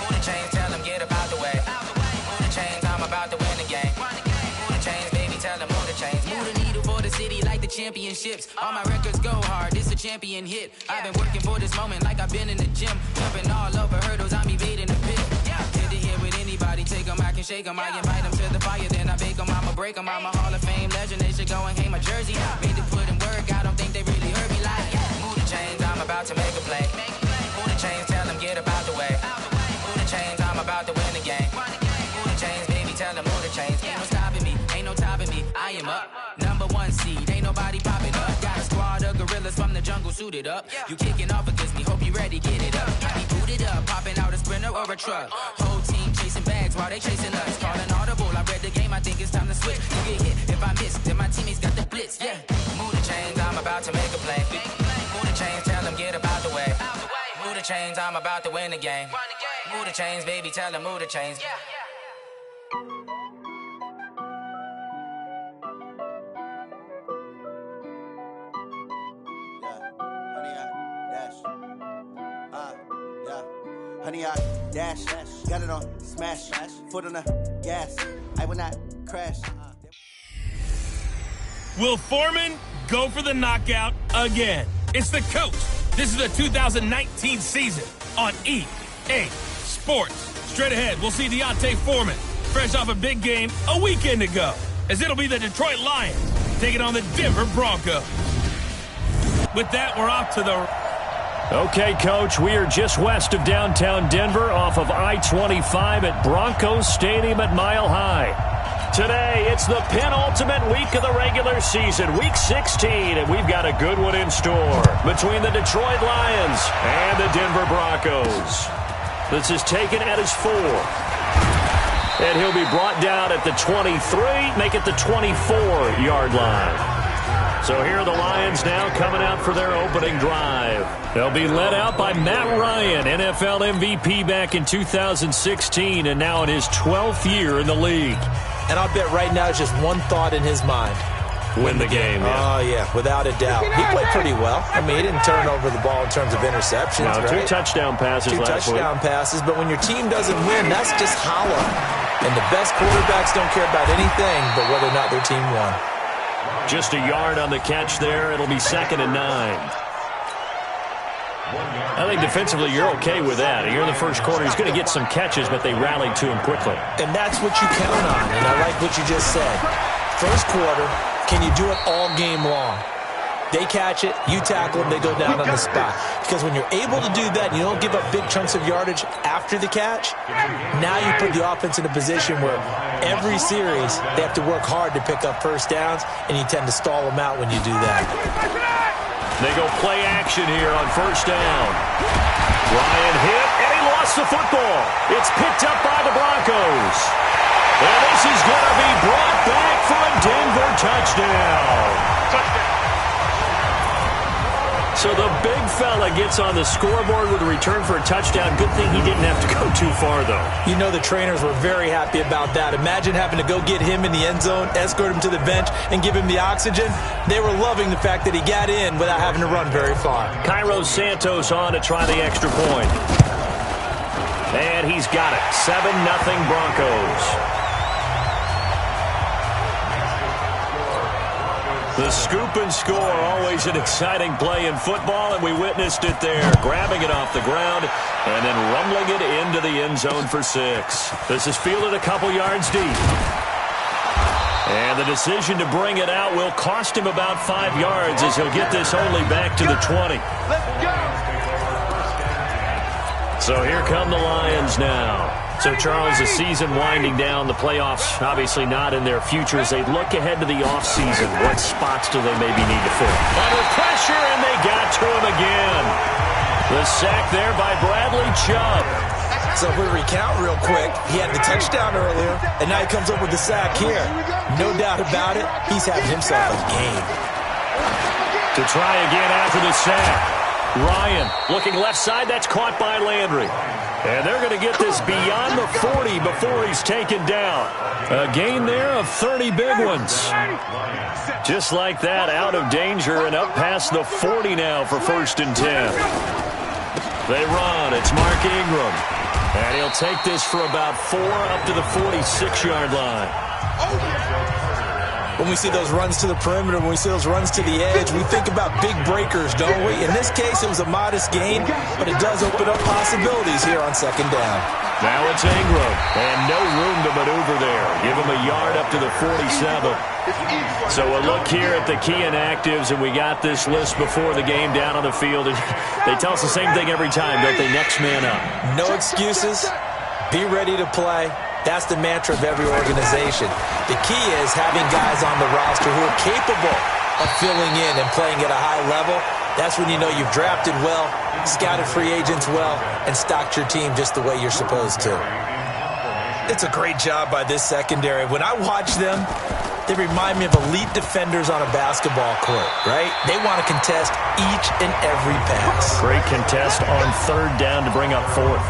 Move the chains, tell them get about the way. Move the chains, I'm about to win the game. Move the chains, baby, tell them move the chains. Move the needle for the city like the championships. All my records go hard, this a champion hit. I've been working for this moment like I've been in the gym. Jumping all over hurdles, I'm evading the pit. Hit to hit with anybody, take them, I can shake them. I invite them to the fire, then I bake them, I'ma break them. I'm a Hall of Fame legend, they should go and hang my jersey. Made to put in work, I don't think they really heard me like. Move the chains, I'm about to make a play. Move the chains, tell them get about the way. Move the chains, I'm about to win the game. Move the chains, baby, tell them move the chains. Ain't no stopping me, ain't no topping me, I am up. Number 1 seed, ain't nobody popping up. Got a squad of gorillas from the jungle suited up. You kicking off against me, hope you ready, get it up. I be booted up, popping out a sprinter or a truck. Whole team chasing bags while they chasing us. Calling audible, I read the game, I think it's time to switch. You get hit if I miss, then my teammates got the blitz, yeah. Move the chains, I'm about to make a play. Move the chains, tell them get about the way. Move the chains, I'm about to win the game. Move the chains, baby, tell them move the chains. honey, I dash, got it on, smash, foot on the gas, I will not crash. Will Foreman go for the knockout again? It's the coach. This is the 2019 season on EA Sports. Straight ahead, we'll see Deontay Foreman, fresh off a big game a weekend ago, as it'll be the Detroit Lions taking on the Denver Broncos. With that, we're off to the... Okay, Coach, we are just west of downtown Denver off of I-25 at Broncos Stadium at Mile High. Today, it's the penultimate week of the regular season, Week 16, and we've got a good one in store between the Detroit Lions and the Denver Broncos. This is taken at his 4. And he'll be brought down at the 23, make it the 24-yard line. So here are the Lions now coming out for their opening drive. They'll be led out by Matt Ryan, NFL MVP back in 2016, and now in his 12th year in the league. And I'll bet right now it's just one thought in his mind. Win the game, yeah. Oh, yeah, without a doubt. He played pretty well. I mean, he didn't turn over the ball in terms of interceptions, no, right? 2 touchdown passes last week. 2 touchdown passes, but when your team doesn't win, that's just hollow. And the best quarterbacks don't care about anything but whether or not their team won. Just a yard on the catch there. It'll be 2nd and 9. I think defensively you're okay with that. Here in the first quarter, he's going to get some catches, but they rallied to him quickly. And that's what you count on, and I like what you just said. First quarter, can you do it all game long? They catch it, you tackle them, they go down on the spot. Because when you're able to do that and you don't give up big chunks of yardage after the catch, now you put the offense in a position where every series they have to work hard to pick up first downs, and you tend to stall them out when you do that. They go play action here on first down. Ryan hit, and he lost the football. It's picked up by the Broncos. And this is going to be brought back for a Denver touchdown. So the big fella gets on the scoreboard with a return for a touchdown. Good thing he didn't have to go too far, though. You know the trainers were very happy about that. Imagine having to go get him in the end zone, escort him to the bench, and give him the oxygen. They were loving the fact that he got in without having to run very far. Cairo Santos on to try the extra point. And he's got it. 7-0 Broncos. The scoop and score, always an exciting play in football, and we witnessed it there. Grabbing it off the ground and then rumbling it into the end zone for 6. This is fielded a couple yards deep. And the decision to bring it out will cost him about 5 yards as he'll get this only back to the 20. Let's go! So here come the Lions now. So, Charles, the season winding down, the playoffs obviously not in their future as they look ahead to the offseason. What spots do they maybe need to fill? Under pressure, and they got to him again. The sack there by Bradley Chubb. So if we recount real quick, he had the touchdown earlier, and now he comes up with the sack here. No doubt about it, he's having himself a game. To try again after the sack. Ryan looking left side. That's caught by Landry. And they're going to get this beyond the 40 before he's taken down. A gain there of 30 big ones. Just like that, out of danger and up past the 40 now for 1st and 10. They run. It's Mark Ingram. And he'll take this for about 4 up to the 46-yard line. When we see those runs to the perimeter, when we see those runs to the edge, we think about big breakers, don't we? In this case, it was a modest gain, but it does open up possibilities here on 2nd down. Now it's Ingram, and no room to maneuver there. Give him a yard up to the 47. So a look here at the key inactives, and we got this list before the game down on the field. And they tell us the same thing every time, don't they? Next man up. No excuses. Be ready to play. That's the mantra of every organization. The key is having guys on the roster who are capable of filling in and playing at a high level. That's when you know you've drafted well, scouted free agents well, and stocked your team just the way you're supposed to. It's a great job by this secondary. When I watch them, they remind me of elite defenders on a basketball court, right? They want to contest each and every pass. Great contest on 3rd down to bring up 4th.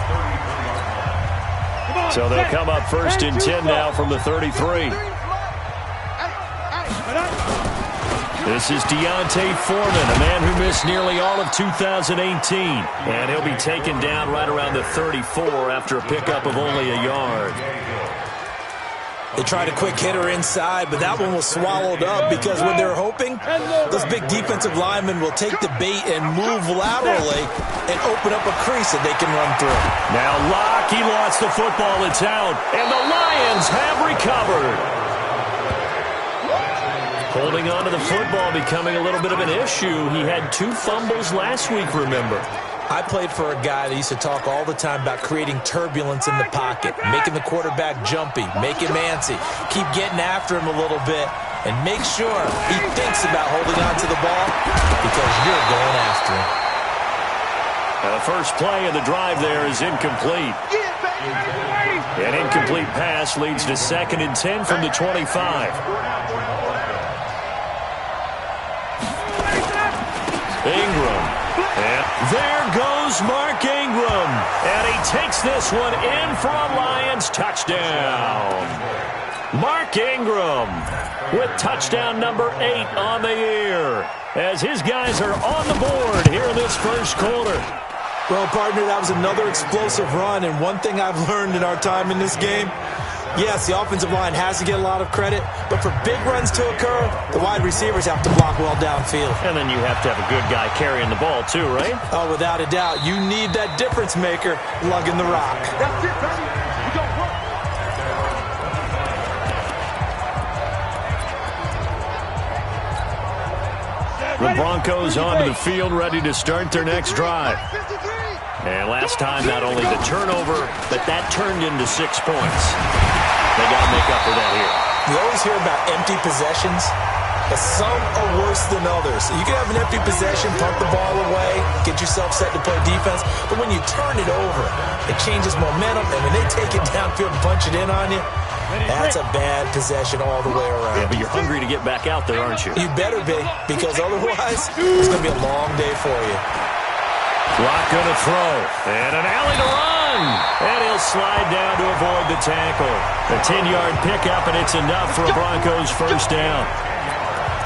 So they'll come up 1st and 10 now from the 33. This is Deontay Foreman, a man who missed nearly all of 2018. And he'll be taken down right around the 34 after a pickup of only a yard. They tried a quick hitter inside, but that one was swallowed up because when they're hoping, those big defensive linemen will take the bait and move laterally and open up a crease that they can run through. Now Locke, he lost the football. It's out, and the Lions have recovered. Holding on to the football becoming a little bit of an issue. He had 2 fumbles last week, remember. I played for a guy that used to talk all the time about creating turbulence in the pocket, making the quarterback jumpy, make him antsy, keep getting after him a little bit, and make sure he thinks about holding on to the ball because you're going after him. Now the first play of the drive there is incomplete. An incomplete pass leads to 2nd and 10 from the 25. Ingram. And there goes Mark Ingram. And he takes this one in for a Lions touchdown. Mark Ingram with touchdown number 8 on the year as his guys are on the board here in this first quarter. Well, partner, that was another explosive run. And one thing I've learned in our time in this game, yes, the offensive line has to get a lot of credit, but for big runs to occur, the wide receivers have to block well downfield. And then you have to have a good guy carrying the ball too, right? Oh, without a doubt. You need that difference maker lugging the rock. That's it, baby. We got work. The Broncos onto the field, ready to start their next drive. And last time, not only the turnover, but that turned into 6 points. They got to make up for that here. You always hear about empty possessions, but some are worse than others. You can have an empty possession, punt the ball away, get yourself set to play defense, but when you turn it over, it changes momentum, and when they take it downfield and punch it in on you, that's a bad possession all the way around. Yeah, but you're hungry to get back out there, aren't you? You better be, because otherwise, it's going to be a long day for you. Clock going to throw. And an alley to run. And he'll slide down to avoid the tackle. A 10-yard pickup, and it's enough for a Broncos first down.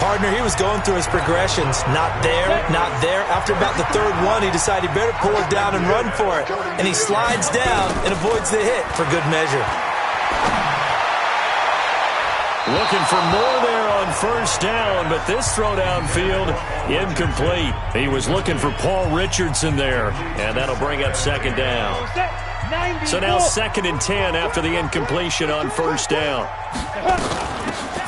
Partner, he was going through his progressions. Not there, not there. After about the 3rd one, he decided he better pull it down and run for it. And he slides down and avoids the hit for good measure. Looking for more there on first down, but this throw downfield, incomplete. He was looking for Paul Richardson there, and that'll bring up 2nd down. So now 2nd and 10 after the incompletion on first down.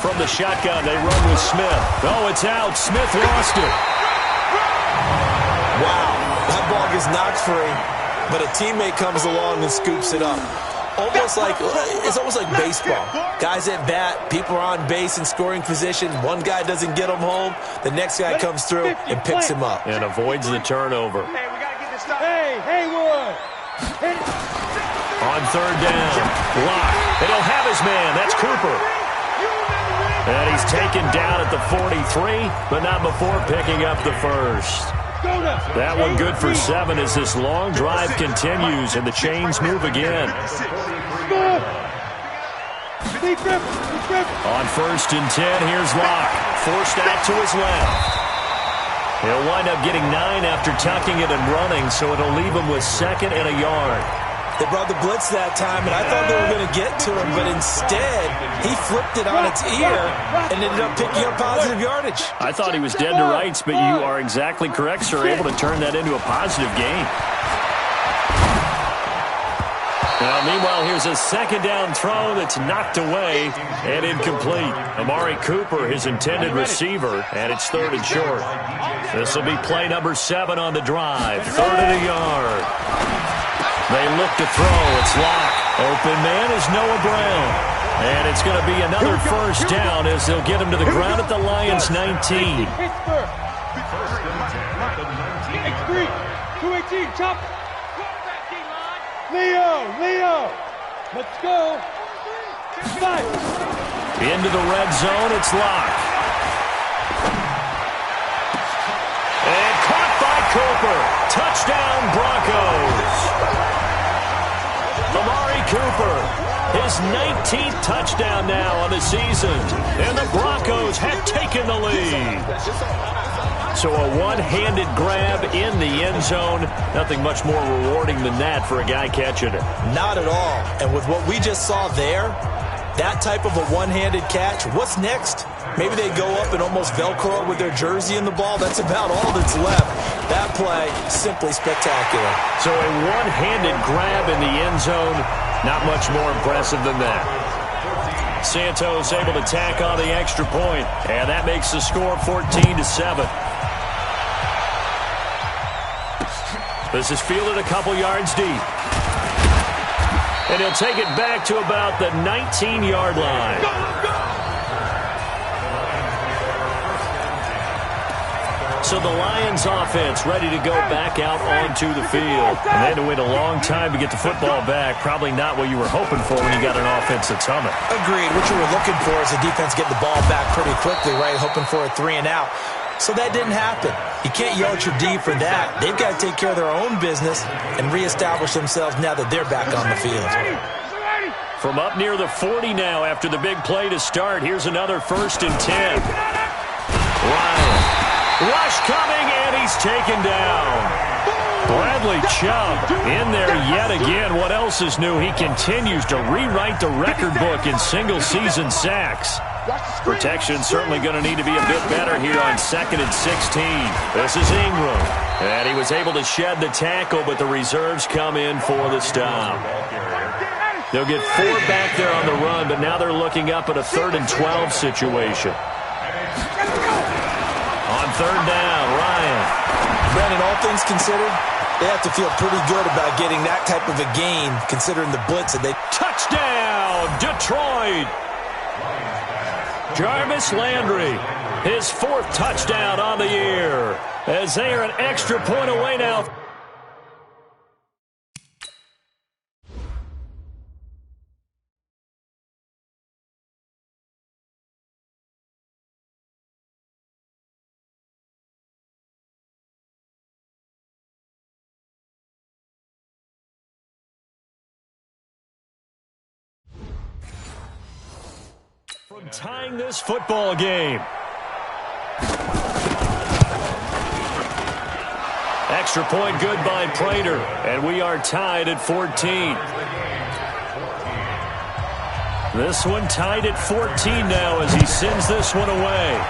From the shotgun, they run with Smith. Oh, it's out. Smith lost it. Wow, that ball gets knocked free, but a teammate comes along and scoops it up. It's almost like baseball. Guys at bat, people are on base in scoring position. One guy doesn't get him home. The next guy comes through and picks him up. And avoids the turnover. Hey, we got to get this stuff. Hey, Haywood. On 3rd down, Locke. And he'll have his man. That's Cooper. And he's taken down at the 43, but not before picking up the first. That one good for 7 as this long drive continues and the chains move again. On 1st and 10, here's Locke. Forced out to his left. He'll wind up getting 9 after tucking it and running, so it'll leave him with 2nd and a yard. They brought the blitz that time, and I thought they were going to get to him, but instead, he flipped it on its ear and ended up picking up positive yardage. I thought he was dead to rights, but you are exactly correct, sir, able to turn that into a positive gain. Now, meanwhile, here's a 2nd down throw that's knocked away and incomplete. Amari Cooper, his intended receiver, and it's 3rd and short. This will be play number 7 on the drive, 3rd and a yard. They look to throw. It's Locke. Open man is Noah Brown. And it's going to be another first down as they'll get him to the ground at the Lions' 19. X3, 218, chop. Leo. Let's go. 5. Into the red zone, it's Locke. And caught by Cooper. Touchdown, Broncos. Amari Cooper, his 19th touchdown now on the season. And the Broncos have taken the lead. So a one-handed grab in the end zone. Nothing much more rewarding than that for a guy catching it. Not at all. And with what we just saw there, that type of a one-handed catch, what's next? Maybe they go up and almost Velcro with their jersey in the ball. That's about all that's left. That play, simply spectacular. So a one-handed grab in the end zone, not much more impressive than that. Santos able to tack on the extra point, and that makes the score 14-7. This is fielded a couple yards deep. And he'll take it back to about the 19-yard line. So the Lions offense ready to go back out onto the field. And they had to wait a long time to get the football back. Probably not what you were hoping for when you got an offense that's humming. Agreed. What you were looking for is the defense getting the ball back pretty quickly, right? Hoping for a 3-and-out. So that didn't happen. You can't yell at your D for that. They've got to take care of their own business and reestablish themselves now that they're back on the field. From up near the 40 now after the big play to start. Here's another 1st and 10. Ryan. Rush coming, and he's taken down. Bradley Chubb in there yet again. What else is new? He continues to rewrite the record book in single-season sacks. Protection certainly going to need to be a bit better here on 2nd and 16. This is Ingram. And he was able to shed the tackle, but the reserves come in for the stop. They'll get 4 back there on the run, but now they're looking up at a 3rd and 12 situation. On 3rd down, Ryan. Brandon, all things considered, they have to feel pretty good about getting that type of a gain, considering the blitz that they... Touchdown, Detroit! Jarvis Landry, his 4th touchdown on the year, as they are an extra point away now. From tying this football game. Extra point good by Prater, and we are tied at 14. This one tied at 14 now as he sends this one away.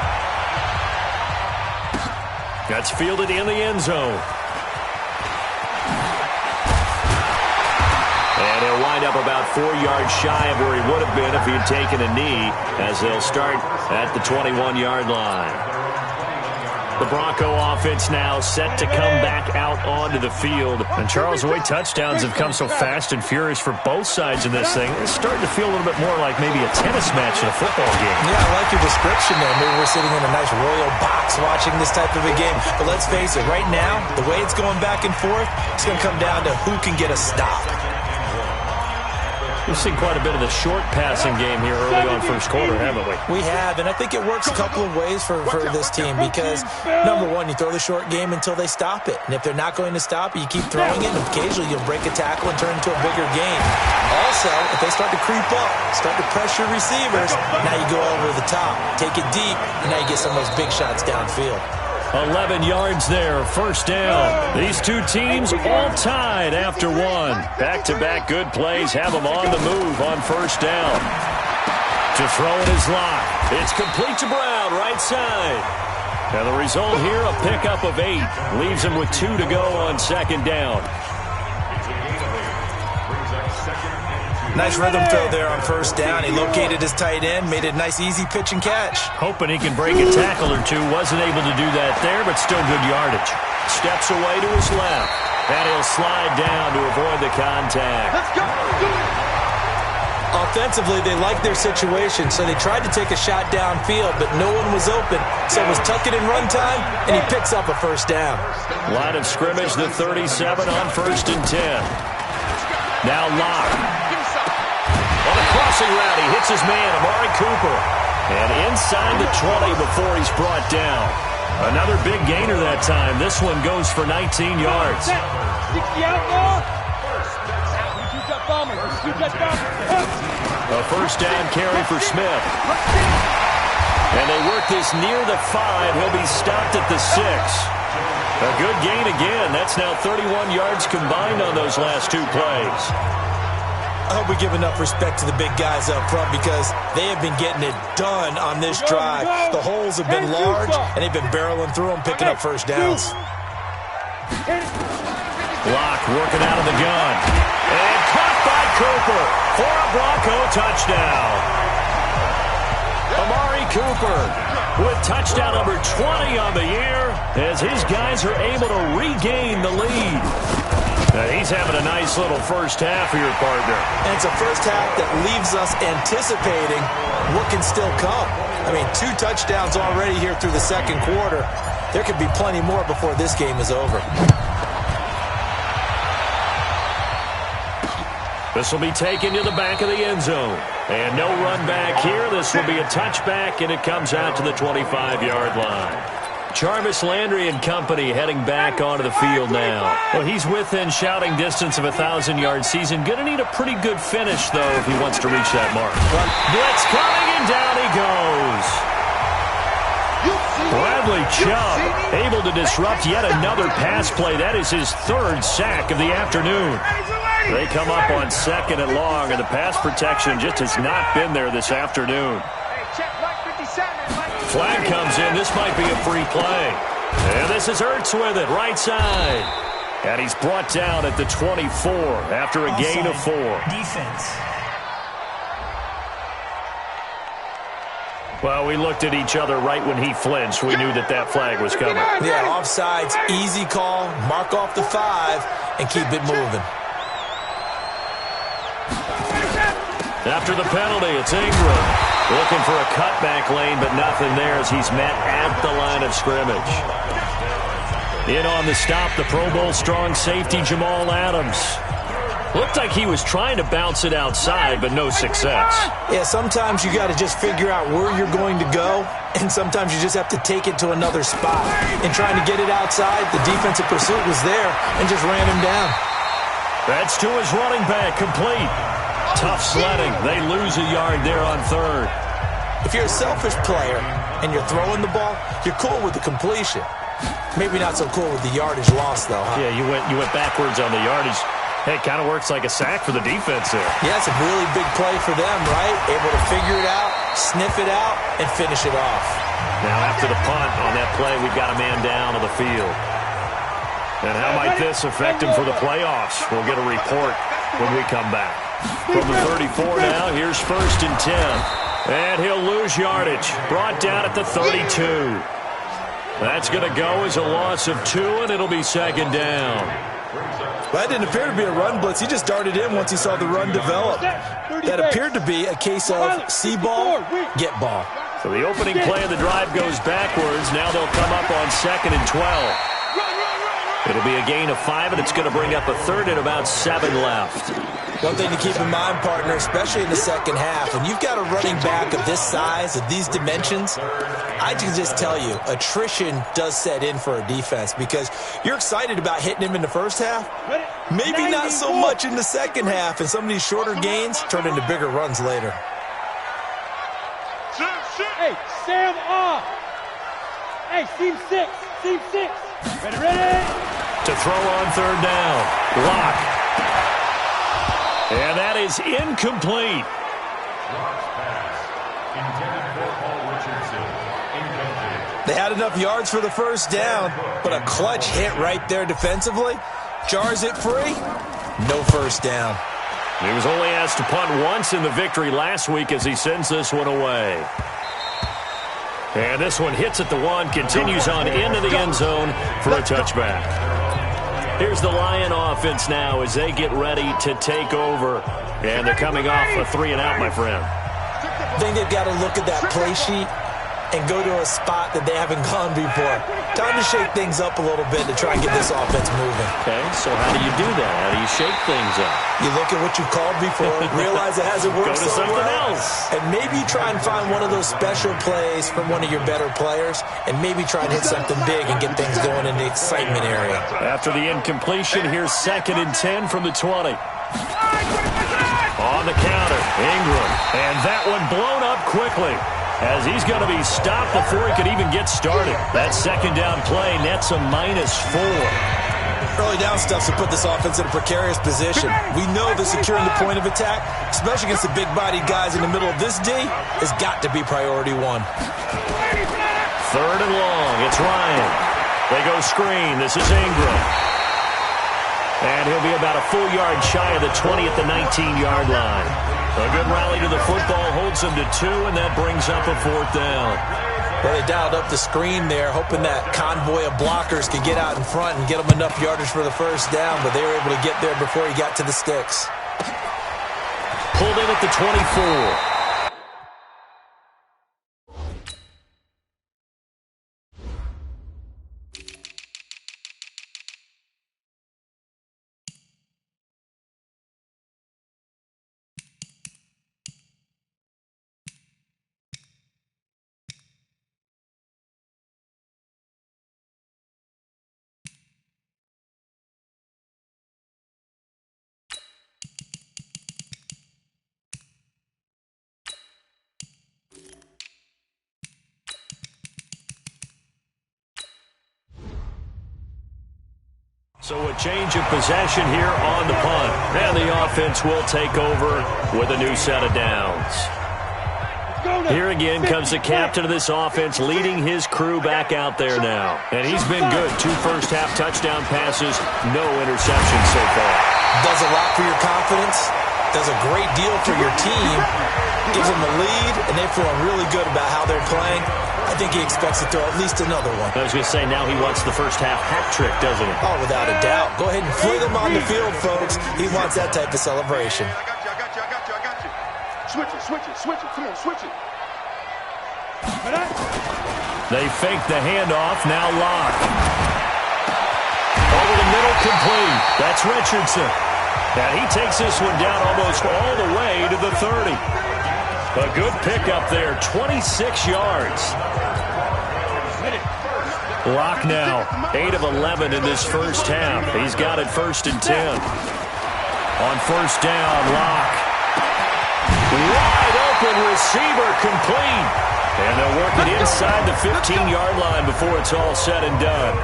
That's fielded in the end zone. And he'll wind up about 4 yards shy of where he would have been if he had taken a knee, as they'll start at the 21-yard line. The Bronco offense now set to come back out onto the field. And Charles, the way touchdowns have come so fast and furious for both sides in this thing, it's starting to feel a little bit more like maybe a tennis match in a football game. Yeah, I like your description there. Maybe we're sitting in a nice royal box watching this type of a game. But let's face it, right now, the way it's going back and forth, it's going to come down to who can get a stop. We've seen quite a bit of the short passing game here early on first quarter, haven't we? We have, and I think it works a couple of ways for this team because, number one, you throw the short game until they stop it. And if they're not going to stop it, you keep throwing it, and occasionally you'll break a tackle and turn it into a bigger game. Also, if they start to creep up, start to pressure receivers, now you go over the top, take it deep, and now you get some of those big shots downfield. 11 yards there, 1st down. These two teams all tied after one. Back-to-back good plays have them on the move on 1st down. To throw it is Locke. It's complete to Brown, right side. And the result here, a pickup of 8. Leaves him with 2 to go on 2nd down. Nice rhythm throw there on 1st down. He located his tight end, made a nice easy pitch and catch. Hoping he can break a tackle or two. Wasn't able to do that there, but still good yardage. Steps away to his left. And he'll slide down to avoid the contact. Let's go! Offensively, they liked their situation, so they tried to take a shot downfield, but no one was open. So it was tuck it in run time, and he picks up a 1st down. Line of scrimmage, the 37 on 1st and 10. Now Locke. On a crossing route, he hits his man, Amari Cooper. And inside the 20 before he's brought down. Another big gainer that time. This one goes for 19 yards. A 1st down carry for Smith. And they work this near the 5. He'll be stopped at the 6. A good gain again. That's now 31 yards combined on those last 2 plays. I hope we give enough respect to the big guys up front because they have been getting it done on this drive. The holes have been large, and they've been barreling through them, picking up first downs. Block working out of the gun. And caught by Cooper for a Bronco touchdown. Amari Cooper with touchdown number 20 on the year as his guys are able to regain the lead. He's having a nice little first half for your partner. And it's a first half that leaves us anticipating what can still come. I mean, 2 touchdowns already here through the second quarter. There could be plenty more before this game is over. This will be taken to the back of the end zone. And no run back here. This will be a touchback, and it comes out to the 25-yard line. Jarvis Landry and company heading back onto the field now. Well, he's within shouting distance of a 1,000-yard season. Going to need a pretty good finish, though, if he wants to reach that mark. Blitz coming, and down he goes. Bradley Chubb able to disrupt yet another pass play. That is his 3rd sack of the afternoon. They come up on 2nd and long, and the pass protection just has not been there this afternoon. Flag comes in. This might be a free play. And this is Ertz with it, right side. And he's brought down at the 24 after a gain of 4. Defense. Well, we looked at each other right when he flinched. We knew that that flag was coming. Yeah, offsides, easy call, mark off the 5, and keep it moving. After the penalty, it's Ingram. Looking for a cutback lane, but nothing there as he's met at the line of scrimmage. In on the stop, the Pro Bowl strong safety Jamal Adams. Looked like he was trying to bounce it outside, but no success. Yeah, sometimes you got to just figure out where you're going to go, and sometimes you just have to take it to another spot. In trying to get it outside, the defensive pursuit was there and just ran him down. That's to his running back, complete. Tough sledding. They lose a yard there on 3rd. If you're a selfish player and you're throwing the ball, you're cool with the completion. Maybe not so cool with the yardage loss, though, huh? Yeah, you went backwards on the yardage. Hey, it kind of works like a sack for the defense there. Yeah, it's a really big play for them, right? Able to figure it out, sniff it out, and finish it off. Now, after the punt on that play, we've got a man down on the field. And how might this affect him for the playoffs? We'll get a report when we come back. From the 34 now, here's 1st and 10. And he'll lose yardage. Brought down at the 32. That's going to go as a loss of 2, and it'll be 2nd down. Well, that didn't appear to be a run blitz. He just darted in once he saw the run develop. That appered to be a case of see ball, get ball. So the opening play of the drive goes backwards. Now they'll come up on 2nd and 12. It'll be a gain of 5, and it's going to bring up a 3rd and about 7 left. One thing to keep in mind, partner, especially in the second half, when you've got a running back of this size, of these dimensions, I can just tell you, attrition does set in for a defense because you're excited about hitting him in the first half. Maybe not so much in the second half, and some of these shorter gains turn into bigger runs later. Hey, Sam off. Hey, seam 6. Ready. To throw on 3rd down. Block. And that is incomplete. They had enough yards for the first down, but a clutch hit right there defensively. Jars it free. No first down. He was only asked to punt once in the victory last week as he sends this one away. And this one hits at the 1, continues on into the end zone for a touchback. Here's the Lion offense now as they get ready to take over. And they're coming off a 3-and-out, my friend. I think they've got to look at that play sheet and go to a spot that they haven't gone before. Time to shake things up a little bit to try and get this offense moving. Okay, so how do you do that? How do you shake things up? You look at what you've called before, realize it hasn't worked so well. Go to something else. And maybe try and find one of those special plays from one of your better players, and maybe try and hit something big and get things going in the excitement area. After the incompletion, here's 2nd and 10 from the 20. On the counter, Ingram. And that one blown up quickly. as he's going to be stopped before he could even get started. That second down play nets a -4. Early down stuff to put this offense in a precarious position. We know that securing the point of attack, especially against the big-bodied guys in the middle of this D, has got to be priority one. 3rd and long. It's Ryan. They go screen. This is Ingram. And he'll be about a full yard shy of the 20 at the 19-yard line. A good rally to the football holds them to 2, and that brings up a 4th down. Well, they dialed up the screen there, hoping that convoy of blockers could get out in front and get them enough yardage for the first down, but they were able to get there before he got to the sticks. Pulled in at the 24. So a change of possession here on the punt. And the offense will take over with a new set of downs. Here again comes the captain of this offense leading his crew back out there now. And he's been good. 2 first-half touchdown passes, no interceptions so far. Does a lot for your confidence. Does a great deal for your team. Gives them the lead, and they feel really good about how they're playing. I think he expects to throw at least another one. I was going to say, now he wants the first-half hat trick, doesn't he? Oh, without a doubt. Go ahead and fling him on the field, folks. He wants that type of celebration. I got you. Switch it. Come on, switch it. They fake the handoff, now Locke. Over the middle, complete. That's Richardson. And he takes this one down almost all the way to the 30. A good pickup there, 26 yards. Locke now, 8 of 11 in this first half. He's got it 1st and 10. On 1st down, Locke. Wide open receiver, complete. And they'll work it inside the 15-yard line before it's all said and done.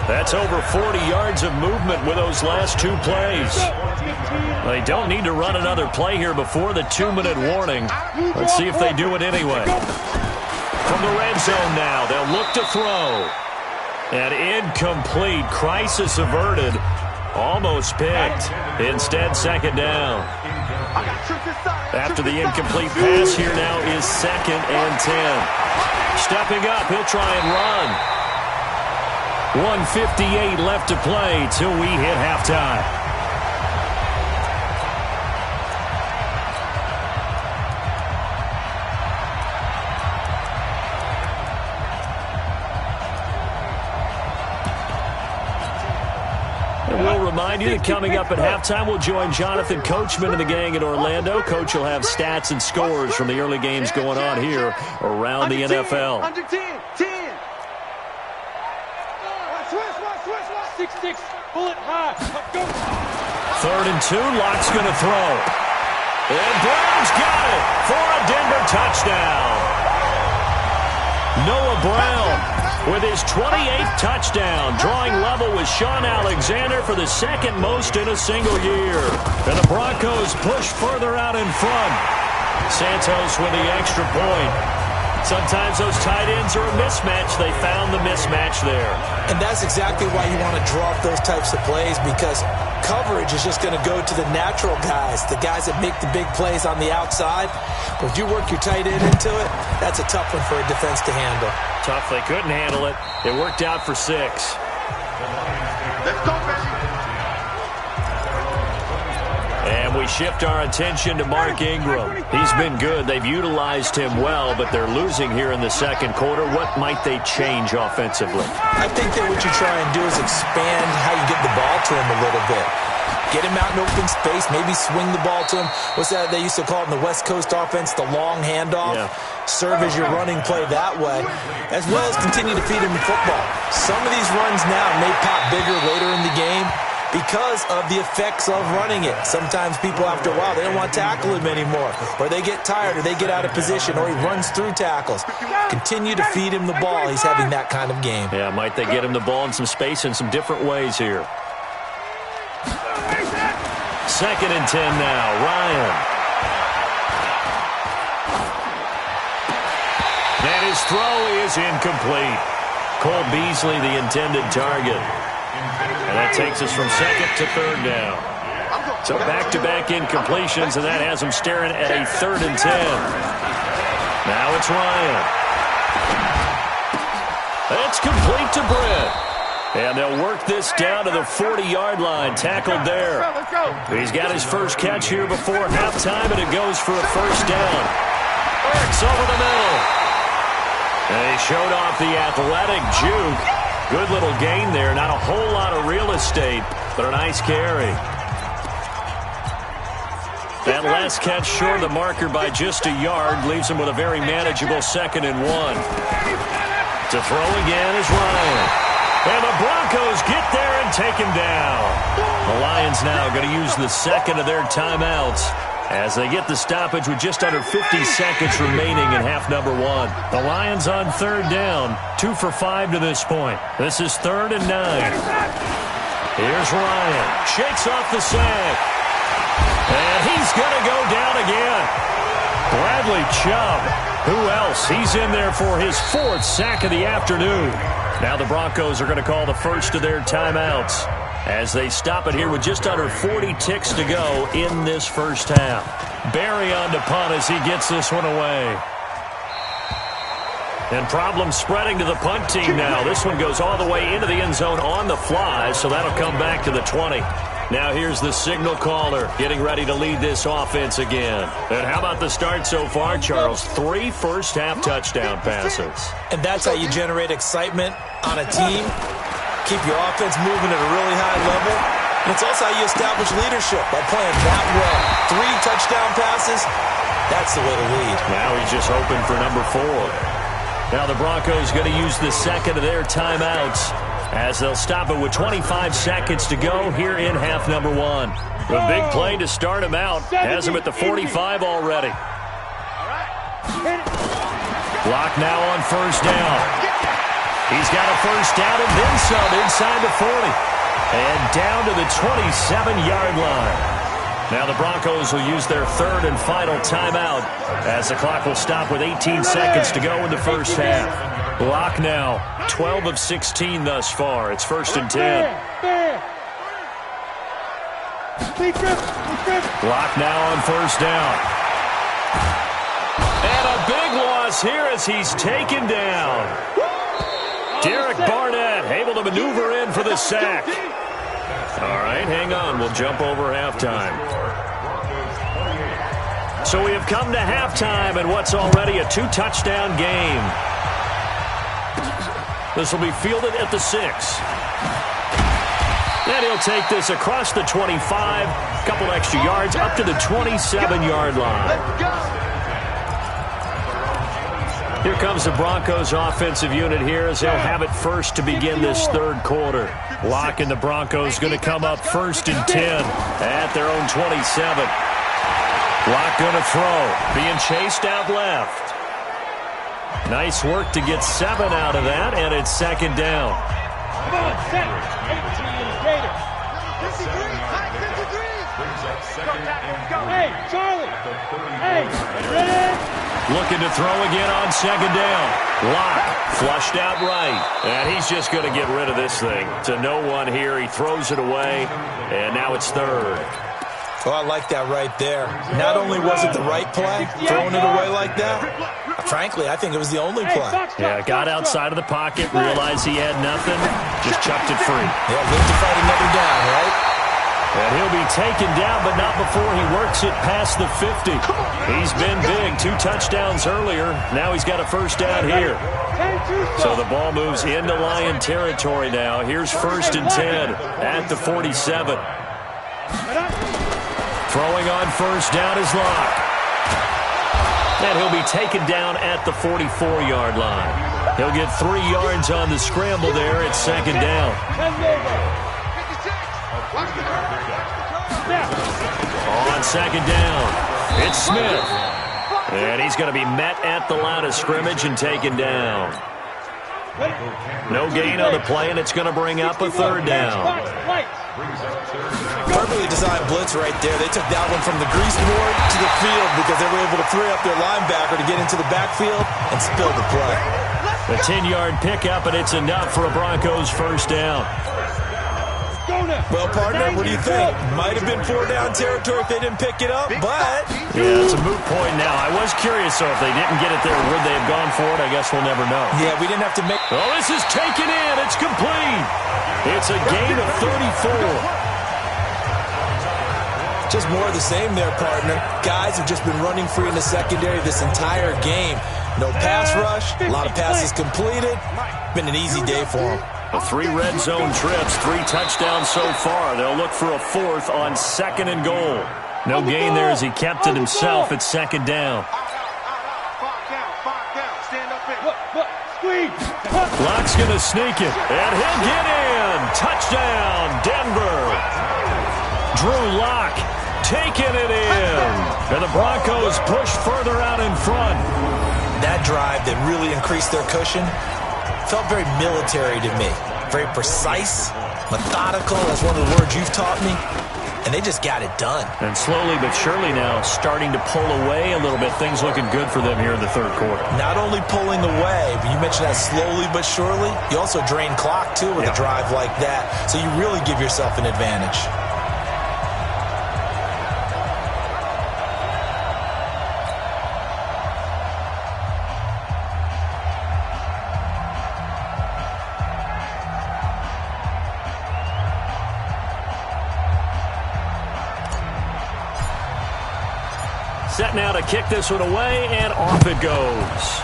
That's over 40 yards of movement with those last 2 plays. They don't need to run another play here before the 2-minute warning. Let's see if they do it anyway. From the red zone now, they'll look to throw. And incomplete. Crisis averted. Almost picked. Instead, 2nd down. After the incomplete pass, here now is 2nd and 10. Stepping up, he'll try and run. 1:58 left to play till we hit halftime. And we'll remind you that coming up at halftime, we'll join Jonathan Coachman and the gang in Orlando. Coach will have stats and scores from the early games going on here around the NFL. Under 10. 6-6, bullet high. Go. 3rd and 2, Locke's going to throw. And Brown's got it for a Denver touchdown. Noah Brown with his 28th touchdown, drawing level with Sean Alexander for the 2nd most in a single year. And the Broncos push further out in front. Santos with the extra point. Sometimes those tight ends are a mismatch. They found the mismatch there. And that's exactly why you want to draw up those types of plays, because coverage is just going to go to the natural guys, the guys that make the big plays on the outside. But if you work your tight end into it, that's a tough one for a defense to handle. Tough. They couldn't handle it. It worked out for 6. Let's go, baby. And we shift our attention to Mark Ingram. He's been good. They've utilized him well, but they're losing here in the 2nd quarter. What might they change offensively? I think that what you try and do is expand how you get the ball to him a little bit. Get him out in open space, maybe swing the ball to him. What's that they used to call it in the West Coast offense, the long handoff? Yeah. Serve as your running play that way, as well as continue to feed him the football. Some of these runs now may pop bigger later in the game. because of the effects of running it. Sometimes people, after a while, they don't want to tackle him anymore, or they get tired, or they get out of position, or he runs through tackles. Continue to feed him the ball. He's having that kind of game. Yeah, might they get him the ball in some space in some different ways here. 2nd and 10 now. Ryan. And his throw is incomplete. Cole Beasley, the intended target. And that takes us from 2nd to 3rd down. So back-to-back incompletions, and that has him staring at a 3rd and 10. Now it's Ryan. It's complete to Britt. And they'll work this down to the 40-yard line, tackled there. He's got his first catch here before halftime, and it goes for a 1st down. Burks over the middle. And he showed off the athletic juke. Good little gain there. Not a whole lot of real estate, but a nice carry. That last catch short of the marker by just a yard leaves him with a very manageable 2nd and 1. To throw again is Ryan. And the Broncos get there and take him down. The Lions now going to use the 2nd of their timeouts as they get the stoppage with just under 50 seconds remaining in half number 1. The Lions on 3rd down, 2 for 5 to this point. This is 3rd and 9. Here's Ryan. Shakes off the sack. And he's going to go down again. Bradley Chubb. Who else? He's in there for his 4th sack of the afternoon. Now the Broncos are going to call the first of their timeouts as they stop it here with just under 40 ticks to go in this first half. Barry on to punt as he gets this one away. And problems spreading to the punt team now. This one goes all the way into the end zone on the fly, so that'll come back to the 20. Now here's the signal caller getting ready to lead this offense again. And how about the start so far, Charles? 3 first-half touchdown passes. And that's how you generate excitement on a team. Keep your offense moving at a really high level. And it's also how you establish leadership by playing that well. 3 touchdown passes, that's the way to lead. Now he's just hoping for number 4. Now the Broncos going to use the 2nd of their timeouts as they'll stop it with 25 seconds to go here in half number 1. The big play to start him out has him at the 45 already. Block now on 1st down. He's got a 1st down and then some inside the 40. And down to the 27-yard line. Now the Broncos will use their 3rd and final timeout as the clock will stop with 18 seconds to go in the first half. Block now, 12 of 16 thus far. It's 1st and 10. Block now on 1st down. And a big loss here as he's taken down. Derek Barnett able to maneuver in for the sack. All right, hang on. We'll jump over halftime. So we have come to halftime in what's already a 2-touchdown game. This will be fielded at the 6. And he'll take this across the 25, a couple extra yards, up to the 27-yard line. Here comes the Broncos offensive unit here as they'll have it first to begin this 3rd quarter. Locke and the Broncos going to come up 1st and 10 at their own 27. Locke going to throw, being chased out left. Nice work to get 7 out of that, and it's 2nd down. Come on, set. 18, hey, Charlie. Hey, ready? Looking to throw again on 2nd down. Locke flushed out right. And he's just going to get rid of this thing. To no one here. He throws it away. And now it's 3rd. Well, I like that right there. Not only was it the right play, throwing it away like that, frankly, I think it was the only play. Yeah, got outside of the pocket, realized he had nothing, just chucked it free. Yeah, live to fight another down, right? And he'll be taken down, but not before he works it past the 50. He's been big, 2 touchdowns earlier. Now he's got a 1st down here. So the ball moves into Lion territory now. Here's 1st and 10 at the 47. Throwing on 1st down is Locke. And he'll be taken down at the 44-yard line. He'll get 3 yards on the scramble there at 2nd down. On second down, it's Smith. And he's going to be met at the line of scrimmage and taken down. No gain on the play, and it's going to bring up a third down. Perfectly designed blitz right there. They took that one from the grease board to the field because they were able to free up their linebacker to get into the backfield and spill the play. A 10-yard pickup, and it's enough for a Broncos first down. Well, partner, what do you think? Might have been 4-down territory if they didn't pick it up, but... Yeah, it's a moot point now. I was curious, so if they didn't get it there, would they have gone for it? I guess we'll never know. Yeah, we didn't have to make... Oh, this is taken in. It's complete. It's a gain of 34. Just more of the same there, partner. Guys have just been running free in the secondary this entire game. No pass rush, a lot of passes completed. Been an easy day for them. 3 red zone trips, 3 touchdowns so far. They'll look for a 4th on 2nd and goal. No gain there as he kept it himself at 2nd down. Lock's going to sneak it, and he'll get in. Touchdown, Denver. Drew Lock taking it in. And the Broncos push further out in front. That drive that really increased their cushion felt very military to me. Very precise, methodical. That's one of the words you've taught me. And they just got it done. And slowly but surely now starting to pull away a little bit. Things looking good for them here in the third quarter. Not only pulling away, but you mentioned that slowly but surely. You also drain clock, too, with a drive like that. So you really give yourself an advantage. Set now to kick this one away, and off it goes.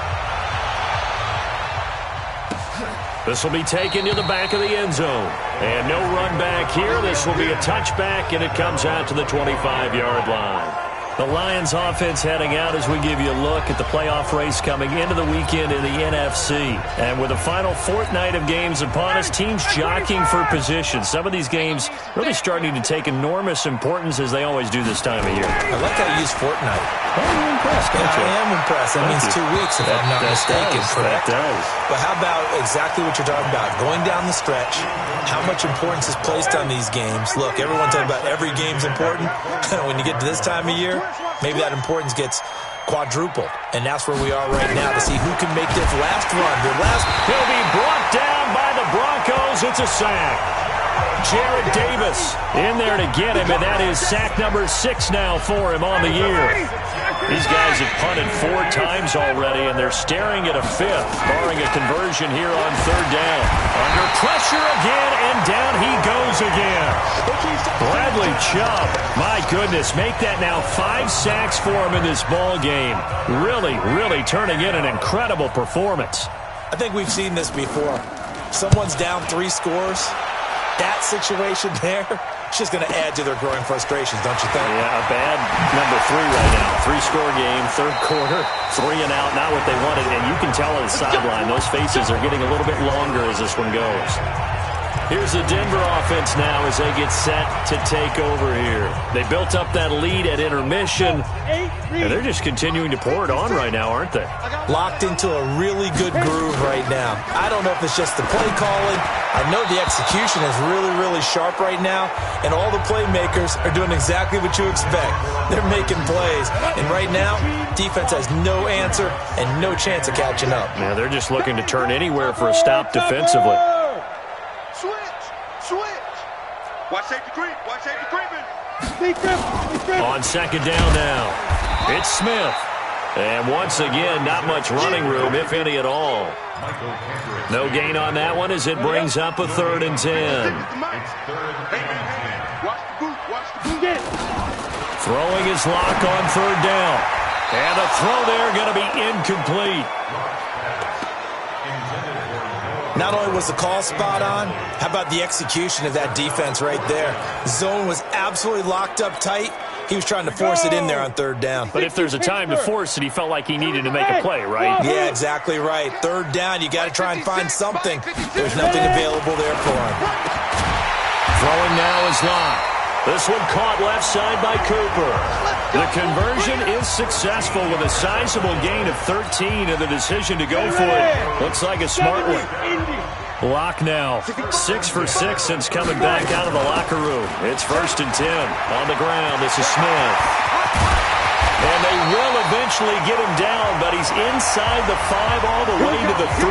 This will be taken to the back of the end zone. And no run back here. This will be a touchback, and it comes out to the 25-yard line. The Lions offense heading out as we give you a look at the playoff race coming into the weekend in the NFC. And with the final fortnight of games upon us, teams jockeying for position. Some of these games really starting to take enormous importance as they always do this time of year. I like how you use fortnight. Oh, you're impressed, don't you? I am impressed. That means 2 weeks, if I'm not mistaken, correct? That does. But how about exactly what you're talking about? Going down the stretch, how much importance is placed on these games? Look, everyone talks about every game's important. When you get to this time of year, maybe that importance gets quadrupled. And that's where we are right now to see who can make this last run. He'll be brought down by the Broncos. It's a sack. Jared Davis in there to get him, and that is sack number 6 now for him on the year. These guys have punted 4 times already, and they're staring at a 5th, barring a conversion here on 3rd down. Under pressure again, and down he goes again. Bradley Chubb, my goodness, make that now 5 sacks for him in this ball game. Really, really turning in an incredible performance. I think we've seen this before. Someone's down 3 scores. That situation there, it's just going to add to their growing frustrations, don't you think? Yeah, a bad number 3 right now. 3-score game, 3rd quarter, 3 and out, not what they wanted. And you can tell on the sideline, those faces are getting a little bit longer as this one goes. Here's the Denver offense now as they get set to take over here. They built up that lead at intermission, and they're just continuing to pour it on right now, aren't they? Locked into a really good groove right now. I don't know if it's just the play calling. I know the execution is really, really sharp right now, and all the playmakers are doing exactly what you expect. They're making plays, and right now, defense has no answer and no chance of catching up. Yeah, they're just looking to turn anywhere for a stop defensively. Watch safety creep. Watch safety creeping. On 2nd down now, it's Smith. And once again, not much running room, if any at all. No gain on that one as it brings up a 3rd and 10. Throwing his Lock on 3rd down. And the throw there going to be incomplete. Not only was the call spot on, how about the execution of that defense right there? Zone was absolutely locked up tight. He was trying to force it in there on 3rd down. But if there's a time to force it, he felt like he needed to make a play, right? Yeah, exactly right. 3rd down, you got to try and find something. There's nothing available there for him. Throwing now is Locke. This one caught left side by Cooper. The conversion is successful with a sizable gain of 13, and the decision to go for it looks like a smart one. Locke now 6 for 6 since coming back out of the locker room. It's 1st and 10 on the ground. This is Smith. And they will eventually get him down, but he's inside the 5 all the way to the 3.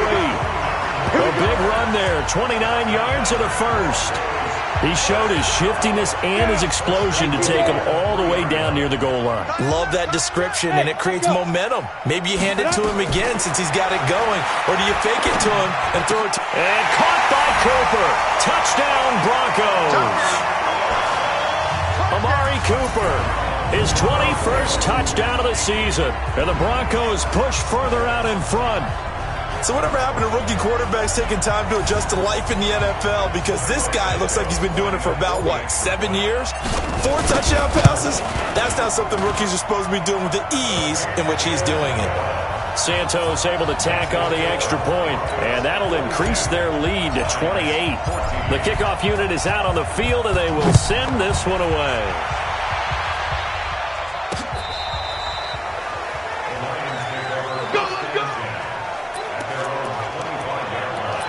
A big run there, 29 yards and a first. He showed his shiftiness and his explosion to take him all the way down near the goal line. Love that description, and it creates momentum. Maybe you hand it to him again since he's got it going, or do you fake it to him and throw it to him? And caught by Cooper. Touchdown, Broncos. Amari Cooper, his 21st touchdown of the season, and the Broncos push further out in front. So whatever happened to rookie quarterbacks taking time to adjust to life in the NFL? Because this guy looks like he's been doing it for about, 7 years? 4 touchdown passes? That's not something rookies are supposed to be doing with the ease in which he's doing it. Santos able to tack on the extra point, and that'll increase their lead to 28. The kickoff unit is out on the field, and they will send this one away.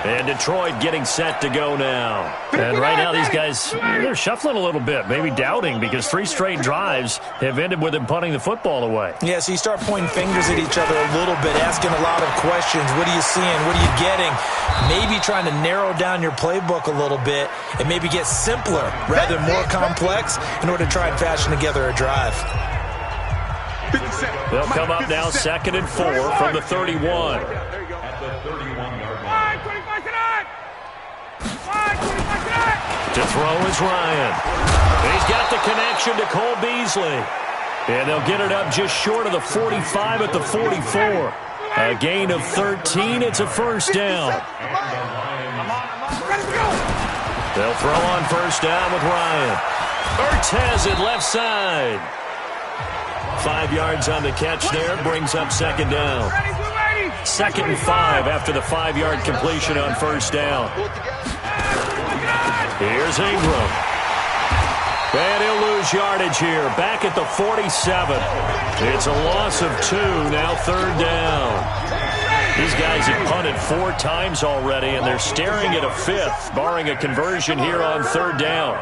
And Detroit getting set to go now. And right now these guys, they're shuffling a little bit, maybe doubting, because 3 straight drives have ended with them punting the football away. Yeah, so you start pointing fingers at each other a little bit, asking a lot of questions. What are you seeing? What are you getting? Maybe trying to narrow down your playbook a little bit and maybe get simpler rather than more complex in order to try and fashion together a drive. They'll come up now 2nd and 4 from the 31. To throw is Ryan. He's got the connection to Cole Beasley. And they'll get it up just short of the 45 at the 44. A gain of 13. It's a first down. They'll throw on first down with Ryan. Ertz has it left side. 5 yards on the catch there. Brings up 2nd down. 2nd and 5 after the 5-yard completion on first down. Here's Ingram. And he'll lose yardage here. Back at the 47. It's a loss of 2. Now 3rd down. These guys have punted 4 times already, and they're staring at a 5th, barring a conversion here on 3rd down.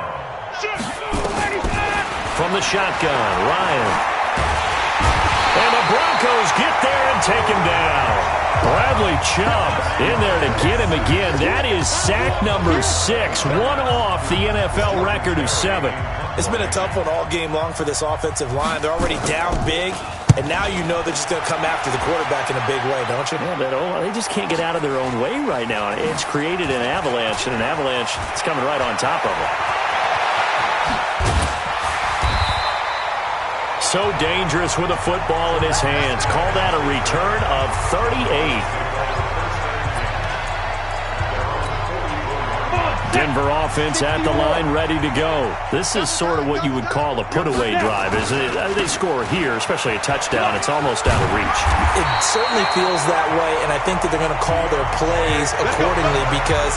From the shotgun, Ryan. And the Broncos get there and take him down. Bradley Chubb in there to get him again. That is sack number 6, one off the NFL record of 7. It's been a tough one all game long for this offensive line. They're already down big, and now you know they're just going to come after the quarterback in a big way, don't you? Yeah, they just can't get out of their own way right now. It's created an avalanche, and an avalanche is coming right on top of them. So dangerous with a football in his hands. Call that a return of 38. Denver offense at the line, ready to go. This is sort of what you would call a put-away drive, isn't it? They score here, especially a touchdown. It's almost out of reach. It certainly feels that way, and I think that they're going to call their plays accordingly, because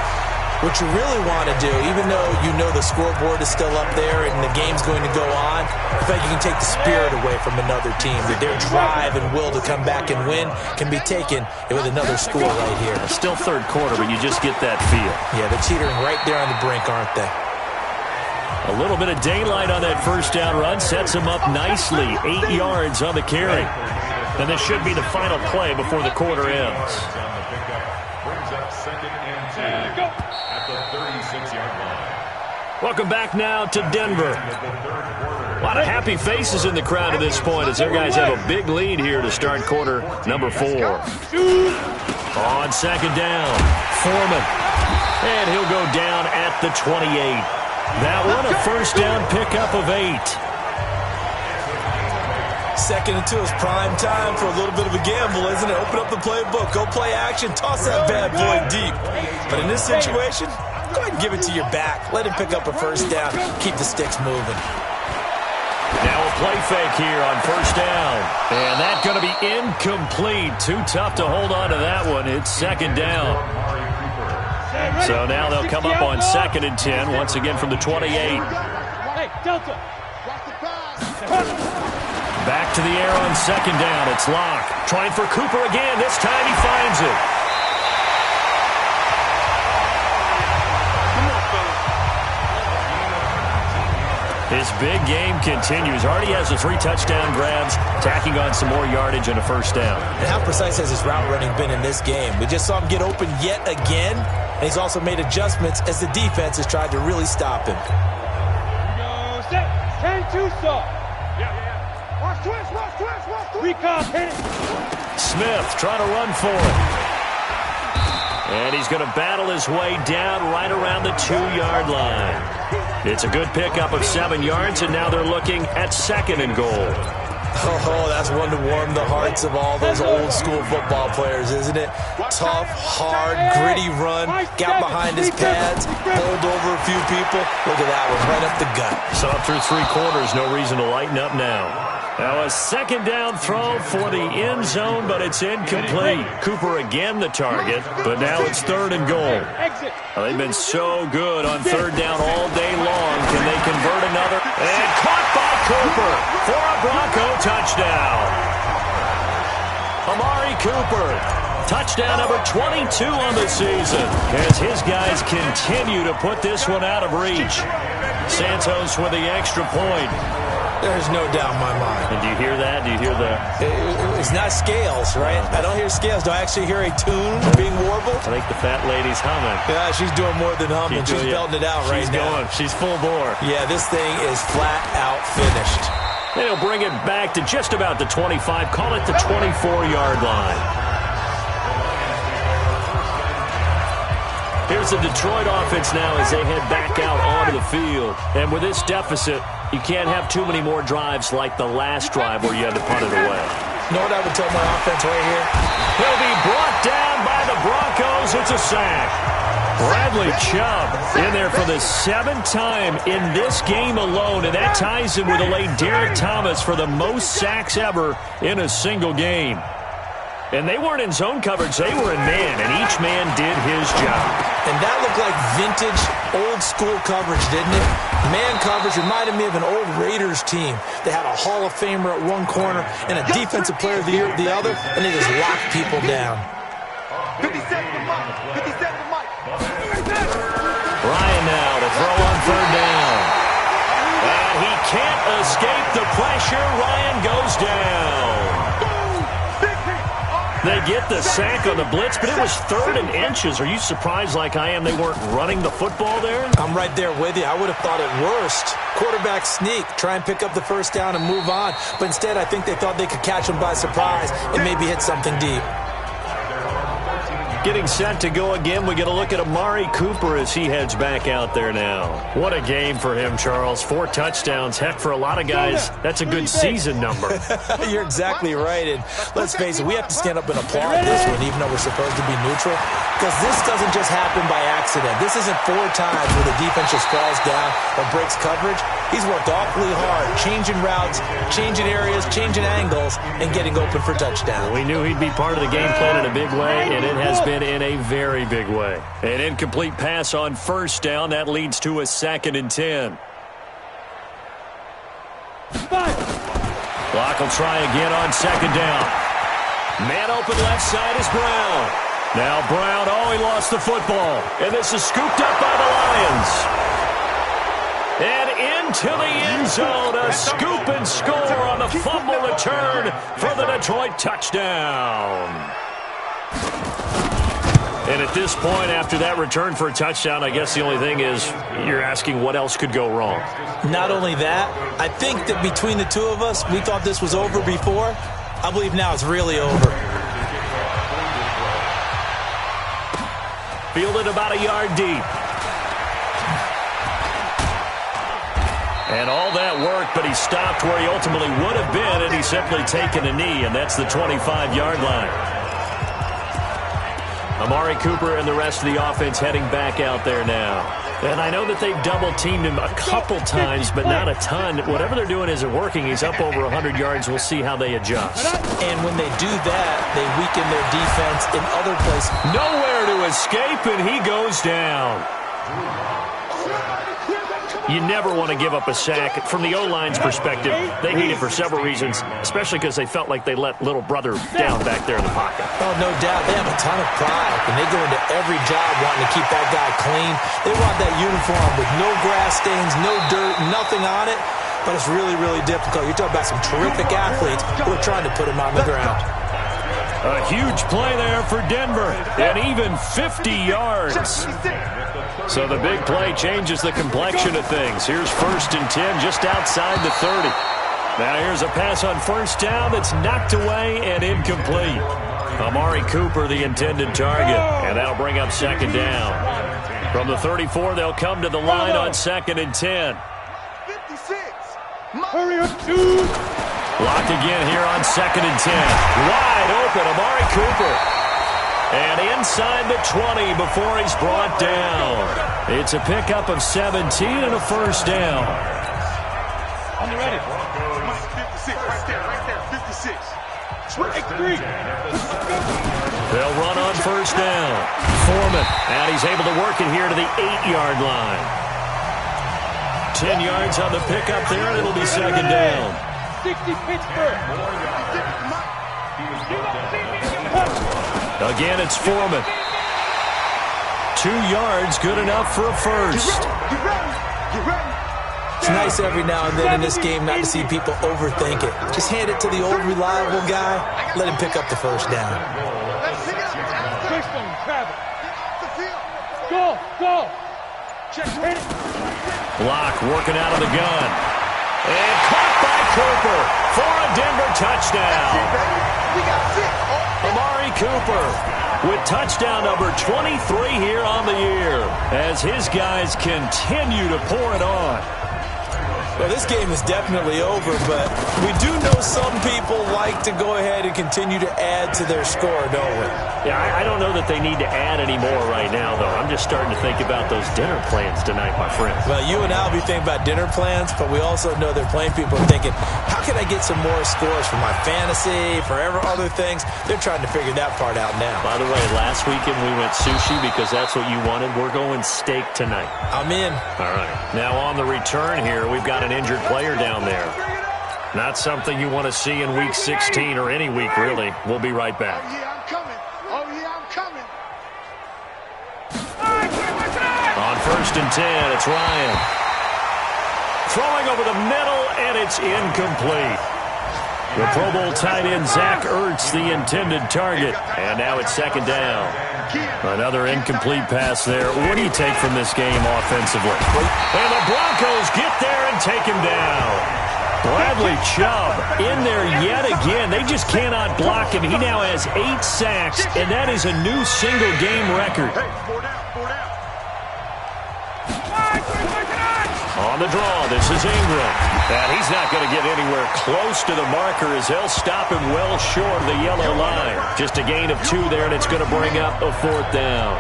what you really want to do, even though you know the scoreboard is still up there and the game's going to go on, I think you can take the spirit away from another team. That their drive and will to come back and win can be taken with another score right here. Still 3rd quarter, but you just get that feel. Yeah, they're teetering right there on the brink, aren't they? A little bit of daylight on that first down run sets him up nicely. 8 yards on the carry. And this should be the final play before the quarter ends. Welcome back now to Denver. A lot of happy faces in the crowd at this point as their guys have a big lead here to start quarter number 4. On 2nd down, Foreman. And he'll go down at the 28. That one a first down pickup of 8. 2nd and 2 is prime time for a little bit of a gamble, isn't it? Open up the playbook, go play action, toss that bad boy deep. But in this situation, go ahead and give it to your back. Let him pick up a first down. Keep the sticks moving. Now a play fake here on first down. And that's going to be incomplete. Too tough to hold on to that one. It's 2nd down. So now they'll come up on 2nd and 10, once again from the 28. Hey, Delta. Back to the air on 2nd down. It's Locke. Trying for Cooper again. This time he finds it. His big game continues. Already has the 3 touchdown grabs, tacking on some more yardage and a first down. And how precise has his route running been in this game? We just saw him get open yet again, and he's also made adjustments as the defense has tried to really stop him. Go, set. 10-2 stop. Watch twist. Recon, hit it. Smith trying to run for it. And he's going to battle his way down right around the 2-yard line. It's a good pickup of 7 yards, and now they're looking at 2nd and goal. Oh, that's one to warm the hearts of all those old-school football players, isn't it? Tough, hard, gritty run, got behind his pads, pulled over a few people. Look at that one, right up the gut. So up through 3 quarters, no reason to lighten up now. Now a 2nd down throw for the end zone, but it's incomplete. Cooper again the target, but now it's 3rd and goal. Well, they've been so good on 3rd down all day long. Can they convert another? And caught by Cooper for a Bronco touchdown. Amari Cooper, touchdown number 22 on the season, as his guys continue to put this one out of reach. Santos with the extra point. There's no doubt in my mind. And do you hear that? Do you hear the... It's not scales, right? I don't hear scales. Do I actually hear a tune being warbled? I think the fat lady's humming. Yeah, she's doing more than humming. She's belting it out right now. She's full bore. Yeah, this thing is flat out finished. They'll bring it back to just about the 25. Call it the 24-yard line. Here's the Detroit offense now as they head back out onto the field. And with this deficit, you can't have too many more drives like the last drive where you had to punt it away. You know what I would tell my offense right here? He'll be brought down by the Broncos. It's a sack. Bradley Chubb in there for the 7th time in this game alone, and that ties him with the late Derek Thomas for the most sacks ever in a single game. And they weren't in zone coverage. They were in man, and each man did his job. And that looked like vintage, old-school coverage, didn't it? Man coverage reminded me of an old Raiders team. They had a Hall of Famer at one corner and a Defensive Player of the Year at the other, and they just locked people down. 57 for Mike. 57 for Mike. Ryan now to throw on 3rd down. And he can't escape the pressure. Ryan goes down. They get the sack on the blitz, but it was 3rd and inches. Are you surprised like I am they weren't running the football there? I'm right there with you. I would have thought at worst. Quarterback sneak, try and pick up the 1st down and move on. But instead, I think they thought they could catch him by surprise and maybe hit something deep. Getting set to go again, we get a look at Amari Cooper as he heads back out there now. What a game for him, Charles. 4 touchdowns. Heck, for a lot of guys, that's a good season number. You're exactly right. And let's face it, we have to stand up and applaud this one, even though we're supposed to be neutral. Because this doesn't just happen by accident. This isn't 4 times where the defense just falls down or breaks coverage. He's worked awfully hard, changing routes, changing areas, changing angles, and getting open for touchdowns. We knew he'd be part of the game plan in a big way, and it has been in a very big way. An incomplete pass on 1st down. That leads to a 2nd and 10. Clock will try again on 2nd down. Man open left side is Brown. Now Brown, he lost the football. And this is scooped up by the Lions. And into the end zone, a scoop and score on the fumble return for the Detroit touchdown. And at this point, after that return for a touchdown, I guess the only thing is you're asking what else could go wrong. Not only that, I think that between the two of us, we thought this was over before. I believe now it's really over. Fielded about a yard deep. And all that work, but he stopped where he ultimately would have been, and he's simply taken a knee, and that's the 25-yard line. Amari Cooper and the rest of the offense heading back out there now. And I know that they've double-teamed him a couple times, but not a ton. Whatever they're doing isn't working. He's up over 100 yards. We'll see how they adjust. And when they do that, they weaken their defense in other places. Nowhere to to escape, and he goes down. You never want to give up a sack. From the O-line's perspective, they hate it for several reasons, especially because they felt like they let little brother down back there in the pocket. Oh, no doubt. They have a ton of pride, and they go into every job wanting to keep that guy clean. They want that uniform with no grass stains, no dirt, nothing on it, but it's really, really difficult. You're talking about some terrific athletes who are trying to put him on the ground. A huge play there for Denver, and even 50 yards. So the big play changes the complexion of things. Here's 1st and 10 just outside the 30. Now here's a pass on 1st down that's knocked away and incomplete. Amari Cooper, the intended target, and that'll bring up 2nd down. From the 34, they'll come to the line on 2nd and 10. 56. Hurry up, dude. Locked again here on 2nd and 10. Wide open, Amari Cooper. And inside the 20 before he's brought down. It's a pickup of 17 and a 1st down. On the ready. 56, right there, 56. Strike 3. They'll run on 1st down. Foreman, and he's able to work it here to the 8-yard line. 10 yards on the pickup there, and it'll be 2nd down. 60 Pittsburgh. Again, it's Foreman. 2 yards, good enough for a 1st. It's nice every now and then in this game not to see people overthink it. Just hand it to the old reliable guy. Let him pick up the 1st down. Go. Block working out of the gun. And caught by Cooper for a Denver touchdown. Amari Cooper with touchdown number 23 here on the year as his guys continue to pour it on. Well, this game is definitely over, but we do know some people like to go ahead and continue to add to their score, don't we? Yeah, I don't know that they need to add any more right now, though. I'm just starting to think about those dinner plans tonight, my friend. Well, you and I will be thinking about dinner plans, but we also know they're playing people are thinking, how can I get some more scores for my fantasy, for other things? They're trying to figure that part out now. By the way, last weekend we went sushi because that's what you wanted. We're going steak tonight. I'm in. All right. Now on the return here, we've got an injured player down there. Not something you want to see in Week 16 or any week, really. We'll be right back. Oh, yeah, I'm coming. On 1st and 10, it's Ryan. Throwing over the middle, and it's incomplete. The Pro Bowl tight end, Zach Ertz, the intended target. And now it's 2nd down. Another incomplete pass there. What do you take from this game offensively? And the Broncos get there and take him down. Bradley Chubb in there yet again. They just cannot block him. He now has 8 sacks, and that is a new single-game record. On the draw, this is Ingram. And he's not going to get anywhere close to the marker as they'll stop him well short of the yellow line. Just a gain of 2 there, and it's going to bring up a 4th down.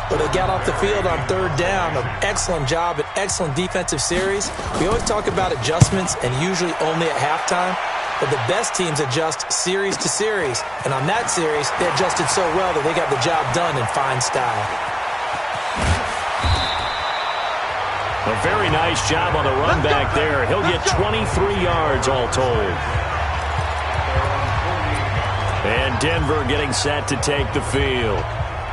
Well, they got off the field on 3rd down. An excellent job, an excellent defensive series. We always talk about adjustments and usually only at halftime. But the best teams adjust series to series. And on that series, they adjusted so well that they got the job done in fine style. A very nice job on the run back there. He'll get 23 yards all told. And Denver getting set to take the field.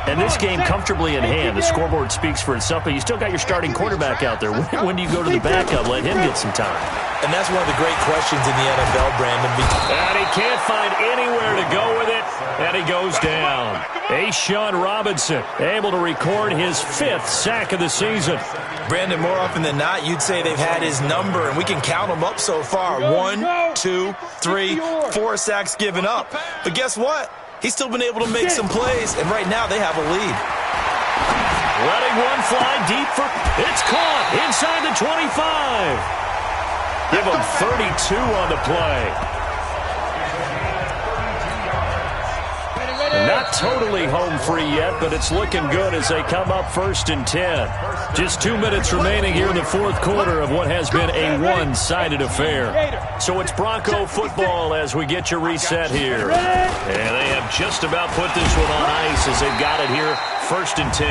And this game comfortably in hand. The scoreboard speaks for itself, but you still got your starting quarterback out there. When do you go to the backup? Let him get some time. And that's one of the great questions in the NFL, Brandon. And he can't find anywhere to go with it, and he goes down. A'Shawn Robinson able to record his 5th sack of the season. Brandon, more often than not, you'd say they've had his number, and we can count them up so far. 1, 2, 3, 4 sacks given up. But guess what? He's still been able to make some plays, and right now they have a lead. Letting one fly deep for... It's caught inside the 25. Give him 32 on the play. Not totally home free yet, but it's looking good as they come up 1st and 10. Just 2 minutes remaining here in the fourth quarter of what has been a one-sided affair. So it's Bronco football as we get you reset here. And they have just about put this one on ice as they've got it here, 1st and 10.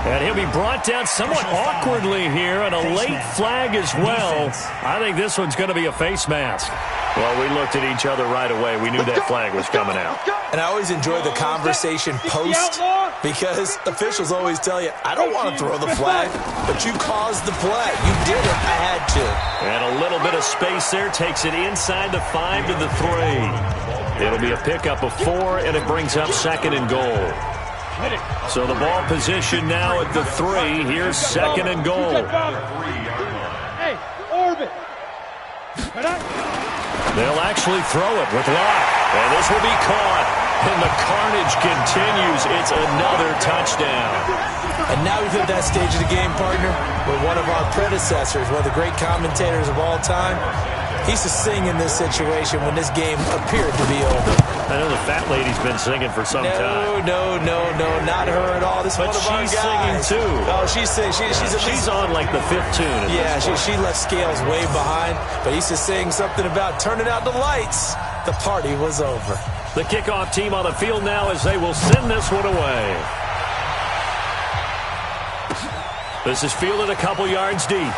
And he'll be brought down somewhat awkwardly here, and a late flag as well. I think this one's going to be a face mask. Well, we looked at each other right away. We knew that flag was coming out. And I always enjoy the conversation post because officials always tell you, I don't want to throw the flag, but you caused the play. You did it. I had to. And a little bit of space there takes it inside the 5 to the 3. It'll be a pickup of 4, and it brings up 2nd and goal. So the ball position now at the 3. Here's 2nd and goal. Hey, orbit. They'll actually throw it with Locke. And this will be caught. And the carnage continues. It's another touchdown. And now we've hit that stage of the game, partner, where one of our predecessors, one of the great commentators of all time, he used to sing in this situation when this game appeared to be over. I know the fat lady's been singing for some time. No, not her at all. This is one of our guys. She's singing too. Oh, she's singing. She's on like the 5th tune. Yeah, she left Scales way behind, but he used to sing something about turning out the lights. The party was over. The kickoff team on the field now as they will send this one away. This is fielded a couple yards deep.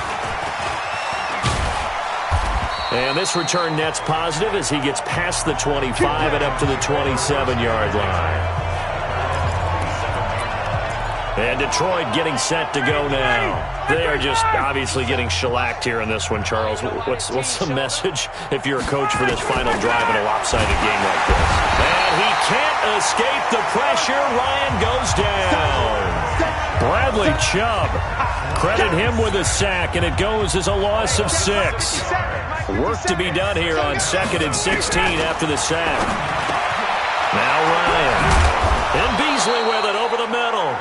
And this return net's positive as he gets past the 25 and up to the 27-yard line. And Detroit getting set to go now. They are just obviously getting shellacked here in this one, Charles. What's the message if you're a coach for this final drive in a lopsided game like this? And he can't escape the pressure. Ryan goes down. Bradley Chubb. Credit him with a sack, and it goes as a loss of 6. Work to be done here on 2nd and 16 after the sack. Now Ryan. And Beasley with it over the middle.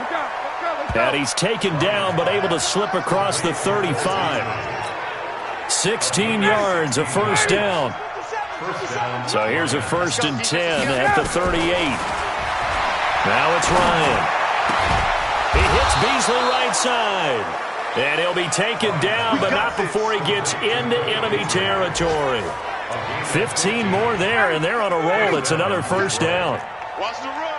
And he's taken down, but able to slip across the 35. 16 yards, a first down. So here's a 1st and 10 at the 38. Now it's Ryan. He hits Beasley right side. And he'll be taken down, but not before he gets into enemy territory. 15 more there, and they're on a roll. It's another first down. Watch the run.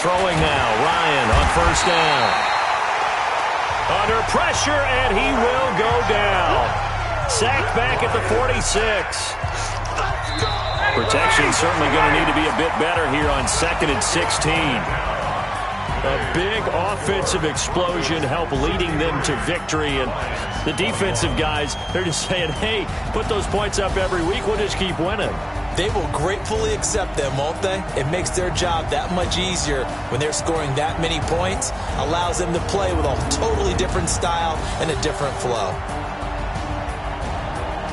Throwing now, Ryan on first down. Under pressure, and he will go down. Sacked back at the 46. Protection certainly going to need to be a bit better here on 2nd and 16. A big offensive explosion help leading them to victory. And the defensive guys, they're just saying, hey, put those points up every week. We'll just keep winning. They will gratefully accept them, won't they? It makes their job that much easier when they're scoring that many points. Allows them to play with a totally different style and a different flow.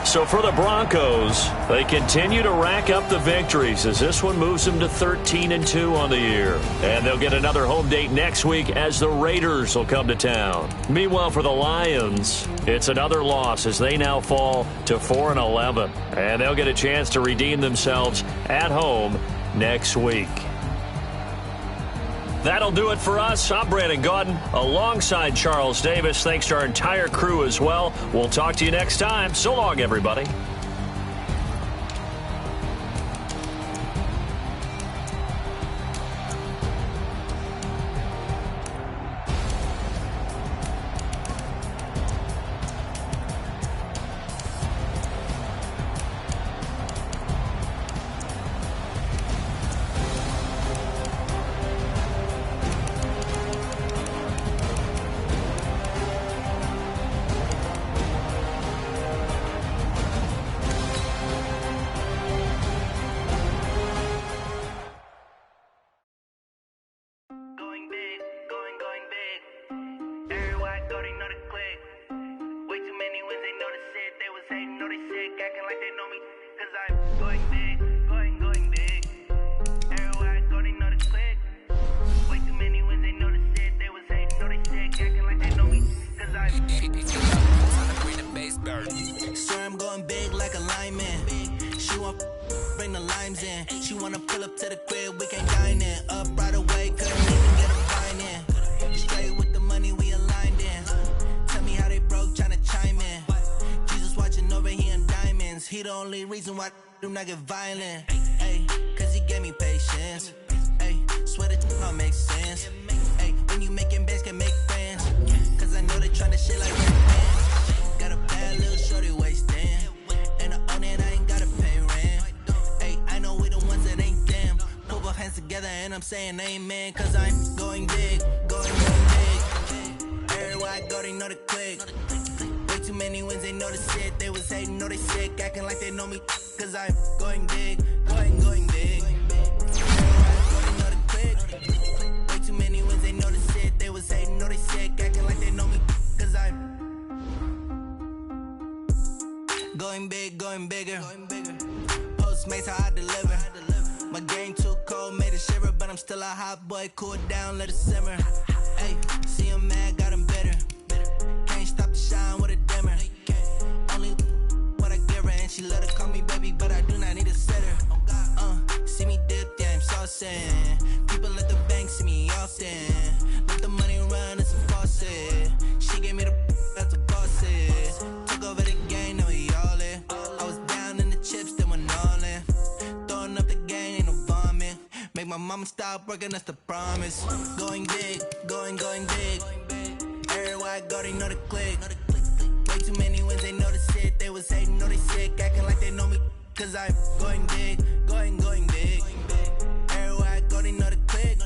So for the Broncos, they continue to rack up the victories as this one moves them to 13-2 on the year. And they'll get another home date next week as the Raiders will come to town. Meanwhile, for the Lions, it's another loss as they now fall to 4-11. And they'll get a chance to redeem themselves at home next week. That'll do it for us. I'm Brandon Gaudin alongside Charles Davis. Thanks to our entire crew as well. We'll talk to you next time. So long, everybody. Swear I'm going big like a lineman. She want bring the limes in. She wanna pull up to the crib, we can dine in. Up right away, couldn't even get a fine in. Straight with the money, we aligned in. Tell me how they broke, tryna chime in. Jesus watching over, he in diamonds. He the only reason why do not get violent. Ay, cause he gave me patience. Ay, swear that don't make sense. Ay, when you making bands, can make friends. Cause I know they tryna shit like Red. Got a bad little shorty wasting. And I own it, I ain't gotta pay rent. Ay, I know we the ones that ain't them. Put both hands together and I'm saying amen. Cause I'm going big, going big. Everywhere I go, they know the click. Way too many wins, they know the shit. They was hating, know they sick, acting like they know me. Cause I'm going big, going big. Everywhere I go, they know the click. Way too many wins, they know the shit. They was hating, know they sick, acting like they know me. Cause I'm going big, going bigger. Postmates, how I deliver. My game too cold, made it shiver. But I'm still a hot boy, cool it down, let it simmer. Hey, see him mad, got him bitter. Can't stop the shine with a dimmer. Only what I give her, and she let her call me baby, but I do not need a sitter. See me dip, yeah, I'm saucing. People at the bank see me often. Let the money run, it's a faucet. She gave me the that's a bosses. Took over the game, now we all in. I was down in the chips, then went all in. Throwing up the game, ain't no vomit. Make my mama stop working, that's the promise. Going big, going big. Everywhere I go, they know the click. Way too many wins, they know the shit. They was hating, know they sick, acting like they know me. Cause I'm going big, going big. Everywhere I go, they know the click.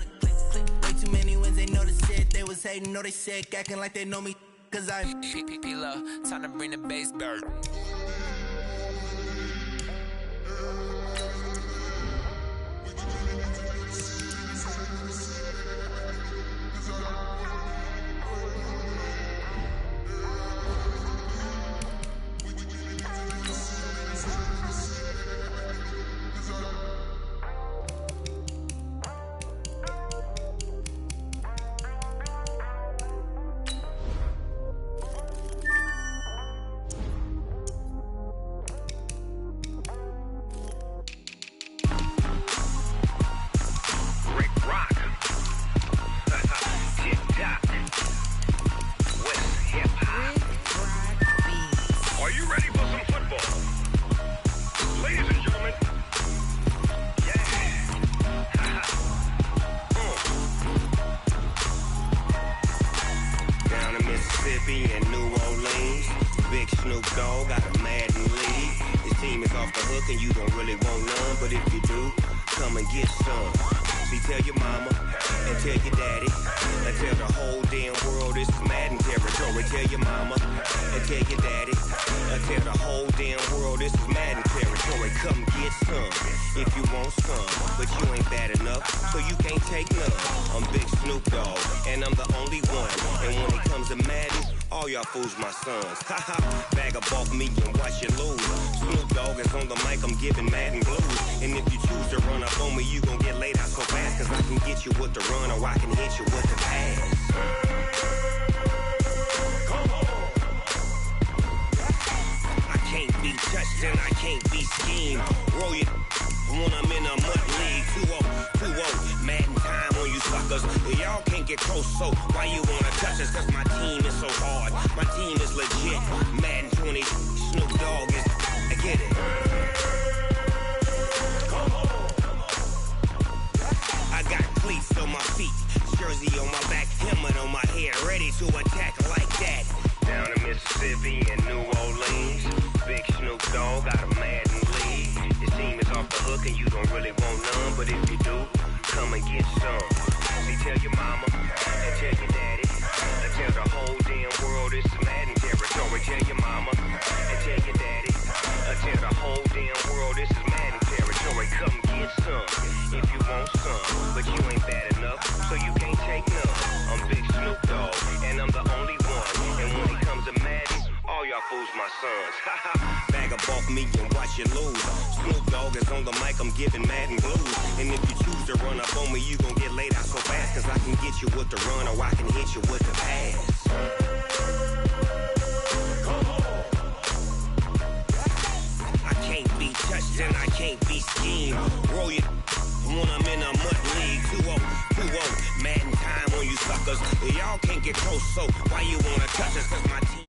Way too many wins, they know the shit. They was hating, know they sick, acting like they know me. Cause I'm P-Lo, time to bring the bass back. Fools my sons. Bag of bulk me and watch you lose. Snoop Dogg is on the mic, I'm giving Madden blues. And if you choose to run up on me, you gon' get laid out so fast. Cause I can get you with the run or I can hit you with the pass. Come on. I can't be touched and I can't be schemed. Roll you when I'm in a mud league. 2-0, Madden time on you suckers. Y'all can't get close, so why you wanna touch us? Cause my team is so hard. My team is legit. Madden 20, Snoop Dogg is. I get it. Come on. I got cleats on my feet, jersey on my back, helmet on my head, ready to attack like that. Down in Mississippi and New Orleans, big Snoop Dogg got a Madden lead. Your team is off the hook and you don't really want none, but if you do, come and get some. See, tell your mama and tell your daddy. Tell the whole damn world this is Madden territory. Tell your mama and tell your daddy. Tell the whole damn world this is Madden territory. Come get some if you want some, but you ain't bad enough, so you can't take none. I'm Big Snoop Dogg, and I'm the only one. And when it comes to Madden, all y'all fools my sons. Bag of bulk me and watch you lose. Snoop Dogg is on the mic, I'm giving Madden blues. And if you choose to run up on me, you gon' get laid out so fast. Cause I can get you with the run or I can hit you with the pass. Come on. I can't be touched and I can't be schemed. Roll your when I'm in a mud league. 2-0, Madden time on you suckers. Y'all can't get close, so why you wanna touch us? 'Cause my team